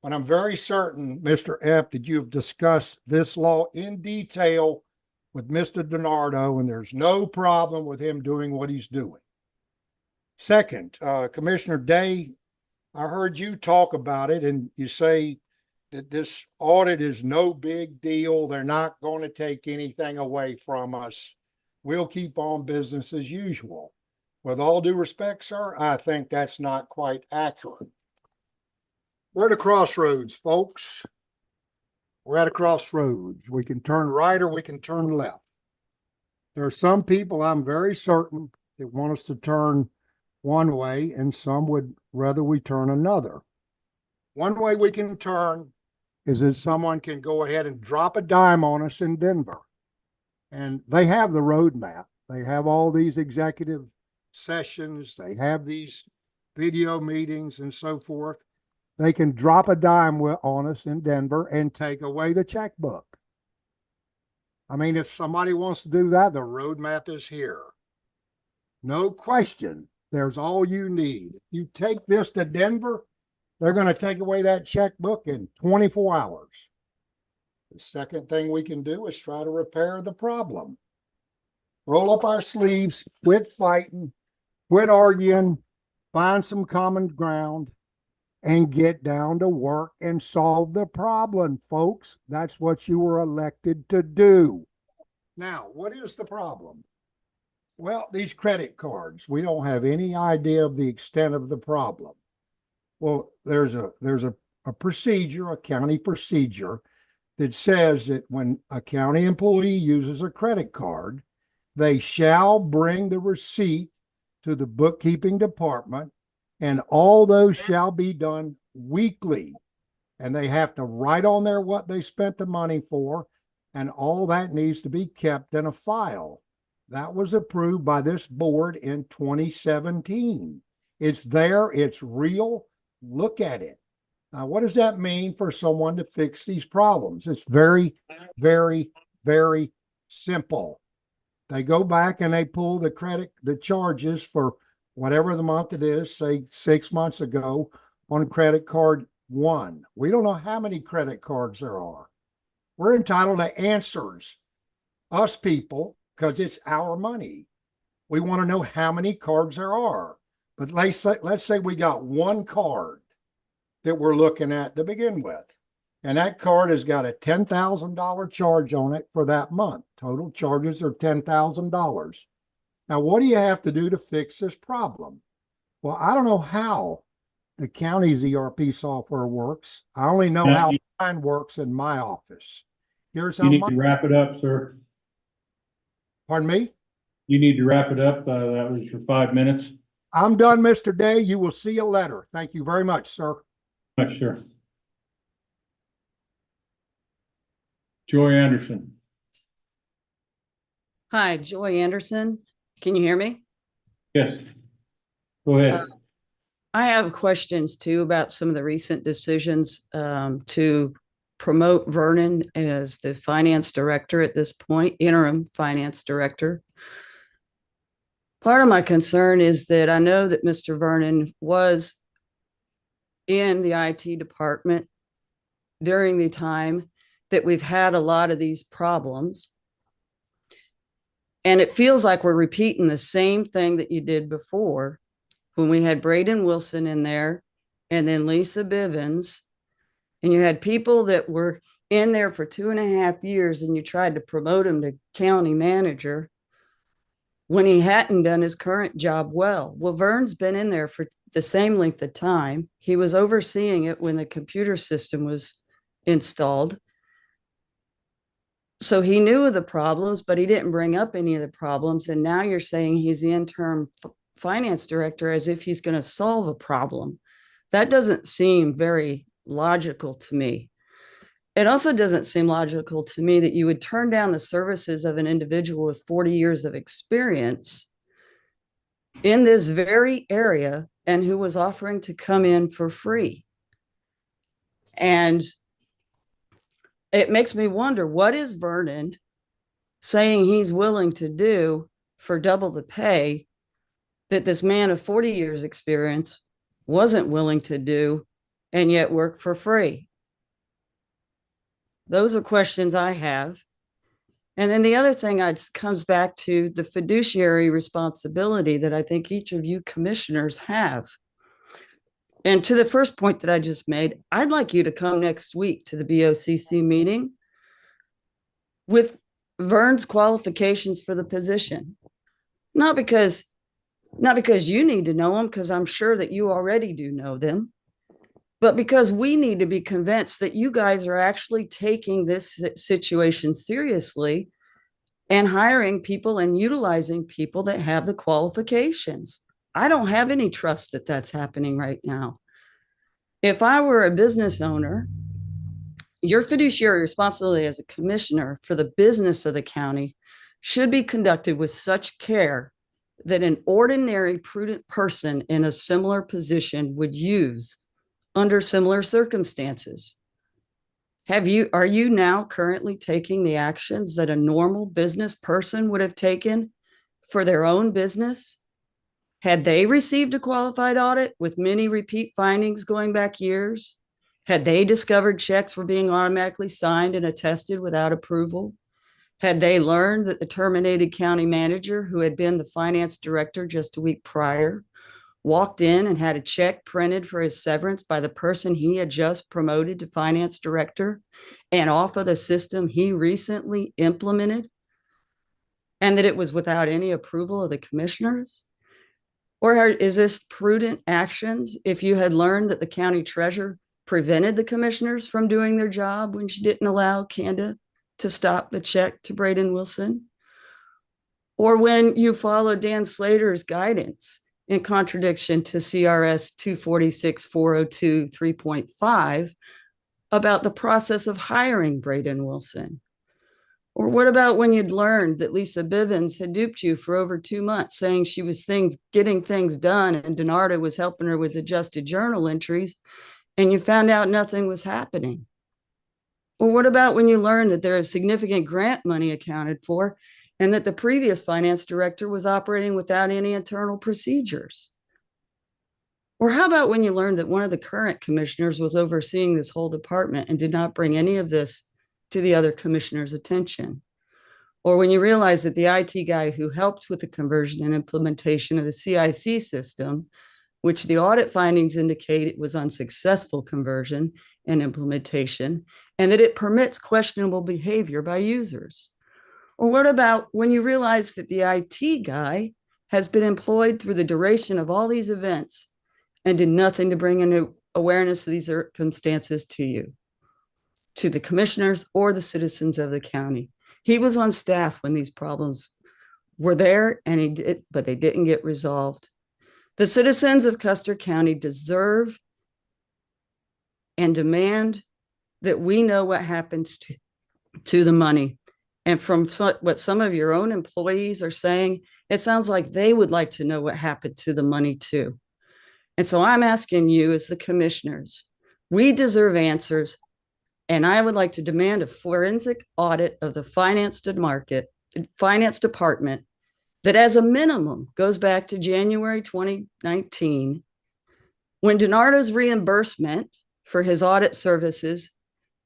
But I'm very certain, Mr. Epp, that you've discussed this law in detail with Mr. DiNardo, and there's no problem with him doing what he's doing. Second, Commissioner Day, I heard you talk about it, and you say that this audit is no big deal. They're not going to take anything away from us. We'll keep on business as usual. With all due respect, sir, I think that's not quite accurate. We're at a crossroads, folks. We're at a crossroads. We can turn right or we can turn left. There are some people, I'm very certain, that want us to turn one way, and some would rather we turn another. One way we can turn is that someone can go ahead and drop a dime on us in Denver. And they have the roadmap. They have all these executive sessions. They have these video meetings and so forth. They can drop a dime on us in Denver and take away the checkbook. I mean, if somebody wants to do that, the roadmap is here. No question. There's all you need. You take this to Denver, they're going to take away that checkbook in 24 hours. The second thing we can do is try to repair the problem. Roll up our sleeves, quit fighting, quit arguing, find some common ground, and get down to work and solve the problem, folks. That's what you were elected to do. Now, what is the problem? Well, these credit cards, we don't have any idea of the extent of the problem. Well, there's a procedure, a county procedure that says that when a county employee uses a credit card, they shall bring the receipt to the bookkeeping department, and all those shall be done weekly. And they have to write on there what they spent the money for, and all that needs to be kept in a file. That was approved by this board in 2017. It's there, it's real. Look at it. Now, what does that mean for someone to fix these problems? It's very, very, very simple. They go back and they pull the charges for whatever the month it is, say 6 months ago, on credit card 1. We don't know how many credit cards there are. We're entitled to answers, us people, because it's our money. We want to know how many cards there are. But let's say we got one card that we're looking at to begin with. And that card has got a $10,000 charge on it for that month. Total charges are $10,000. Now, what do you have to do to fix this problem? Well, I don't know how the county's ERP software works. I only know how mine works in my office. Here's how You need to wrap it up, sir. Pardon me? You need to wrap it up. That was your 5 minutes. I'm done, Mr. Day. You will see a letter. Thank you very much, sir. Sure. Joy Anderson. Hi, Joy Anderson. Can you hear me? Yes. Go ahead. I have questions too about some of the recent decisions to promote Vernon as the finance director at this point, interim finance director. Part of my concern is that I know that Mr. Vernon was in the IT department during the time that we've had a lot of these problems. And it feels like we're repeating the same thing that you did before when we had Braden Wilson in there and then Lisa Bivens. And you had people that were in there for 2.5 years and you tried to promote him to county manager when he hadn't done his current job well. Well, Vern's been in there for the same length of time. He was overseeing it when the computer system was installed. So he knew of the problems, but he didn't bring up any of the problems. And now you're saying he's the interim finance director as if he's going to solve a problem. That doesn't seem very logical to me. It also doesn't seem logical to me that you would turn down the services of an individual with 40 years of experience in this very area and who was offering to come in for free. And it makes me wonder, what is Vernon saying he's willing to do for double the pay that this man of 40 years experience wasn't willing to do and yet work for free? Those are questions I have. And then the other thing comes back to the fiduciary responsibility that I think each of you commissioners have. And to the first point that I just made, I'd like you to come next week to the BOCC meeting with Vern's qualifications for the position. Not because you need to know them, because I'm sure that you already do know them, but because we need to be convinced that you guys are actually taking this situation seriously and hiring people and utilizing people that have the qualifications. I don't have any trust that that's happening right now. If I were a business owner, your fiduciary responsibility as a commissioner for the business of the county should be conducted with such care that an ordinary prudent person in a similar position would use under similar circumstances. Are you now currently taking the actions that a normal business person would have taken for their own business? Had they received a qualified audit with many repeat findings going back years? Had they discovered checks were being automatically signed and attested without approval? Had they learned that the terminated county manager, who had been the finance director just a week prior, walked in and had a check printed for his severance by the person he had just promoted to finance director and off of the system he recently implemented, and that it was without any approval of the commissioners? Or is this prudent actions if you had learned that the county treasurer prevented the commissioners from doing their job when she didn't allow Kanda to stop the check to Braden Wilson? Or when you followed Dan Slater's guidance in contradiction to CRS 246-402 3.5 about the process of hiring Braden Wilson? Or what about when you'd learned that Lisa Bivens had duped you for over 2 months, saying she was getting things done and Denarda was helping her with adjusted journal entries, and you found out nothing was happening? Or what about when you learned that there is significant grant money accounted for and that the previous finance director was operating without any internal procedures? Or how about when you learned that one of the current commissioners was overseeing this whole department and did not bring any of this to the other commissioners' attention? Or when you realized that the IT guy who helped with the conversion and implementation of the CIC system, which the audit findings indicate it was unsuccessful conversion and implementation, and that it permits questionable behavior by users? Or what about when you realize that the IT guy has been employed through the duration of all these events and did nothing to bring into awareness of these circumstances to you, to the commissioners or the citizens of the county? He was on staff when these problems were there, and but they didn't get resolved. The citizens of Custer County deserve and demand that we know what happens to the money. And from what some of your own employees are saying, it sounds like they would like to know what happened to the money too. And so I'm asking you as the commissioners, we deserve answers. And I would like to demand a forensic audit of the finance department that as a minimum goes back to January 2019, when DiNardo's reimbursement for his audit services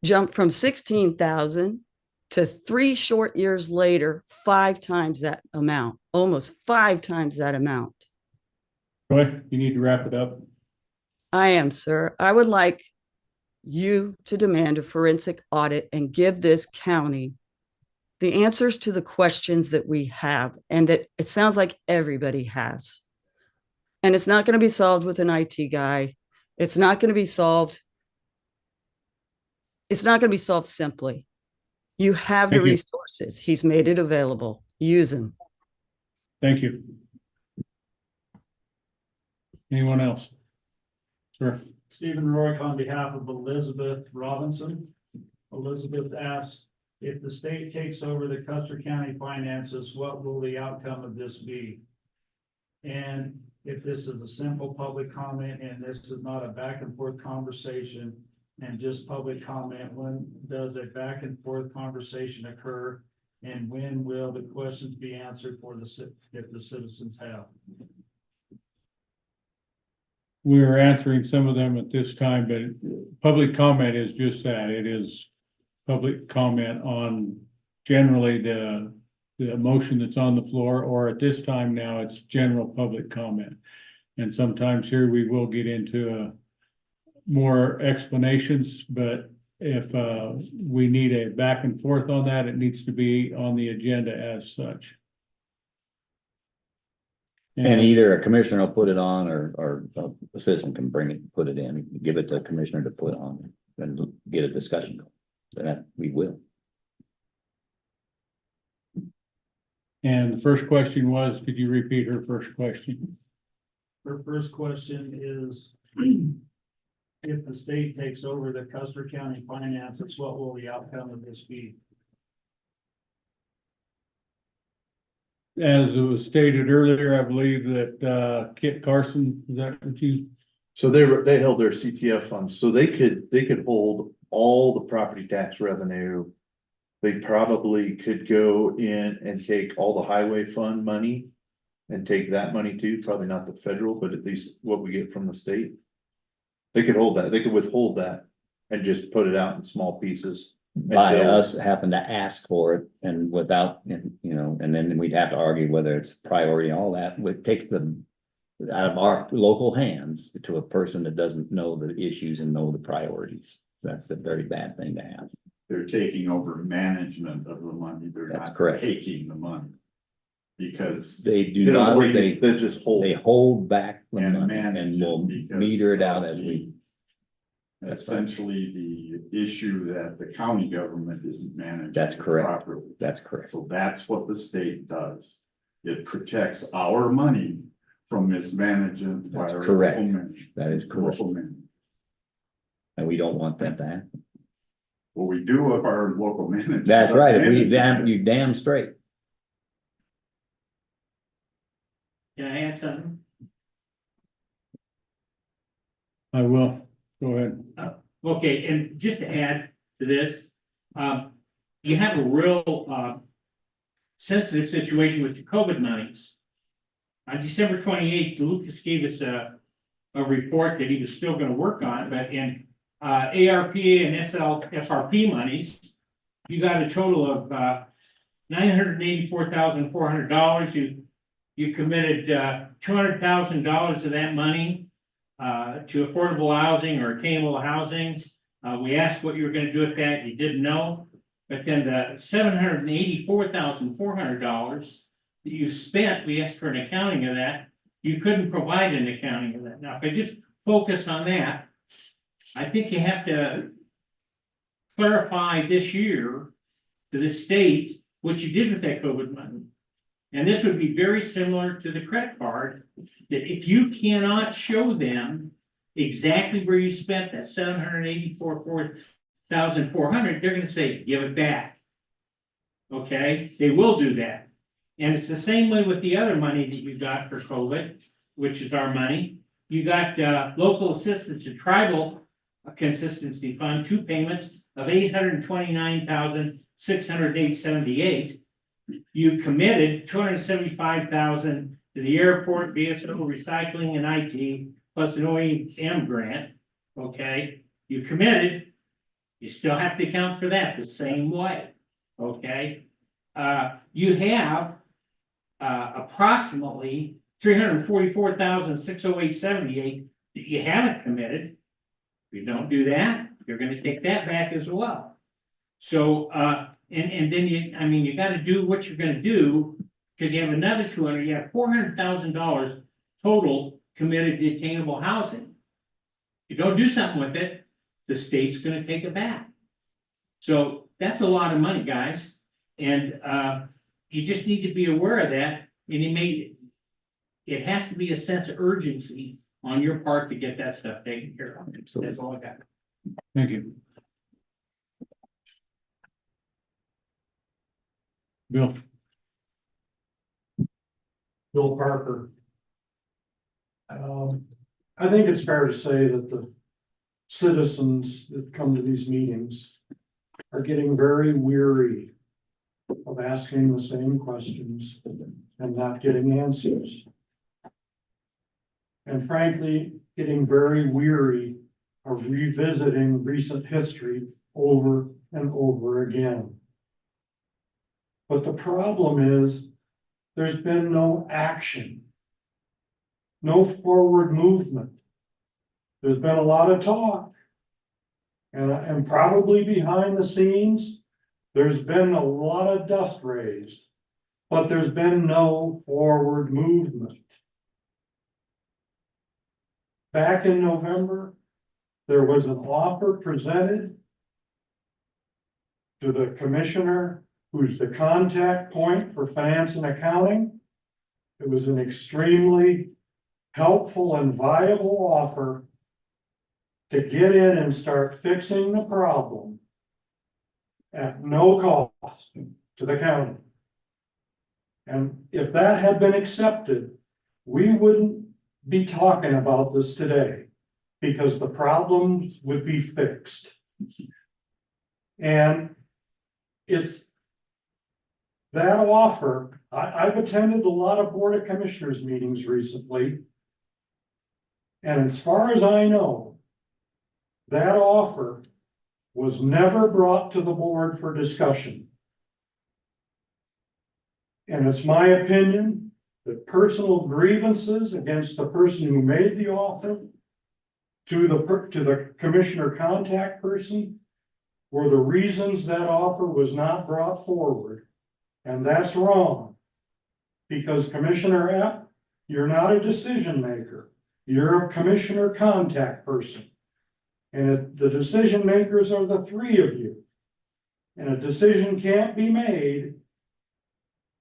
jumped from 16,000 to 3 short years later, 5 times that amount, almost 5 times that amount. Troy, you need to wrap it up. I am, sir. I would like you to demand a forensic audit and give this county the answers to the questions that we have and that it sounds like everybody has. And it's not going to be solved with an IT guy. It's not going to be solved. It's not going to be solved simply. You have the Thank you. resources. He's made it available. Use them. Thank you. Anyone else? Sure. Stephen Rourke on behalf of Elizabeth Robinson. Elizabeth asks, if the state takes over the Custer County finances, what will the outcome of this be? And if this is a simple public comment and this is not a back and forth conversation and just public comment, when does a back and forth conversation occur? And when will the questions be answered for if the citizens have? We're answering some of them at this time, but public comment is just that. It is public comment on generally the motion that's on the floor, or at this time now it's general public comment. And sometimes here we will get into more explanations, but if we need a back and forth on that, it needs to be on the agenda as such. And either a commissioner will put it on or a citizen can put it in, give it to a commissioner to put on and get a discussion going. And that we will. And the first question was, could you repeat her first question? Her first question is, if the state takes over the Custer County finances, what will the outcome of this be? As it was stated earlier, I believe that Kit Carson, is that what you? So they held their CTF funds, so they could hold all the property tax revenue. They probably could go in and take all the highway fund money and take that money too, probably not the federal, but at least what we get from the state. They could hold that, they could withhold that and just put it out in small pieces. By us happen to ask for it and without, you know, and then we'd have to argue whether it's priority, all that, it takes them out of our local hands to a person that doesn't know the issues and know the priorities. That's a very bad thing to have. They're taking over management of the money. They're That's not correct. taking the money. Because They do not, They just hold. they hold back the and money manage and will it because meter it out of as we. essentially the issue that the county government isn't managing. That's correct. Properly. That's correct. So that's what the state does. It protects our money from mismanagement. by That's our correct. local men- That is correct. local men. And we don't want that to happen. Well, we do if our local manager. That's right. If we manage damn, it. you damn straight. Can I add something? I will, go ahead. Okay, and just to add to this, you have a real, sensitive situation with the COVID monies. On December 28th, Lucas gave us a report that he was still gonna work on, but in, ARP and SRP monies, you got a total of, $984,400. You committed, $200,000 of that money, to affordable housing or attainable housing. We asked what you were gonna do with that, you didn't know. But then the $784,400 that you spent, we asked for an accounting of that. You couldn't provide an accounting of that. Now, if I just focus on that, I think you have to clarify this year to the state what you did with that COVID money. And this would be very similar to the credit card, that if you cannot show them exactly where you spent that $784,400, they're gonna say, give it back. Okay, they will do that. And it's the same way with the other money that you got for COVID, which is our money. You got local assistance and tribal consistency fund, 2 payments of $829,608.78. You committed $275,000 to the airport, BSO, recycling and IT, plus an OEM grant, okay? You committed, you still have to account for that the same way, okay? You have approximately $344,608.78 that you haven't committed. If you don't do that, you're gonna take that back as well. So, and then you gotta do what you're gonna do, because you have another 200, you have $400,000 total committed to attainable housing. If you don't do something with it, the state's gonna take it back. So that's a lot of money, guys, and, you just need to be aware of that, and it has to be a sense of urgency on your part to get that stuff taken care of. That's all I got. Thank you. Bill. Bill Parker. I think it's fair to say that the citizens that come to these meetings are getting very weary of asking the same questions and not getting answers. And frankly, getting very weary of revisiting recent history over and over again. But the problem is, there's been no action, no forward movement. There's been a lot of talk. And probably behind the scenes, there's been a lot of dust raised, but there's been no forward movement. Back in November, there was an offer presented to the commissioner, who's the contact point for finance and accounting. It was an extremely helpful and viable offer to get in and start fixing the problem at no cost to the county. And if that had been accepted, we wouldn't be talking about this today, because the problems would be fixed. And it's that offer. I've attended a lot of Board of Commissioners meetings recently. And as far as I know, that offer was never brought to the board for discussion. And it's my opinion that personal grievances against the person who made the offer to the commissioner contact person were the reasons that offer was not brought forward. And that's wrong. Because Commissioner Epp, you're not a decision maker. You're a commissioner contact person. And the decision makers are the three of you. And a decision can't be made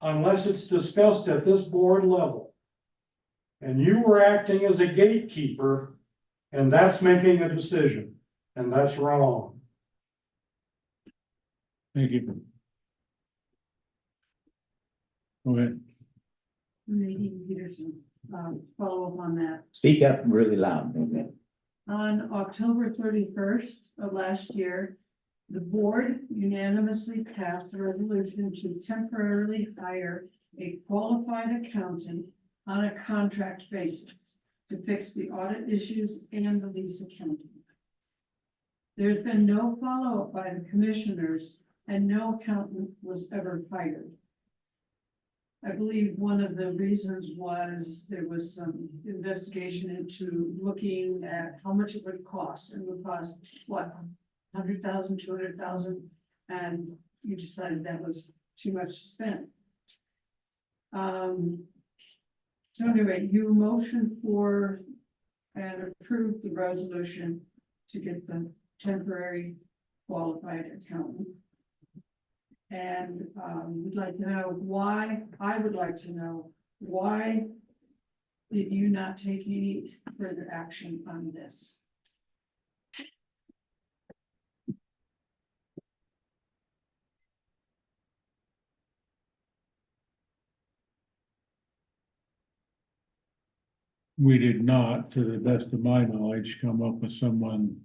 unless it's discussed at this board level. And you were acting as a gatekeeper, and that's making a decision, and that's wrong. Thank you. Go ahead. Nadine Peterson, follow up on that. Speak up really loud. On October 31st of last year, the board unanimously passed a resolution to temporarily hire a qualified accountant on a contract basis to fix the audit issues and the lease accounting. There's been no follow-up by the commissioners, and no accountant was ever hired. I believe one of the reasons was there was some investigation into looking at how much it would cost, and it would cost, what, 100,000, 200,000, and you decided that was too much to spend. So anyway, you motioned for and approved the resolution to get the temporary qualified accountant. And we'd like to know why, I would like to know why did you not take any further action on this? We did not, to the best of my knowledge, come up with someone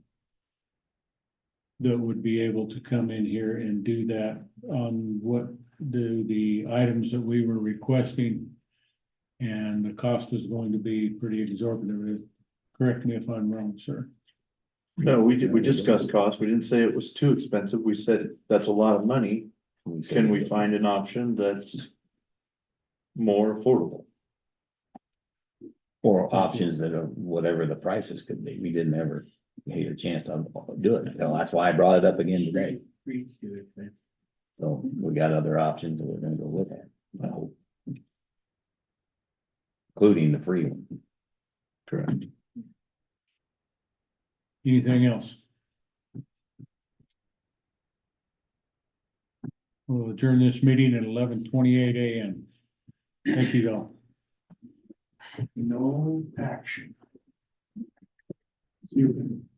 that would be able to come in here and do that on what the items that we were requesting. And the cost is going to be pretty exorbitant. Correct me if I'm wrong, sir. No, we discussed cost. We didn't say it was too expensive. We said that's a lot of money. Can we find an option that's more affordable? Or options that are whatever the prices could be. We didn't ever get a chance to do it. So that's why I brought it up again today. So we got other options that we're gonna go look at, I hope. Including the free one. Correct. Anything else? We'll adjourn this meeting at 11:28 a.m. Thank you all. No action. See you then.